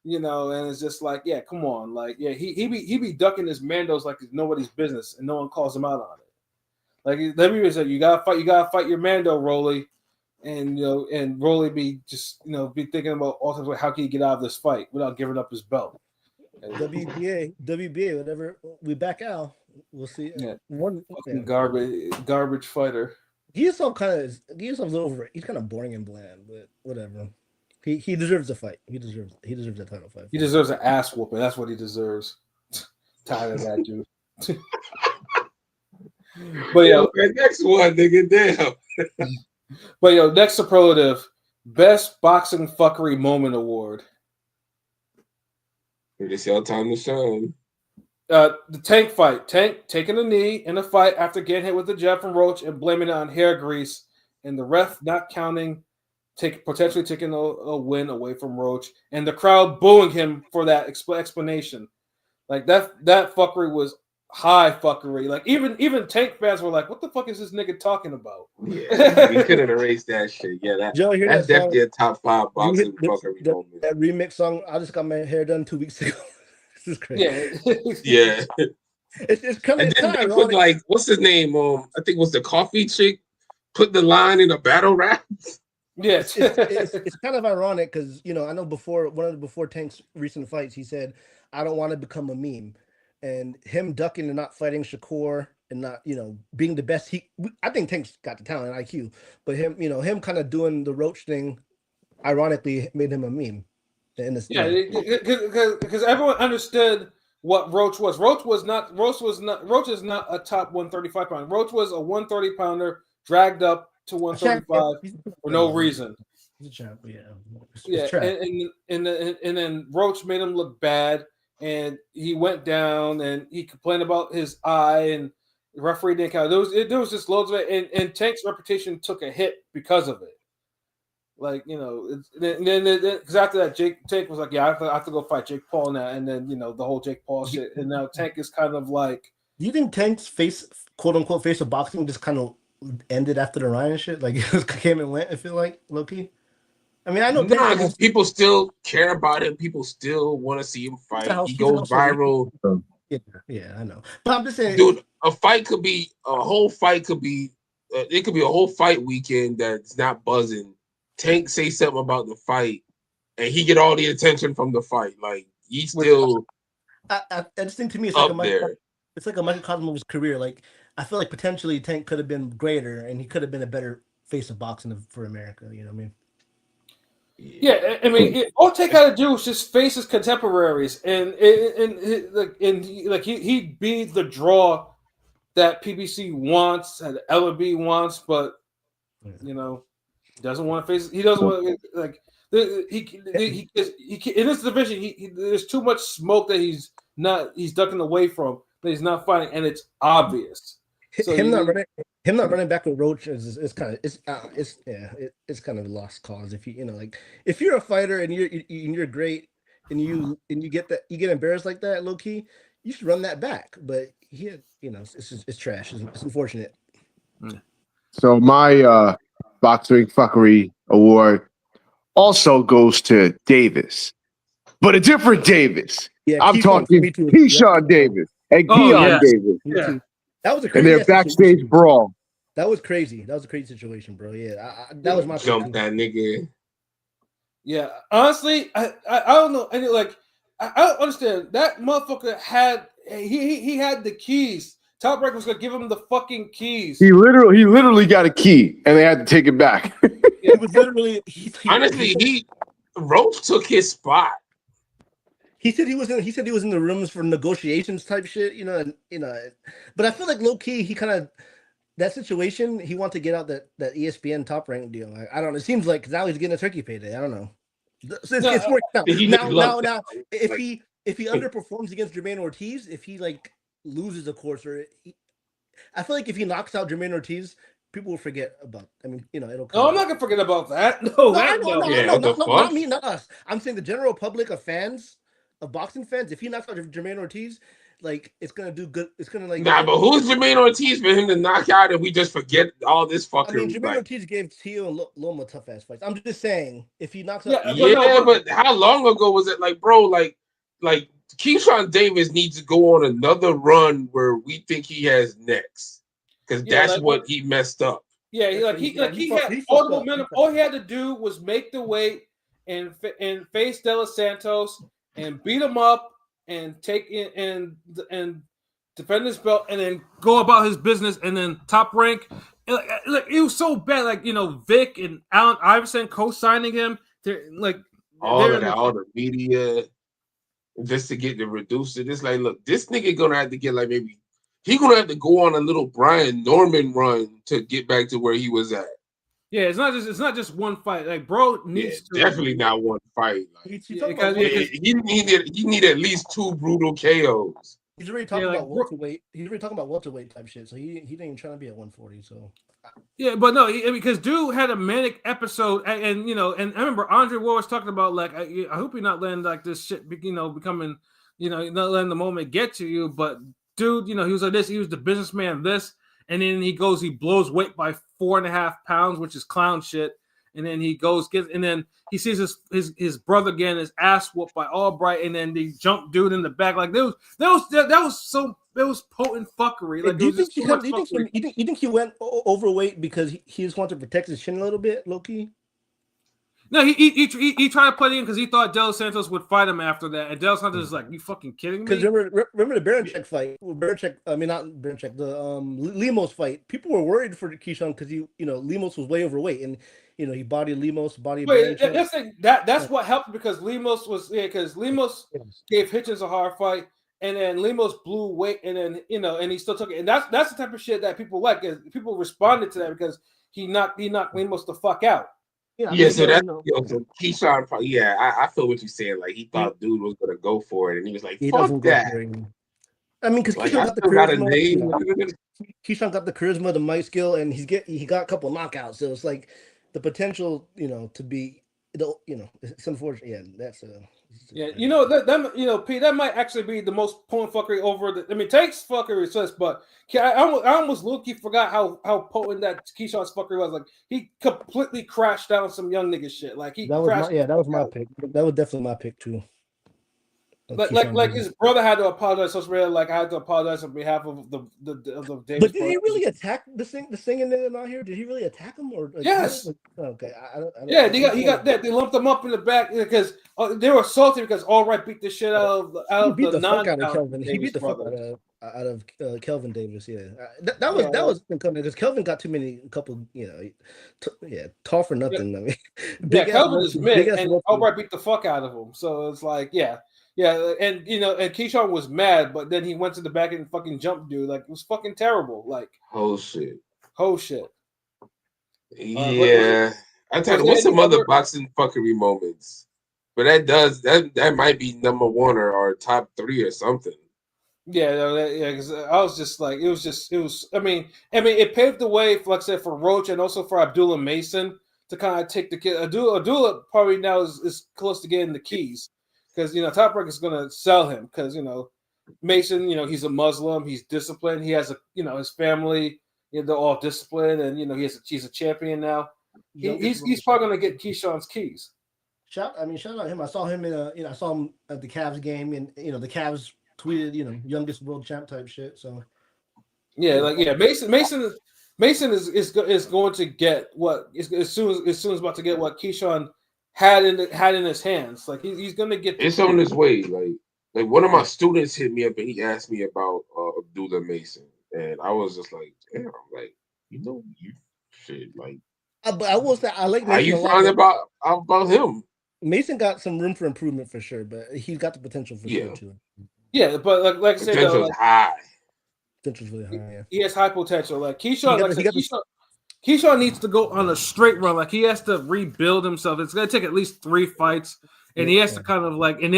And it's just like, yeah, come on, he be ducking his mandos like it's nobody's business, and no one calls him out on it. Like let me say, you gotta fight your mando, Rolly. And and Rolly be just be thinking about all times how can he get out of this fight without giving up his belt. WBA, whatever. We back out. We'll see. Garbage fighter. He's a little over. He's kind of boring and bland, but whatever. He deserves a fight. He deserves a title fight. He deserves an ass whooping. That's what he deserves. Tired of that dude. But yo, next one, nigga, damn. But yo, next superlative, best boxing fuckery moment award. It's your time to shine. The Tank fight. Tank taking a knee in a fight after getting hit with the jab from Roach and blaming it on hair grease, and the ref not counting, potentially taking a win away from Roach, and the crowd booing him for that explanation. Like that fuckery was high fuckery. Like even Tank fans were like, "What the fuck is this nigga talking about?" Yeah, we couldn't erase that shit. Yeah, Joe, that's definitely a top 5 boxing fuckery moment. That remix song. I just got my hair done 2 weeks ago. This is crazy. Yeah. It's kind of. And then they put like, what's his name? I think it was the coffee chick. Put the line in a battle rap. Yes, it's kind of ironic because I know before Tank's recent fights, he said, "I don't want to become a meme," and him ducking and not fighting Shakur and not being the best. I think Tank's got the talent, IQ, but him kind of doing the Roach thing, ironically made him a meme. Because everyone understood what Roach was. Roach is not a top 135 pounder. Roach was a 130 pounder dragged up to 135 for no reason. He's a champ, yeah. And then Roach made him look bad, and he went down, and he complained about his eye, and the referee didn't count. There was just loads of it, and Tank's reputation took a hit because of it. Like, because after that, Tank was like, "Yeah, I have to go fight Jake Paul now," and then the whole Jake Paul shit, and now Tank is kind of like. Do you think Tank's quote unquote face of boxing just kind of ended after the Ryan shit? Like it came and went. I feel like low key. I mean, I know because people still care about him. People still want to see him fight. He goes viral. Yeah, I know. But I'm just saying, dude, a whole fight could be a whole fight weekend that's not buzzing. Tank say something about the fight, and he get all the attention from the fight. Like he's still. I just think to me, it's like a microcosm of his career. Like I feel like potentially Tank could have been greater, and he could have been a better face of boxing for America. You know what I mean? Yeah, I mean, all Tank had to do was just face his contemporaries, and he'd be the draw that PBC wants and LB wants, but doesn't want to face. He doesn't want to, he in this division. There's too much smoke that he's ducking away from, that he's not fighting, and it's obvious. So him not running back with Roach is kind of it's kind of a lost cause. If if you're a fighter and you're great and you get embarrassed like that, low key, you should run that back. But it's trash. It's unfortunate. So my boxing fuckery award also goes to Davis, but a different Davis. Yeah, I'm talking Keyshawn Davis and Keon Davis. Yeah. That was a crazy. And their backstage brawl. That was crazy. That was a crazy situation, bro. Yeah, that was my jump that nigga. Yeah, honestly, I don't know. I don't understand. That motherfucker had he had the keys. Top Rank was gonna give him the fucking keys. He literally got a key, and they had to take it back. It was literally. Honestly, Roach took his spot. He said he was in the rooms for negotiations type shit, But I feel like low key, he kind of that situation. He wanted to get out that ESPN Top Rank deal. I don't know. It seems like now he's getting a turkey payday. I don't know. It's working out. Now, if he underperforms against Jermaine Ortiz, if he loses, of course, I feel like if he knocks out Jermaine Ortiz, people will forget about. I mean, it'll. No, I'm not gonna forget about that. Not me, not us. I'm saying the general public of fans. Of boxing fans, if he knocks out Jermaine Ortiz, it's gonna do good. It's gonna but who's Jermaine Ortiz for him to knock out if we just forget all this fucking? I mean, Jermaine Ortiz gave Tio and Loma tough ass fights. I'm just saying, if he knocks out, but how long ago was it? Bro, Keyshawn Davis needs to go on another run where we think he has next, because that's what he messed up. Yeah, he had all the momentum. All he had to do was make the weight and face De Los Santos and beat him up and take it and defend his belt and then go about his business. And then Top Rank, it was so bad. Vic and Allen Iverson co-signing him all the media, just to get to reduce it. It's like, look, this nigga gonna have to get like maybe he gonna have to go on a little Brian Norman run to get back to where he was at. Yeah, it's not just one fight. Like, bro needs to definitely not one fight. Like, he need at least 2 brutal KOs. He's already talking about welterweight. He's already talking about welterweight type shit. So he didn't even try to be at 140. So yeah, but no, because dude had a manic episode, and you know, and I remember Andre Ward was talking about like, I hope you're not letting like this shit, becoming, not letting the moment get to you. But dude, he was like this. He was the businessman. This. And then he blows weight by 4.5 pounds, which is clown shit. And then he and then he sees his brother getting his ass whooped by Albright, and then the jump dude in the back. Like that was potent fuckery. Like, do you think he went overweight because he just wanted to protect his chin a little bit, low key? No, he tried to play it in because he thought De Los Santos would fight him after that, and De Los Santos is like, "You fucking kidding me?" Because remember the Baranchek fight, not Baranchek, the Lemos fight. People were worried for Keyshawn because Lemos was way overweight, and he bodied Lemos, that's what helped because Lemos gave Hitchens a hard fight, and then Lemos blew weight, and then and he still took it, and that's the type of shit that people like. Is people responded to that because he knocked Lemos the fuck out. Yeah, so that's so Keyshawn. Yeah, I feel what you're saying. Like, he thought dude was gonna go for it, and he was like, "Fuck that." I mean, because Keyshawn got the charisma. Keyshawn got the charisma, the mic skill, and he got a couple knockouts. So it's like the potential, to be, it's unfortunate. Yeah, that's Pete, that might actually be the most potent fuckery over takes fuckery sis, but I almost low-key forgot how potent that Keyshawn's fuckery was. Like, he completely crashed down some young nigga shit. Like, that was my pick. That was definitely my pick too. Like his brother had to apologize. So it's really like I had to apologize on behalf of the Davis. But did he really attack the singing nigga out here? Did he really attack him or? Yes. Okay. I don't. Yeah, he got that. They lumped him up in the back because they were salty because Albright beat the shit out of the Kelvin. He beat the fuck out of Kelvin Davis. Yeah, that was coming because Kelvin got tall for nothing. I mean, Kelvin is mid, and Albright beat the fuck out of him. So it's like, yeah. Yeah, and and Keyshawn was mad, but then he went to the back and fucking jumped dude. Like, it was fucking terrible. Like, whole shit. Yeah, I tell you, what's some other boxing fuckery moments? But that might be number 1 or top 3 or something. Yeah, because I was just like, it was. I mean, it paved the way, like I said, for Roach and also for Abdullah Mason to kind of take the kid. Abdullah probably now is close to getting the keys. Because Top Rank is gonna sell him because Mason, he's a Muslim, he's disciplined, he has his family, they're all disciplined, and he's a champion now. He's probably gonna get Keyshawn's keys. Shout out him. I saw him I saw him at the Cavs game, and the Cavs tweeted youngest world champ type shit. So Mason is going to get what as soon as about to get what Keyshawn had in his hands. Like, he's gonna get. It's on his way. Like one of my students hit me up and he asked me about Abdullah Mason, and I was just like, damn, like, you shit, like. But I will say I like. Mason. How you find about him? Mason got some room for improvement for sure, but he's got the potential for sure too. Yeah, but like I said, potential's high. Potential's really high. Yeah, he has high potential. Like Keyshawn, Keyshawn needs to go on a straight run. Like, he has to rebuild himself. It's going to take at least 3 fights, and he has to kind of like. And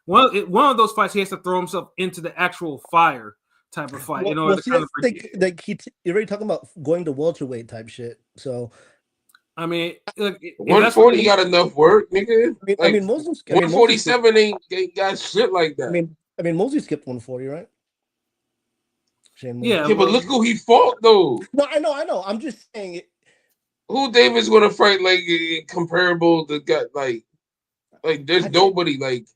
one of those fights, he has to throw himself into the actual fire type of fight. You're already talking about going to welterweight type shit. So, I mean, 140 got enough work, nigga. I mean, Mosley, 147 ain't got shit like that. I mean, Mosley skipped 140, right? Yeah, but look who he fought though. No, I know. I'm just saying it. Who Davis gonna fight like comparable to like there's nobody like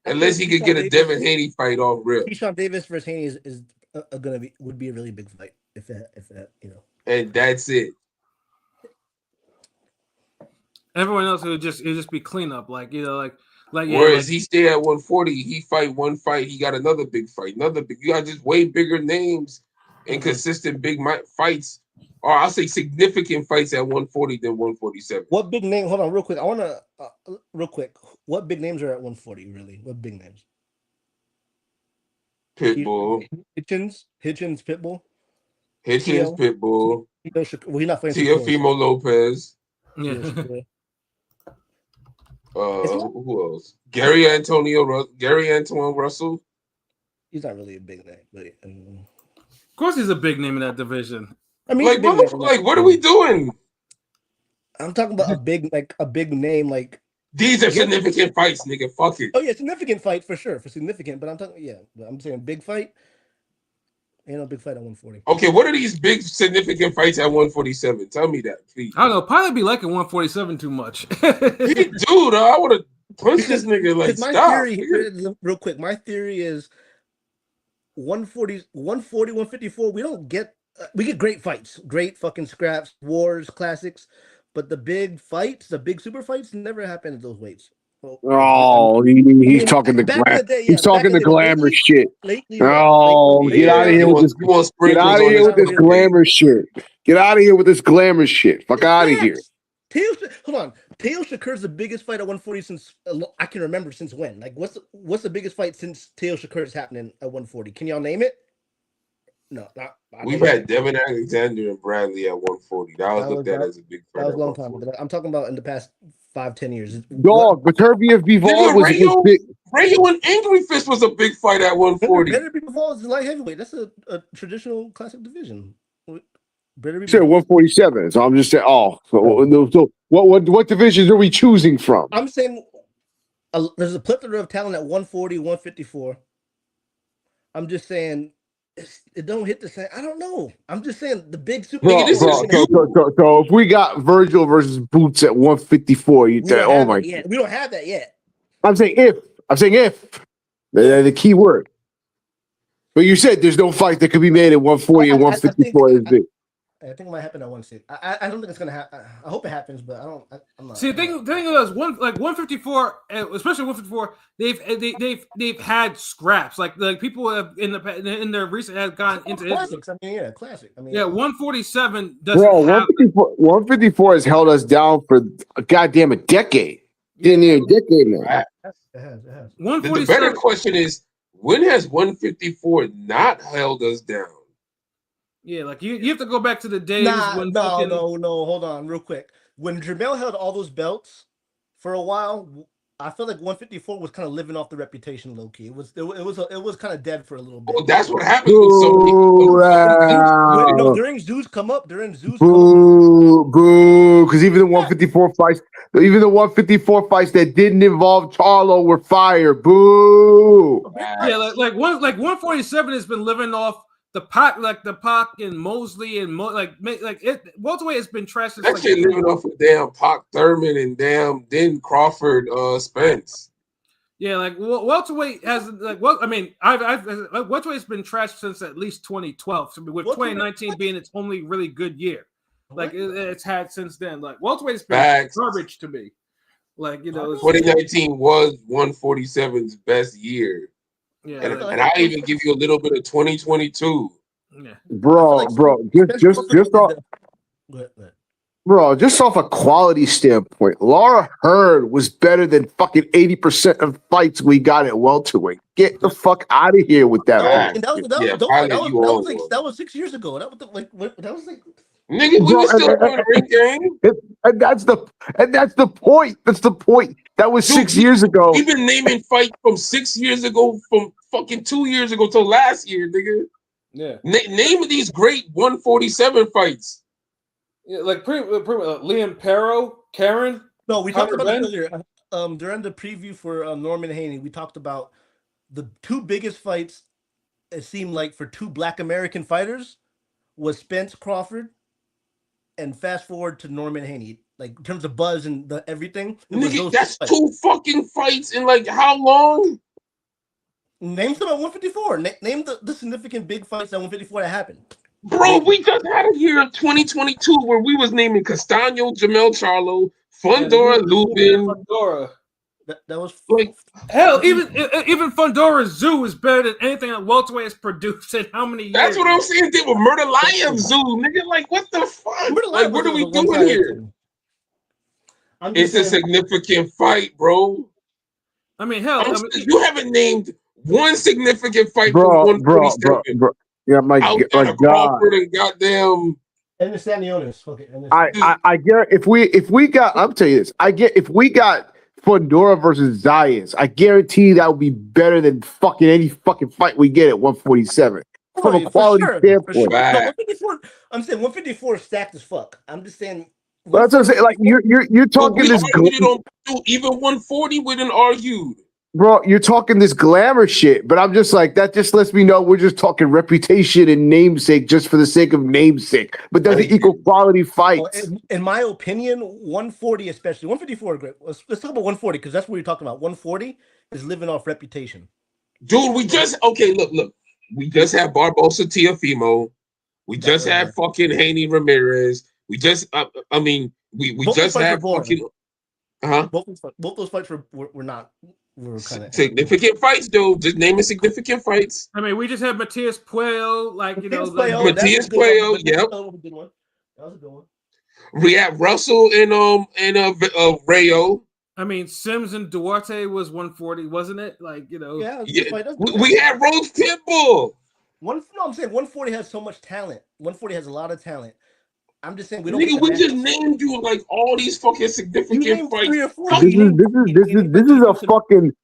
unless he could get a Devin Haney fight off rip. Keyshawn Davis versus Haney is would be a really big fight if that. And that's it. Everyone else would just be cleanup, Whereas he stay at 140, he fight one fight, he got another big fight, you got just way bigger names and consistent big fights or I'll say significant fights at 140 than 147. What big name? Hold on, real quick. I want to real quick. What big names are at 140? Really? What big names? Pitbull, Hitchens, Pitbull, Hitchens, Pitbull, well, he's not fighting Teofimo Lopez. Yeah. Who else? Gary Antoine Russell. He's not really a big name, but Of course, he's a big name in that division. I mean, what are we doing? I'm talking about a big name. Like These are significant fights, nigga. Fuck it. Oh yeah, significant fight for sure, for significant. But I'm saying big fight. Ain't no big fight at 140. Okay, what are these big significant fights at 147? Tell me that, please. I don't know. Probably be liking 147 too much. Dude, I would have punched this nigga. Like, my stop. Theory, real quick, my theory is 140, 154. We get great fights, great fucking scraps, wars, classics, but the big fights, the big super fights, never happen at those weights. Oh, he's talking the he's talking the glamour shit. Oh, get out of here with this! Get out of here with this glamour shit! Get out of here with this glamour shit! Fuck out of here! Hold on, Teo Shakur's the biggest fight at 140 since I can remember. Since when? Like, what's the biggest fight since Teo Shakur's happening at 140? Can y'all name it? No, We've had Devin Alexander and Bradley at 140. That was looked at as a big fight. That was a long time ago. I'm talking about in the past 5-10 years. Dog, Beterbiev Bivol was big. Rayo and Angry Fist was a big fight at 140. Beterbiev Bivol is light heavyweight. That's a traditional classic division. You said 147, so I'm just saying. Oh, so what divisions are we choosing from? I'm saying there's a plethora of talent at 140, 154. I'm just saying. It don't hit the same. I don't know. I'm just saying the big super. So if we got Virgil versus Boots at 154, you say, "Oh my!" Yeah, we don't have that yet. I'm saying if. The key word. But you said there's no fight that could be made at 140 and 154 is big. I think it might happen at 160. I don't think it's gonna happen. I hope it happens, but I'm not. See, the thing is, 154, especially 154, they've had scraps. Like people have in their recent have gone into classics. Classic. 147 doesn't. Bro, 154 has held us down for a goddamn a decade. Didn't even a decade now. It has. The better question is, when has 154 not held us down? Yeah, like you have to go back to the days when no, hold on, real quick. When Jermell held all those belts for a while, I feel like 154 was kind of living off the reputation low key. It was kind of dead for a little bit. Oh, that's what happens with so many. During Zeus come up, because even the 154 fights, that didn't involve Charlo were fire. Boo. Yeah, like 147 has been living off the Pac, and Mosley and welterweight has been trashed. That shit living off of damn Pac Thurman and damn then Crawford Spence. Yeah, like welterweight has welterweight's been trashed since at least 2012. So with 2019 being its only really good year, like it's had since then. Like welterweight's been garbage to me. Like 2019 was 147's best year. Yeah, and I even give you a little bit of 2022. Yeah. Bro, just off a quality standpoint, Laura Heard was better than fucking 80% of fights we got at welterweight. Get the fuck out of here with that. That was 6 years ago. That was like. Nigga, we were still playing ring game. And that's the point. That's the point. That was 6 years ago. We've been naming fights from 6 years ago, from fucking 2 years ago till last year, nigga. Yeah. Name of these great 147 fights. Yeah, like Liam Perro, Karen. No, we talked about it earlier. During the preview for Norman Haney, we talked about the two biggest fights. It seemed like for two Black American fighters was Spence Crawford. And fast forward to Norman Haney, like in terms of buzz and the everything. Nigga, that's two fucking fights in like how long? Name some at 154. Name the significant big fights at 154 that happened. Bro, we just had a year of 2022 where we was naming Castaño, Jamel Charlo, Fundora, Lubin. That was Like, hell, even Fundora Zoo is better than anything that welterweight has produced in how many years? that's what I'm saying. They were Murder Lion Zoo, nigga. Like, what the fuck? Like, what are we doing here? It's a significant fight, bro. I mean, hell, you haven't named one significant fight bro, from 147. bro. Yeah, my Outside of God. Crawford and goddamn. And the Stanionis. Okay, I get if we got, I'm telling you this, I get if we got Fundora versus Zayas, I guarantee that would be better than fucking any fucking fight we get at 147 from a quality standpoint. Sure. No, 154. I'm saying 154 is stacked as fuck. I'm just saying. That's what I'm saying. Like you're talking this. Even 140 we didn't argue. Bro, you're talking this glamour shit, but I'm just like, that just lets me know we're just talking reputation and namesake just for the sake of namesake, but doesn't equal quality fights. Well, in my opinion, 140 especially, 154 great. Let's talk about 140 because that's what you're talking about. 140 is living off reputation. Dude, we just look. We just had Barbosa Tiafimo. We just had fucking Haney Ramirez. We just we just had fucking both those fights were not. Significant fights, dude. Just naming significant fights. I mean, we just had Matias Puello, Matias Puello, yep. That was a good one. We had Russell and Rayo. I mean, Sims and Duarte was 140, wasn't it? Yeah. We had Rose Pitbull. I'm saying 140 has so much talent. 140 has a lot of talent. I'm just saying we don't. Nigga, we just named you like all these fucking significant fights.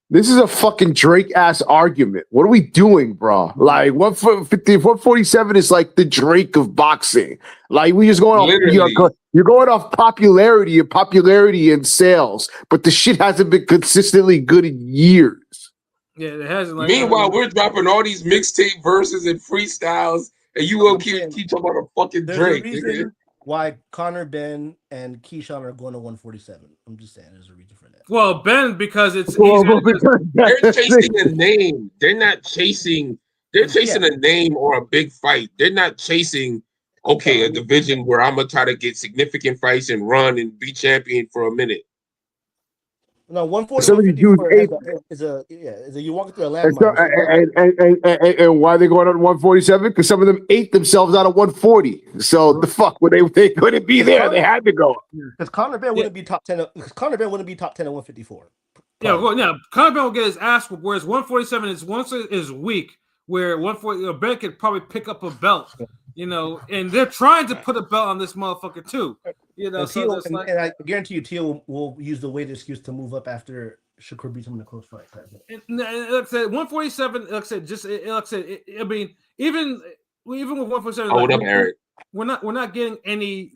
This is a fucking Drake ass argument. What are we doing, bro? Like 147 is like the Drake of boxing. Like we just going off. You're going off popularity and sales, but the shit hasn't been consistently good in years. Yeah, it hasn't. Meanwhile, we're dropping all these mixtape verses and freestyles, and you will keep talking about a fucking Drake. Why Connor, Ben, and Keyshawn are going to 147. I'm just saying there's a reason for that. Well, Ben, because it's they're chasing a name. They're not chasing. They're chasing a name or a big fight. They're not chasing, a division where I'm going to try to get significant fights and run and be champion for a minute. No, 140 is a you walk through a landmine. And why are they going on 147? Because some of them ate themselves out of 140. So the fuck when they couldn't be there, they had to go. Because Conor Ben wouldn't be top 10. Conor Ben wouldn't be top 10 at 154. Conor Ben will get his ass whooped. Whereas 147 is weak. Where 140 Ben could probably pick up a belt. And they're trying to put a belt on this motherfucker too. And I guarantee you, Teal will use the weight excuse to move up after Shakur beats him in a close fight. And like I said, 147. Like I said, I mean, even with 147, hold up, Eric. We're not getting any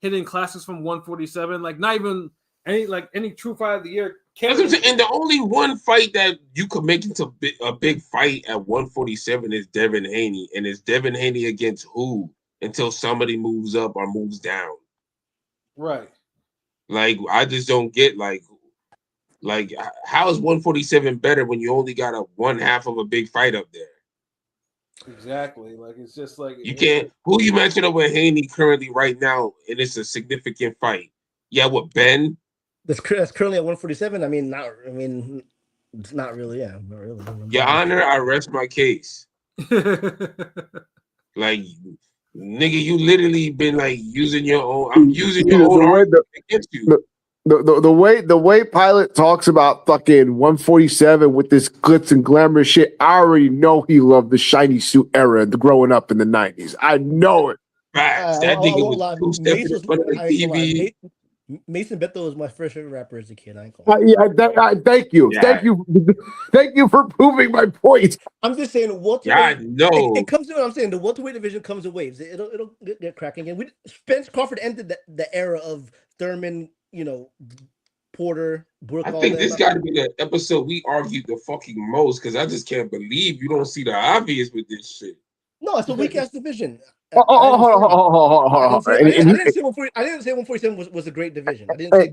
hidden classes from 147. Not even any true fight of the year. And the only one fight that you could make into a big fight at 147 is Devin Haney. And it's Devin Haney against who until somebody moves up or moves down. Right. I just don't get how is 147 better when you only got a one half of a big fight up there? Exactly. It's just you can't. Who you mentioned over Haney currently right now, and it's a significant fight. Yeah, with Ben. That's currently at 147. It's not really. Yeah, not really. Your Honor, I rest my case. Nigga, you literally been using your own. I'm using your own argument against you. The way Pilot talks about fucking 147 with this glitz and glamour shit, I already know he loved the shiny suit era growing up in the 90s. I know it. Facts. That nigga was two-stepping in front of the TV. Mason Beto was my first favorite rapper as a kid. Thank you. Yeah. Thank you for proving my point. I'm just saying, welterweight. It comes to what I'm saying. The welterweight division comes in waves. It'll get cracking. And Spence Crawford ended the era of Thurman, Porter, Brooke. I think this got to be the episode we argued the fucking most because I just can't believe you don't see the obvious with this shit. No, it's a weak ass division. Hold on. I didn't say 147 was a great division. I didn't say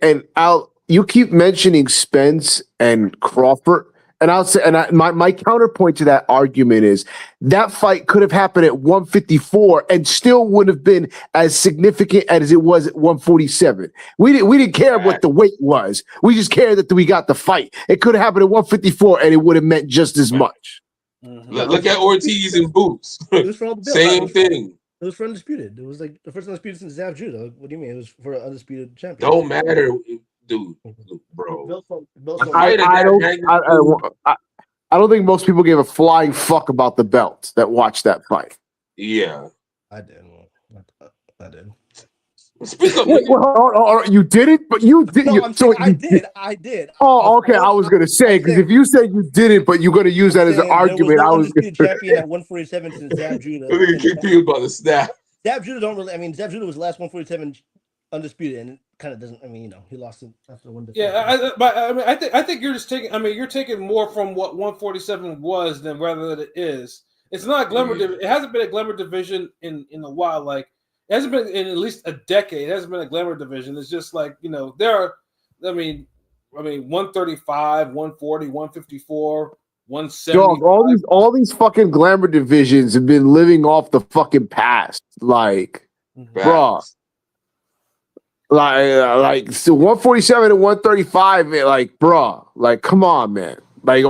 and Al, you keep mentioning Spence and Crawford, And I'll say, and my counterpoint to that argument is that fight could have happened at 154 and still would have been as significant as it was at 147. We didn't care what the weight was. We just cared that we got the fight. It could have happened at 154 and it would have meant just as much. Look at Ortiz and Boots. It was for all the belts. Same thing. It was for undisputed. It was like the first undisputed since Zav Judah. What do you mean? It was for an undisputed champion. Don't matter, dude, bro. I don't think most people gave a flying fuck about the belt that watched that fight. Yeah, I did. I did. Speak up. You didn't, but you did. No, I did. Oh, okay. I was gonna say because if you said you didn't, but you're gonna use that as an argument, I was undisputed champion at 147 since Zav Judah. Look at you about the snap. Zav Judah don't really. I mean, Zav Judah was the last 147 undisputed, and it kind of doesn't. I mean, he lost it after one. Yeah, I think you're just taking. I mean, you're taking more from what 147 was than rather than it is. It's not a glamour. It hasn't been a glamour division in a while. Like it hasn't been in at least a decade. It hasn't been a glamour division. It's just like there are. I mean, 135, 140, 154. 170. Dog, all these fucking glamour divisions have been living off the fucking past. Like, bro. Like so 147 and 135, man, like, bro, like, come on, man. Like,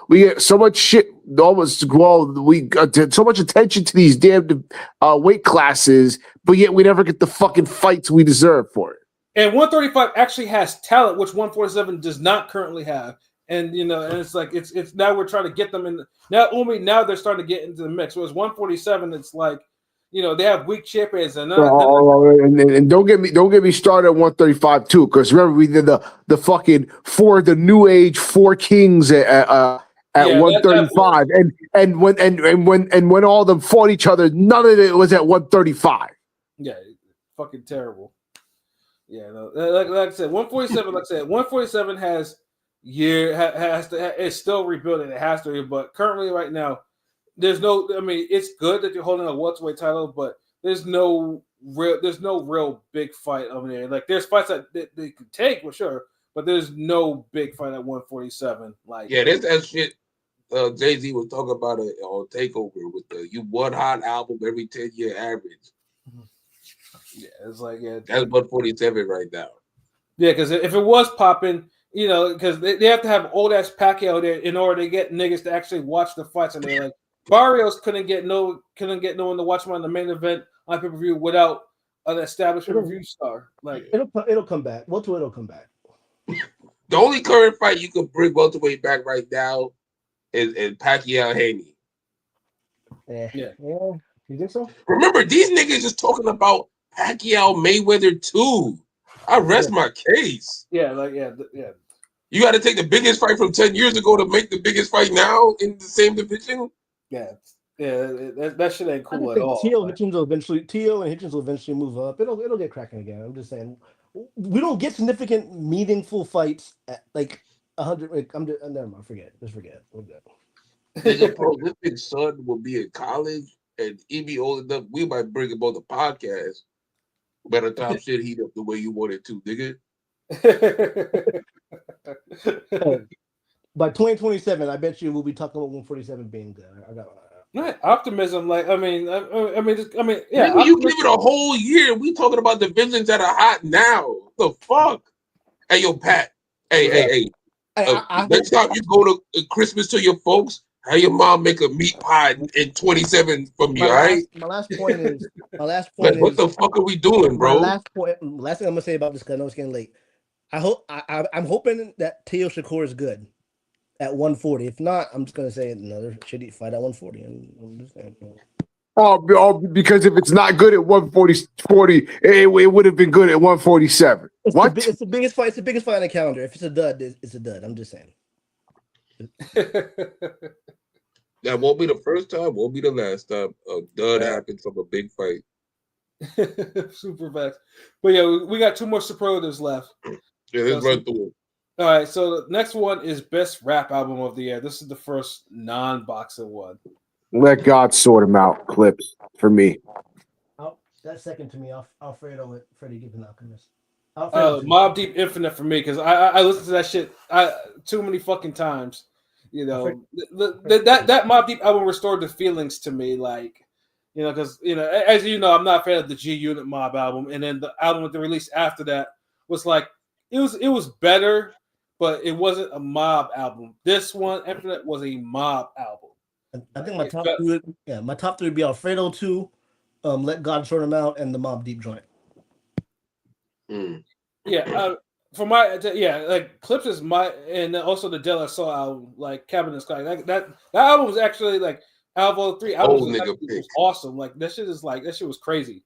we get so much shit, we got so much attention to these damn weight classes, but yet we never get the fucking fights we deserve for it. And 135 actually has talent, which 147 does not currently have. And and it's like it's now we're trying to get them in. Now they're starting to get into the mix. Whereas 147, it's like they have weak champions and don't get me started at 135 too, because remember we did the fucking the new age four kings at 135, and when all of them fought each other, none of it was at 135. Yeah, fucking terrible. Yeah, like I said, 147. Like I said, 147 has it's still rebuilding. It has to, but currently right now, there's no. I mean, it's good that you're holding a welterweight title, but there's no real big fight over there. Like there's fights that they could take for sure, but there's no big fight at 147. Like there's that shit. Jay-Z was talking about on Takeover with the "You One Hot" album every 10-year average. Yeah, it's like that's 147 right now. Yeah, because if it was popping. Because they have to have old ass Pacquiao there in order to get niggas to actually watch the fights, and they're like Barrios couldn't get no one to watch him on the main event on pay-per-view without an established review star. Like it'll come back. Welterweight come back. The only current fight you could bring welterweight back right now is Pacquiao Haney. Yeah. You think so? Remember, these niggas is talking about Pacquiao Mayweather too. I rest my case. Yeah. You got to take the biggest fight from 10 years ago to make the biggest fight now in the same division. Yeah. That shit ain't cool at all. Tio and Hitchens will eventually move up. It'll get cracking again. I'm just saying, we don't get significant, meaningful fights at like 100. Never mind. Just forget. We're good. His prolific son will be in college, and he be old enough. We might bring him on the podcast. By the time shit heat up the way you want it to, nigga. By 2027, I bet you we'll be talking about 147 being good. I got optimism. Like yeah. Maybe you give it a whole year. We talking about divisions that are hot now. What the fuck? Hey, yo, Pat. Hey. Next time you go to Christmas to your folks, have your mom make a meat pie in 27 from you, all right? My last point is. What the fuck are we doing, bro? Last thing I'm gonna say about this, because I know it's getting late. I'm hoping that Teo Shakur is good at 140. If not, I'm just gonna say another shitty fight at 140. I'm just saying. Because if it's not good at 140, it would have been good at 147. It's the biggest fight. It's the biggest fight on the calendar. If it's a dud, it's a dud. I'm just saying. That won't be the first time, won't be the last time a dud happens from a big fight. Super facts. But yeah, we got two more superlatives left. Yeah, let's run through it. All right, so the next one is Best Rap Album of the Year. This is the first non-boxing one. Let God sort them out. Clips for me. That's second to me. Alfredo with Freddie Gibbs Alchemist. Mobb Deep Infinite for me, because I listened to that shit too many fucking times. You know, that Mobb Deep album restored the feelings to me, like, you know, because as you know, I'm not a fan of the G Unit Mob album, and then the album that they released after that was like it was better, but it wasn't a Mob album. This one after that was a Mob album. I think my top three would be Alfredo 2, Let God Sort Him Out, and the Mobb Deep joint. Yeah, for my like Clips is my, and also the De La Soul album, like Cabin in the Sky. That album was actually like album 3 albums was awesome. Like that shit was crazy,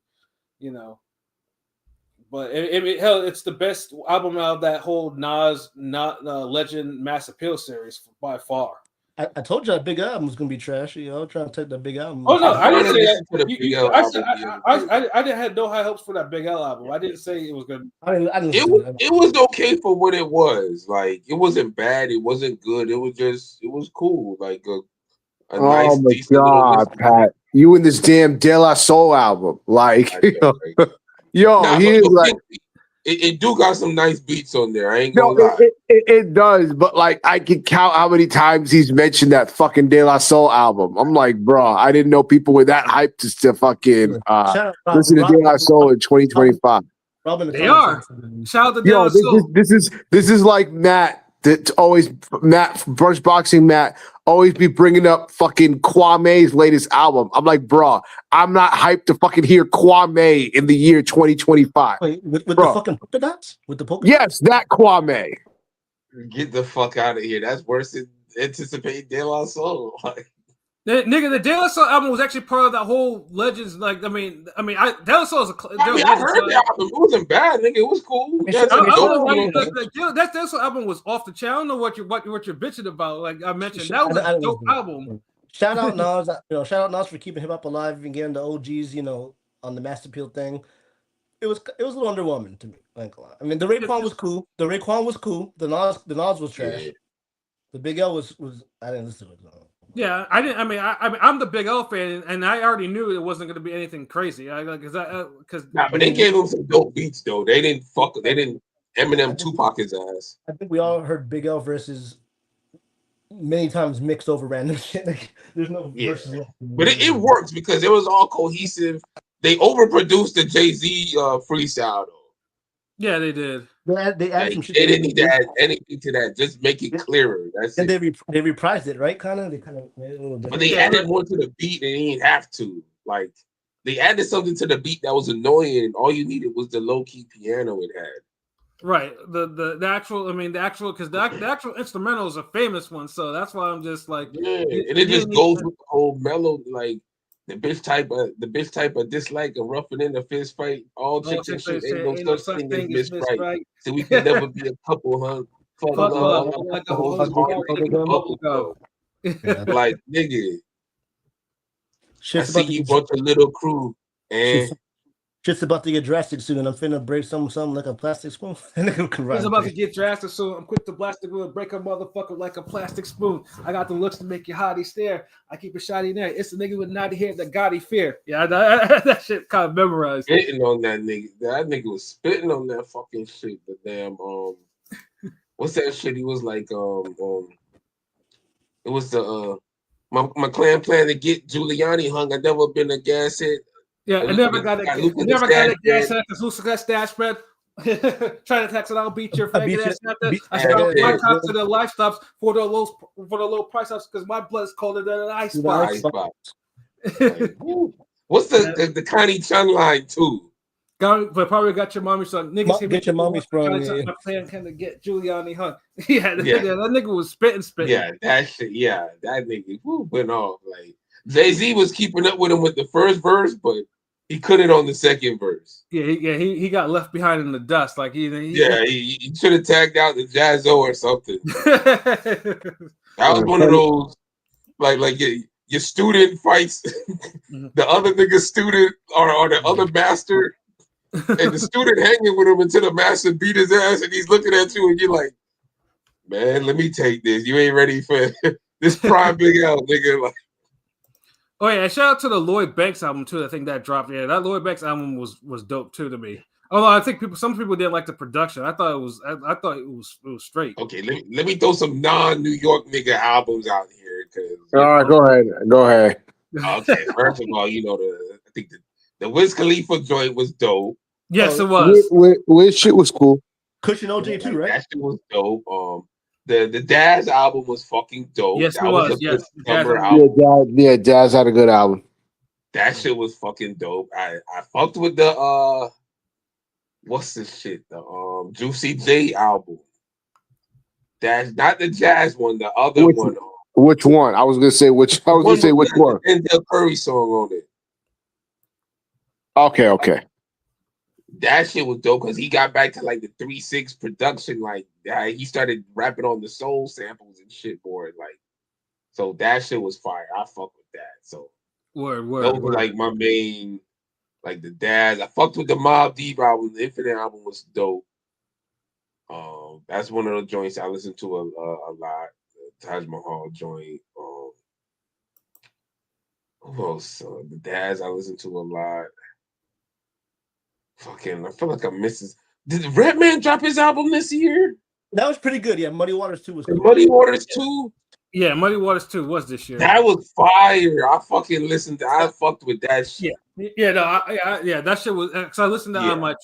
you know. But it's the best album out of that whole Nas Legend Mass Appeal series by far. I told you that Big Album was gonna be trash. You know, trying to take the Big Album. Oh no, I didn't say that. I had no high hopes for that Big L album. I didn't say it was good. It was okay for what it was. Like it wasn't bad. It wasn't good. It was cool. Like a nice. Oh my god, Pat! You and this damn De La Soul album, like he is like. It do got some nice beats on there. I ain't gonna lie. It does, but like I can count how many times he's mentioned that fucking De La Soul album. I'm like, bro, I didn't know people were that hyped to fucking listen to De La Soul in 2025. They are. Shout out to De La Soul. This is like Matt. That's always Brunch Boxing Matt always be bringing up fucking Kwame's latest album. I'm like, bro, I'm not hyped to fucking hear Kwame in the year 2025. Wait, with the fucking polka dots? With the polka? Yes, that Kwame. Get the fuck out of here. That's worse than anticipating De La Soul. Like, nigga, the De La Soul album was actually part of that whole Legends. Like, De La Soul is a. I heard the album. It wasn't bad, nigga. It was cool. That De La Soul album was off the chain. I don't know what you're bitching about. Like I mentioned, that was a dope album. Shout out Nas, shout out Nas for keeping hip hop alive and getting the OGs, on the Mass Appeal thing. It was a little underwhelming to me. Like, I mean, the Raekwon was cool. The Nas was trash. Yeah. The Big L was I didn't listen to it. Yeah, I didn't. I mean, I'm the Big L fan, and I already knew it wasn't going to be anything crazy. But they gave him some dope beats though. They didn't Eminem Tupac his ass. I think we all heard Big L versus many times mixed over random shit. Like, there's no verses. But it works because it was all cohesive. They overproduced the Jay-Z freestyle though. Yeah, they did. They added some shit. They didn't need to add anything to that. Just make it clearer. That's and it. They reprised it, right? They kind of made it a little different. But they added more to the beat and they didn't have to. Like they added something to the beat that was annoying, and all you needed was the low key piano it had. Right. The actual because the actual instrumental is a famous one, so that's why I'm just like, and it just goes with the whole melody, like. The bitch type of dislike a roughing in a fist fight. All chicks and shit ain't no such thing as misright. So we can never be a couple, huh? Fuck love, like a whole like nigga. I see you brought a little crew and shit's about to get drastic soon. I'm finna break something like a plastic spoon. It's about to get drastic soon. I'm quick to blast the wood, break a motherfucker like a plastic spoon. I got the looks to make you hottie stare. I keep a shotty there. It's the nigga with naughty hair that got fear. Yeah, that shit kind of memorized. Spitting on that nigga. That nigga was spitting on that fucking shit. The damn what's that shit? He was like it was the my clan plan to get Giuliani hung. I never been a gas hit. Yeah, I never got a gas because Luca got stash spread. Trying to tax it, I'll beat your faggot ass. I start my top to the life stops for the low price ups because my blood is colder than an ice box. Like, what's the Connie Chun line too? But probably got your mommy son. Niggas get your mommy sprung. My plan kind of get Giuliani hung. That nigga was spitting. Yeah, that shit. Yeah, that nigga went off. Like Jay-Z was keeping up with him with the first verse, but he couldn't on the second verse. He got left behind in the dust. Like he should have tagged out the Jazzo or something. That was one of those like your student fights the other nigga's student or the other master, and the student hanging with him until the master beat his ass, and he's looking at you, and you're like, man, let me take this. You ain't ready for this prime Big L, nigga. Like. Oh yeah, shout out to the Lloyd Banks album too. I think that dropped. Yeah, that Lloyd Banks album was dope too to me. Although I think some people didn't like the production. I thought it was straight. Okay, let me throw some non-New York nigga albums out here. All right, go ahead. Okay, first of all, I think the Wiz Khalifa joint was dope. Yes, it was. Wiz shit was cool. Cushion OJ too, right? That shit was dope. The Daz album was fucking dope. Yes, that it was. a good Yes, summer album. Yeah, Daz had a good album. That shit was fucking dope. I fucked with the what's this shit? The Juicy J album. That's not the jazz one, the other one. Which one? I was gonna say which one. And the Curry song on it. Okay. That shit was dope because he got back to like the 3-6 production. Like he started rapping on the soul samples and shit for it. Like, so that shit was fire. I fuck with that. So word. Those were like my main, like the Daz. I fucked with the Mobb Deep album. The Infinite album was dope. That's one of the joints I listen to a lot. The Taj Mahal joint. Who else? The Daz I listen to a lot. Fucking, I feel like I'm missing. Did Redman drop his album this year? That was pretty good. Yeah, Muddy Waters 2 was cool. Muddy Waters 2? Yeah, Muddy Waters 2 was this year. That was fire. I fucked with that shit. Yeah, that shit was, because I listened to on my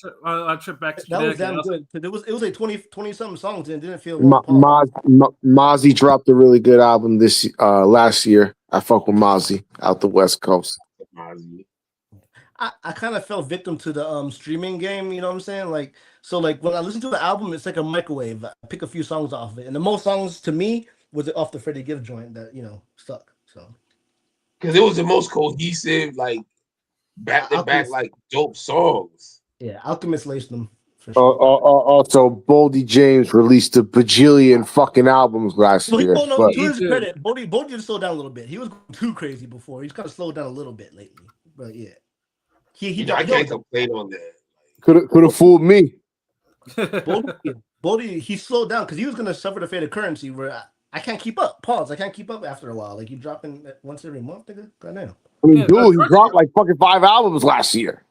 trip back to that was damn good. It was like 20 something songs and it didn't feel Mozzie dropped a really good album this last year. I fuck with Mozzie out the West Coast. Mozzie. I kind of fell victim to the streaming game, you know what I'm saying? Like, so like when I listen to the album, it's like a microwave. I pick a few songs off of it. And the most songs to me was off the Freddie Gibbs joint that, stuck. So because it was the most cohesive, like back to back, like dope songs. Yeah, Alchemist laced them. For sure. Also, Boldy James released a bajillion fucking albums last year. To his credit, Boldy did slow down a little bit. He was going too crazy before. He's kind of slowed down a little bit lately. But yeah. I can't complain on that. Could have fooled me. Boldy, he slowed down because he was going to suffer the fate of currency where I can't keep up. Pause. I can't keep up after a while. Like, you dropping once every month, nigga? Goddamn. I mean, dude, he dropped like fucking 5 albums last year.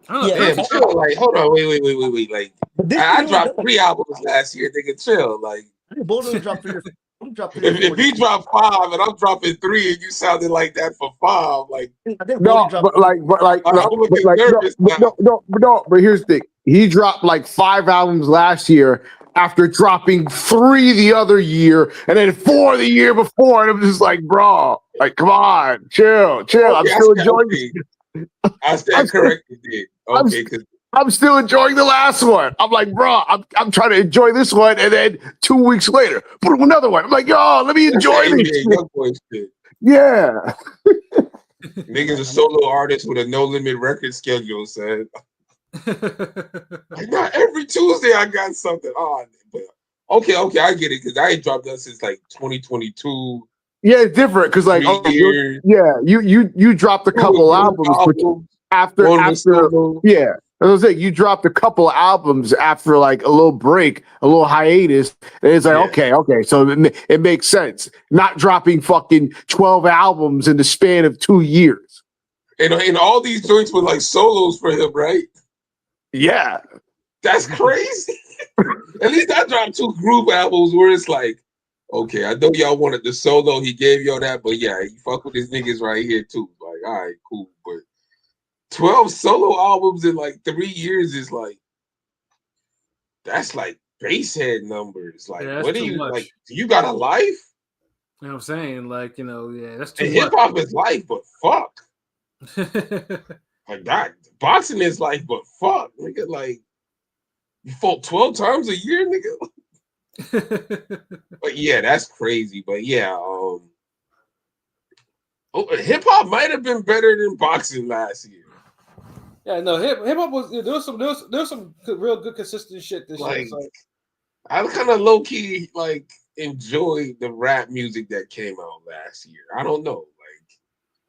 Yeah, chill. Like, hold on, wait. Like, I dropped 3 albums last year. Nigga, chill. Like, Boldy dropped 3 if he dropped 5 and I'm dropping 3 and you sounded like that for 5, like but here's the thing. He dropped like 5 albums last year after dropping 3 the other year and then 4 the year before, and I'm just like, bro, like, come on, chill. Okay, I'm still enjoying it. I stand corrected. Okay, I'm still enjoying the last one. I'm like, bro, I'm trying to enjoy this one, and then 2 weeks later, put another one. I'm like, yo, let me enjoy this. Yeah. Niggas a solo artist with a no limit record schedule, son. Like, not every Tuesday I got something on. But okay, I get it because I ain't dropped that since like 2022. Yeah, it's different because like you dropped a couple albums after yeah. As I was saying, you dropped a couple albums after like a little break, a little hiatus, and it's like, okay, so it makes sense. Not dropping fucking 12 albums in the span of 2 years. And all these joints were like solos for him, right? Yeah. That's crazy. At least I dropped 2 group albums where it's like, okay, I know y'all wanted the solo, he gave y'all that, but yeah, you fuck with these niggas right here too. Like, all right, cool, but 12 solo albums in like 3 years is like, that's like basehead numbers. Like, what do you much. Like? Do you got a life? You know what I'm saying? Like, that's too much. Hip hop is life, but fuck. Like that, boxing is life, but fuck, nigga. Like, you fought 12 times a year, nigga. But yeah, that's crazy. But yeah, hip hop might have been better than boxing last year. Yeah, no, hip hop was there was some real good consistent shit this year. So. I kind of low key like enjoyed the rap music that came out last year. I don't know,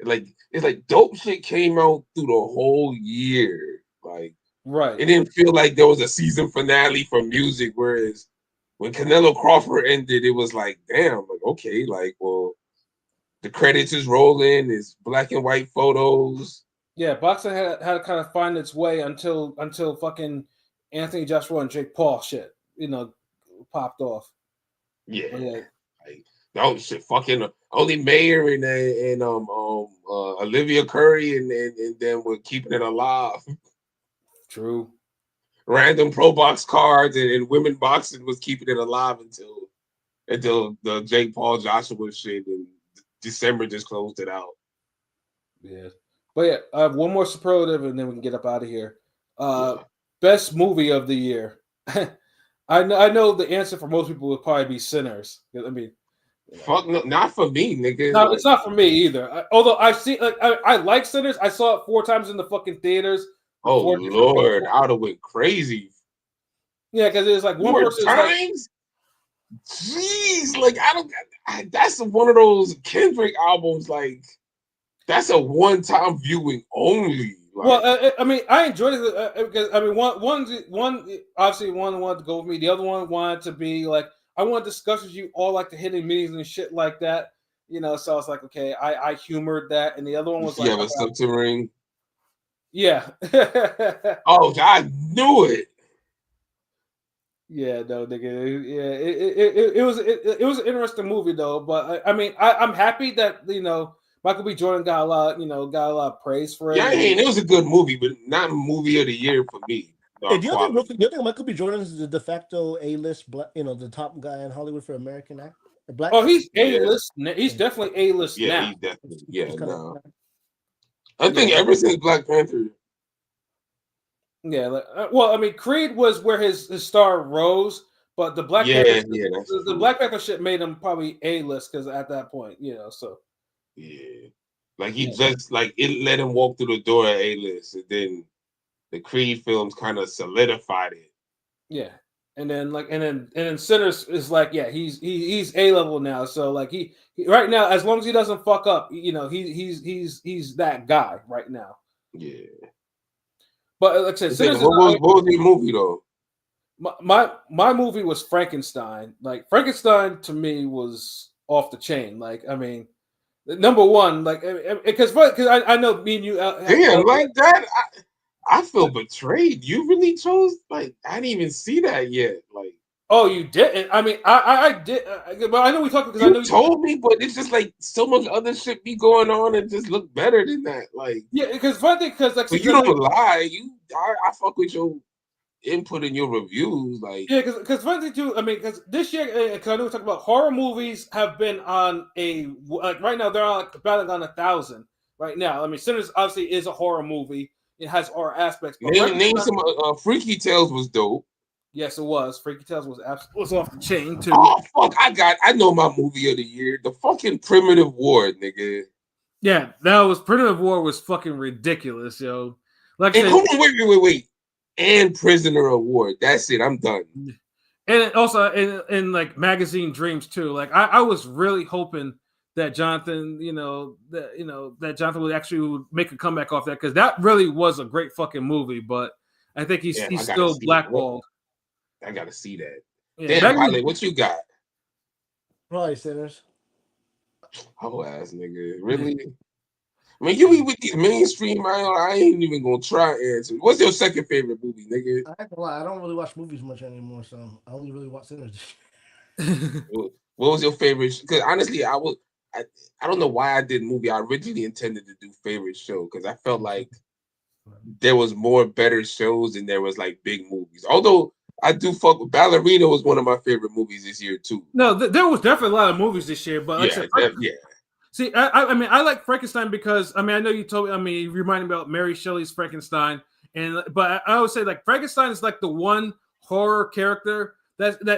like it's like dope shit came out through the whole year. Like, right, it didn't feel like there was a season finale for music. Whereas when Canelo Crawford ended, it was like, damn, like okay, like well, the credits is rolling, it's black and white photos. Yeah, boxing had to kind of find its way until fucking Anthony Joshua and Jake Paul shit, popped off. Yeah, But yeah, like no shit. Fucking only Mayer and Olivia Curry and then we're keeping it alive. true. Random pro box cards and women boxing was keeping it alive until the Jake Paul Joshua shit and December just closed it out. Yeah, but yeah, I have one more superlative and then we can get up out of here. Yeah. Best movie of the year. I know the answer for most people would probably be Sinners. I mean, Fuck no, not for me, nigga. no, Like, it's not for me either. Although I've seen, I like Sinners. I saw it 4 times in the fucking theaters. oh 4 different Lord, people. I would have went crazy. Yeah, because it was like one 4 person was like, times? Jeez, like that's one of those Kendrick albums, like that's a one-time viewing only. Like, well, I mean, I enjoyed it because I mean, one obviously one wanted to go with me. The other one wanted to be like, I want to discuss with you all like the hidden meanings and shit like that. So I was like, okay, I humored that, and the other one you was see, like, have a submarine. yeah, Oh, I knew it. yeah, no, nigga, yeah, it was an interesting movie though. But I mean, I'm happy that Michael B. Jordan got a lot, got a lot of praise for it. Yeah, I And, mean, it was a good movie, but not movie of the year for me. Hey, No do quality. you think Michael B. Jordan is the de facto A-list, the top guy in Hollywood for American actor? Black. oh, he's A Yeah, list. He's definitely A list yeah, now. he definitely. It's Yeah, kind no. of. I think Yeah. ever since Black Panther. Yeah, well, I mean, Creed was where his star rose, but the Black Panther, Yeah, that's the true. Black Panther shit made him probably A list because at that point, so Yeah, like he yeah, just like it let him walk through the door at A-list, and then the Creed films kind of solidified it. yeah, and then Sinners is like, yeah, he's A level now, so like he right now, as long as he doesn't fuck up, he's that guy right now. Yeah. But like I said, Okay, Sinners is what was the movie though? my movie was Frankenstein. Like Frankenstein to me was off the chain. Like I mean. Number one, like, because I know me and you. Damn, like that. I feel betrayed. You really chose like I didn't even see that yet. Like, oh, you didn't. I mean, I did, but I know we talked because I know you told me, but it's just like so much other shit be going on and just look better than that. Like, yeah, because funny thing, because like, but you don't lie. I fuck with your input in your reviews. Like, yeah, because funny thing too. I mean, because this year, because I know we talked about horror movies have been on like right now they're on like about on 1,000 right now. I mean, Sinners obviously is a horror movie. It has horror aspects, but name some Freaky Tales was dope. yes, it was. Freaky Tales was off the chain too. Oh fuck! I know my movie of the year, the fucking Primitive War, nigga. Yeah, that was Primitive War was fucking ridiculous, yo. Like I And said, hold on, wait. And Prisoner of War. That's it. I'm done. and also in like magazine dreams too. Like I was really hoping that Jonathan, that Jonathan would actually make a comeback off that because that really was a great fucking movie. But I think he's still blackballed. I gotta see that. Yeah, Damn, Pilot, what you got? Probably Sinners. Oh ass nigga, really? I mean, you be with these mainstream. I ain't even gonna try answer. What's your second favorite movie, nigga? I ain't gonna lie, I don't really watch movies much anymore, so I only really watch Sinners. What was your favorite? Because honestly, I don't know why I did movie. I originally intended to do favorite show because I felt like there was more better shows than there was like big movies. Although I do fuck with Ballerina was one of my favorite movies this year too. No, there was definitely a lot of movies this year, but like I said, yeah. See, I mean, I like Frankenstein because I mean, I know you told me. I mean, you reminded me about Mary Shelley's Frankenstein, but I would say like Frankenstein is like the one horror character that's been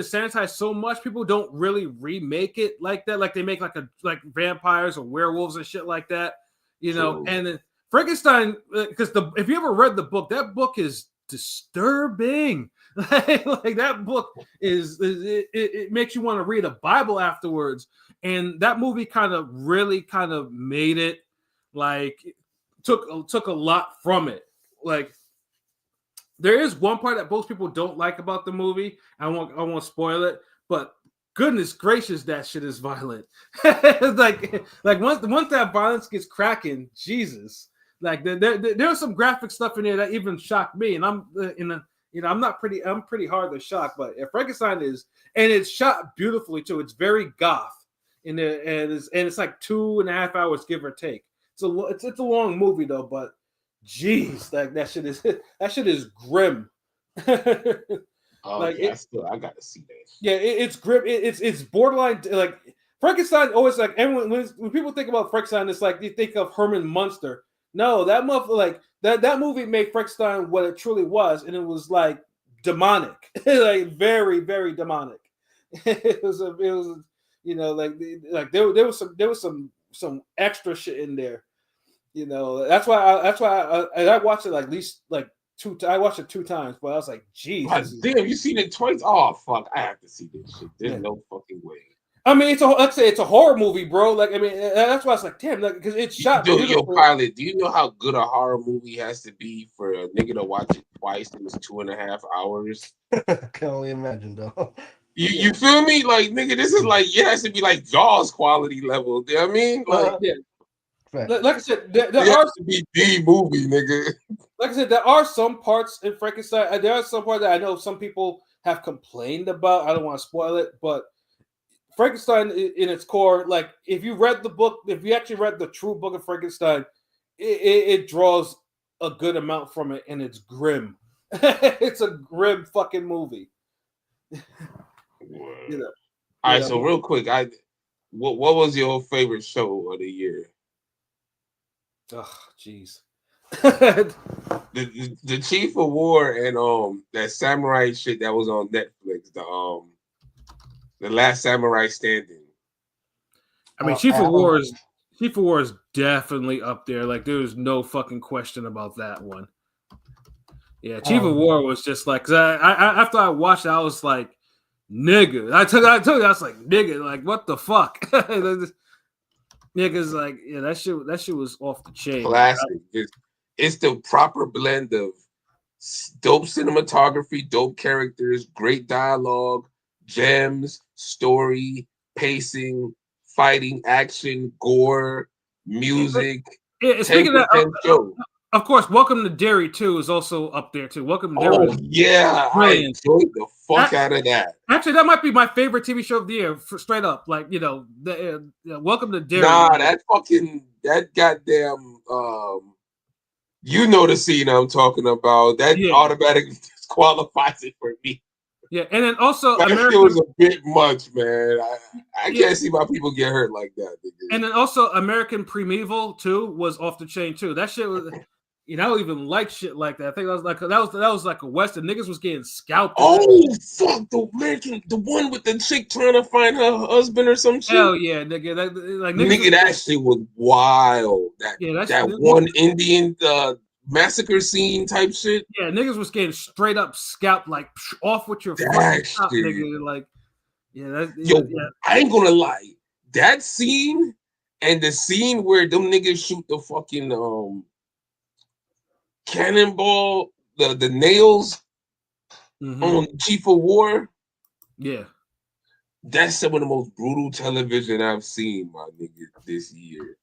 sanitized so much. People don't really remake it like that. Like they make like vampires or werewolves and shit like that, True. And then Frankenstein, because if you ever read the book, that book is disturbing. Like that book it makes you want to read a Bible afterwards. And that movie really made it like took a lot from it. Like there is one part that most people don't like about the movie. I won't spoil it, but goodness gracious, that shit is violent. like once that violence gets cracking, Jesus. Like there was some graphic stuff in there that even shocked me, and I'm I'm pretty hard to shock, but if Frankenstein is, and it's shot beautifully too. It's very goth, and it's like 2.5 hours give or take. It's a long movie though, but geez, that shit is grim. Okay, I gotta see that. Yeah, it's grim. It's borderline like Frankenstein. Always like everyone when people think about Frankenstein, it's like you think of Herman Munster. No, that like that movie made Frankenstein what it truly was, and it was like demonic, like very very demonic. It was like there was some extra shit in there. That's why I watched it like at least like I watched it 2 times, but I was like, geez. Damn, you seen it twice? Oh fuck, I have to see this shit. There's no fucking way. I mean, it's a horror movie, bro. Like, I mean, that's why I was like, damn, because it's shot. Yo, Pilot, do you know how good a horror movie has to be for a nigga to watch it twice and it's 2.5 hours? I can only imagine, though. You feel me? Like, nigga, this is like, it has to be like Jaws quality level. You know what I mean? Like, like I said, there are to be the movie, nigga. Like I said, there are some parts in Frankenstein. There are some parts that I know some people have complained about. I don't want to spoil it, but Frankenstein, in its core, like if you read the book, if you actually read the true book of Frankenstein, it draws a good amount from it, and it's grim. It's a grim fucking movie. All right, so real quick, what was your favorite show of the year? Oh, jeez. the Chief of War and that samurai shit that was on Netflix, the Last Samurai Standing. I mean, Chief of War is definitely up there. Like, there's no fucking question about that one. Yeah, Chief of War was just like, cause I after I watched it, I was like, nigga. I told you, I was like, nigga, like, what the fuck? Niggas like, yeah, that shit was off the chain. Classic. It's the proper blend of dope cinematography, dope characters, great dialogue, gems, story, pacing, fighting, action, gore, music. Yeah, speaking of that, of course, Welcome to Derry 2 is also up there too. Welcome to Derry. Oh yeah, brilliant. I enjoyed the fuck out of that. Actually, that might be my favorite TV show of the year, straight up. Like, Welcome to Derry. Nah, that goddamn you know the scene I'm talking about. That automatically disqualifies it for me. Yeah, and then also that shit was a bit much, man. I can't see why people get hurt like that. And then also American Primeval too was off the chain too. That shit was, I don't even like shit like that. I think that was like a Western. Niggas was getting scalped. Oh fuck, the one with the chick trying to find her husband or some shit. Hell yeah, nigga. That shit was wild. That one Indian massacre scene type shit. Yeah, niggas was getting straight up scalped, like off with your fucking top, nigga. Like, I ain't gonna lie. That scene and the scene where them niggas shoot the fucking cannonball, the nails on Chief of War. Yeah. That's some of the most brutal television I've seen, my nigga, this year.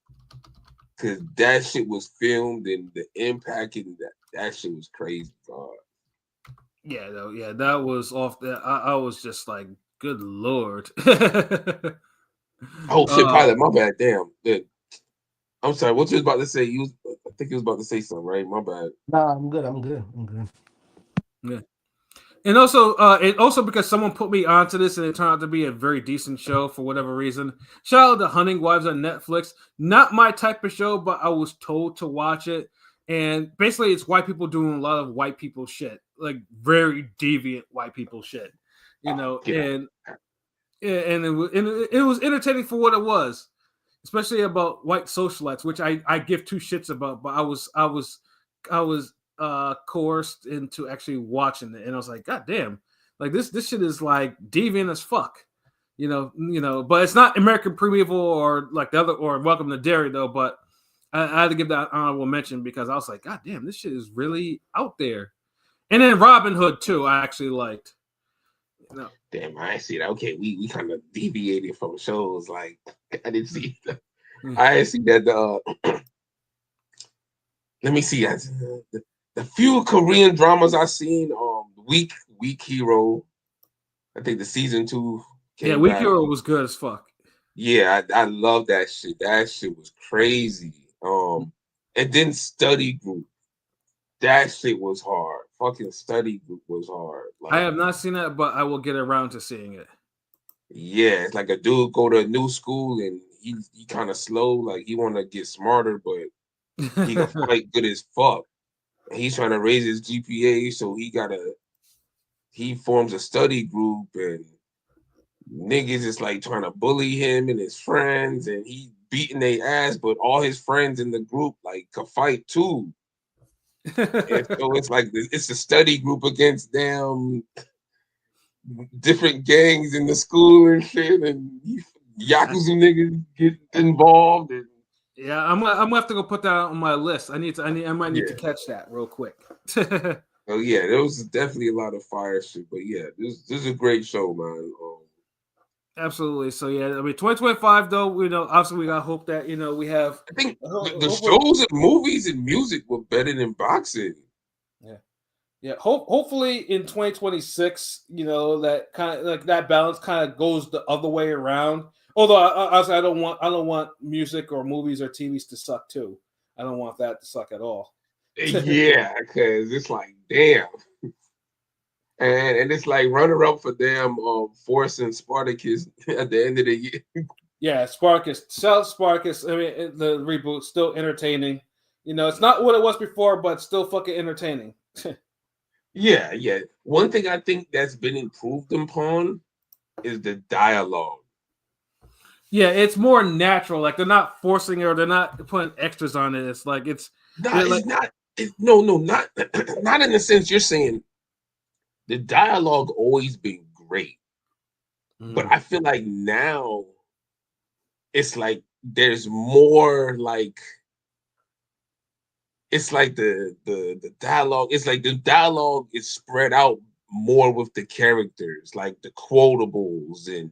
Cause that shit was filmed and the impact and that shit was crazy, God. Yeah, though, that was off there. I was just like, good lord. Oh shit, Pilot, my bad. Damn. I'm sorry. What you was about to say? I think you was about to say something, right? My bad. Nah, I'm good. Yeah. And also because someone put me onto this and it turned out to be a very decent show for whatever reason. Shout out to Hunting Wives on Netflix. Not my type of show, but I was told to watch it. And basically it's white people doing a lot of white people shit. Like very deviant white people shit. And it was entertaining for what it was. Especially about white socialites, which I give two shits about, but I was coerced into actually watching it, and I was like, God damn, like this shit is like deviant as fuck, but it's not American Primeval or like the other or Welcome to Derry though. But I had to give that honorable mention because I was like, God damn, this shit is really out there. And then Robin Hood too, I actually liked. Damn, I see that. Okay, we kind of deviated from shows. Like I didn't see that. I didn't see that. let me see. The few Korean dramas I've seen, Weak Hero. I think the season 2 Yeah, came Weak back. Hero was good as fuck. Yeah, I love that shit. That shit was crazy. And then Study Group. That shit was hard. Fucking Study Group was hard. I Like, have not seen that, but I will get around to seeing it. yeah, it's like a dude go to a new school and he kind of slow. Like he want to get smarter, but he can fight good as fuck. And he's trying to raise his GPA, so he forms a study group and niggas is like trying to bully him and his friends, and he beating their ass, but all his friends in the group like could fight too. And so it's like it's a study group against them different gangs in the school and shit, and yakuza niggas get involved. And Yeah, I'm gonna have to go put that on my list. I might need to yeah. catch that real quick. Oh yeah, there was definitely a lot of fire shit, but yeah, this is a great show, man. Absolutely. So yeah, I mean, 2025 though, obviously we got hope that we have. I think the Hopefully, shows and movies and music were better than boxing. yeah. Hopefully in 2026, that kind of like that balance kind of goes the other way around. Although I don't want music or movies or TVs to suck too. I don't want that to suck at all. Yeah, because it's like damn, and it's like runner up for damn Force and Spartacus at the end of the year. Yeah, Sparkus. I mean, the reboot still entertaining. It's not what it was before, but still fucking entertaining. Yeah. One thing I think that's been improved upon is the dialogue. Yeah, it's more natural. Like they're not forcing it or they're not putting extras on it. It's like it's It's not. No, not not in the sense you're saying. The dialogue always been great, but I feel like now it's like there's more like it's like the dialogue. It's like the dialogue is spread out more with the characters, like the quotables and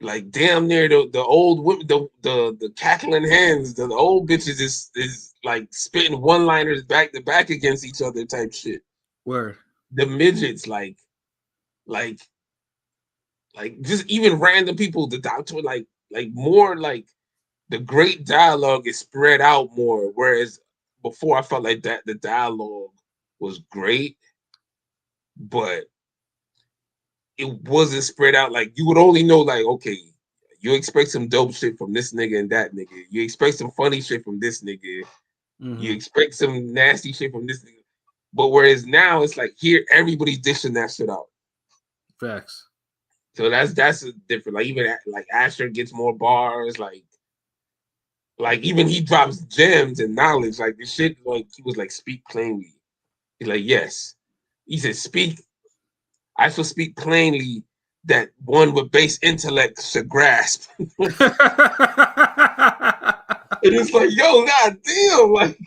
like damn near the old women, the cackling hens, the old bitches is like spitting one liners back to back against each other type shit. Word. The midgets like just even random people, the doctor like more like the great dialogue is spread out more. Whereas before I felt like that the dialogue was great, but it wasn't spread out. Like you would only know like, okay, you expect some dope shit from this nigga and that nigga. You expect some funny shit from this nigga. You expect some nasty shit from this nigga. But whereas now it's like here everybody's dishing that shit out. Facts. So that's a different. Like even like Asher gets more bars. Like even he drops gems and knowledge. Like the shit. Like he was like speak plainly. He's like yes. He said speak. I shall speak plainly that one with base intellect should grasp. And it's like yo, goddamn, like.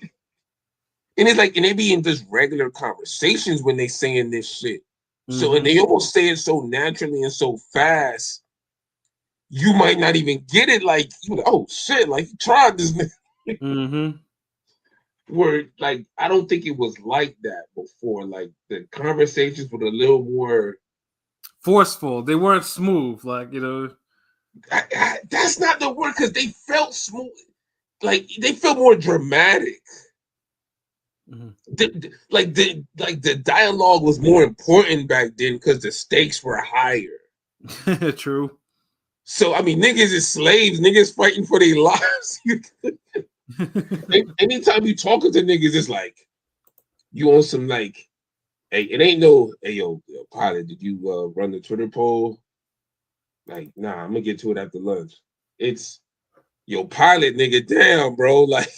And it's like, and they be in just regular conversations when they saying this shit. So, and they almost say it so naturally and so fast, you might not even get it. Like, you like, oh shit, like he tried this. Where, like, I don't think it was like that before. Like, the conversations were a little more forceful. They weren't smooth. Like, that's not the word because they felt smooth. Like, they felt more dramatic. The dialogue was more important back then because the stakes were higher. True. So I mean, niggas is slaves. Niggas fighting for their lives. Anytime you talking to niggas, it's like you on some like, hey, it ain't no, hey yo, pilot, did you run the Twitter poll? Like, nah, I'm gonna get to it after lunch. It's yo, pilot, nigga, damn, bro, like.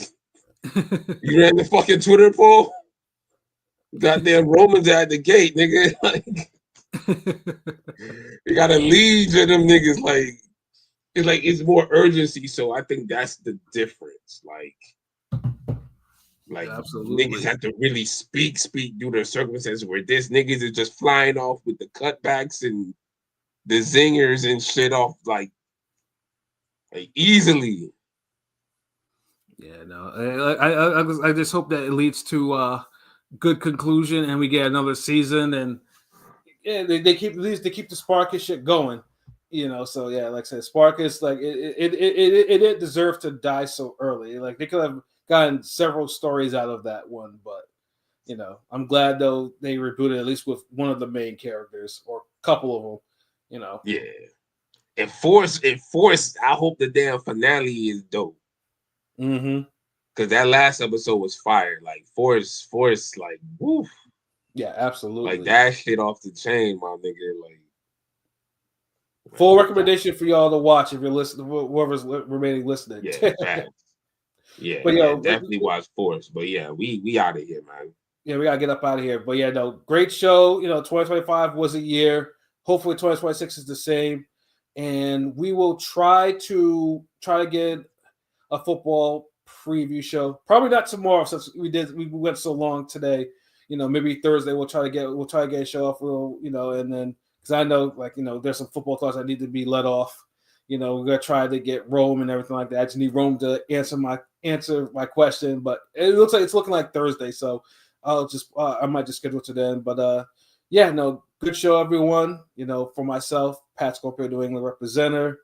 You ran the fucking Twitter poll? Goddamn Romans at the gate, nigga. Like, you got a lead to them niggas. Like it's more urgency. So I think that's the difference. Like absolutely. Niggas have to really speak due to circumstances where this niggas is just flying off with the cutbacks and the zingers and shit off like easily. Yeah, no, I just hope that it leads to good conclusion and we get another season and yeah, they keep at least they keep the Sparkus shit going, you know. So yeah, like I said, Sparkus like it didn't deserve to die so early. Like they could have gotten several stories out of that one, but you know, I'm glad though they rebooted at least with one of the main characters or a couple of them, you know. Yeah. And Force, I hope the damn finale is dope. Mm-hmm. Cause that last episode was fire. Like Force, like woof. Yeah, absolutely. Like that shit off the chain, my nigga. Like full recommendation for y'all to watch if you're listening, whoever's remaining listening. Yeah, facts. Yeah, but yeah, definitely watch Force. But yeah, we out of here, man. Yeah, we gotta get up out of here. But yeah, no, great show. You know, 2025 was a year. Hopefully 2026 is the same. And we will try to get a football preview show. Probably not tomorrow since we went so long today. You know, maybe Thursday we'll try to get a show off. We'll, you know, and then because I know like, you know, there's some football thoughts that need to be let off. You know, we're gonna try to get Rome and everything like that. I just need Rome to answer my question, but it looks like it's looking like Thursday, so I'll just I might just schedule it to then. But yeah, no, good show, everyone. You know, for myself, Pat Scorpio, New England representative,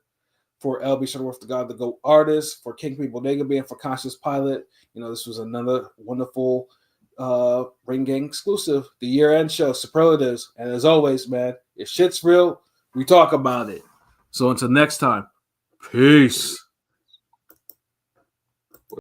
for LB Shuttleworth, the God, the GOAT artist, for King People Bodega, and for Conscious Pilot. You know, this was another wonderful Ring Gang exclusive, the year-end show, Superlatives. And as always, man, if shit's real, we talk about it. So until next time, peace.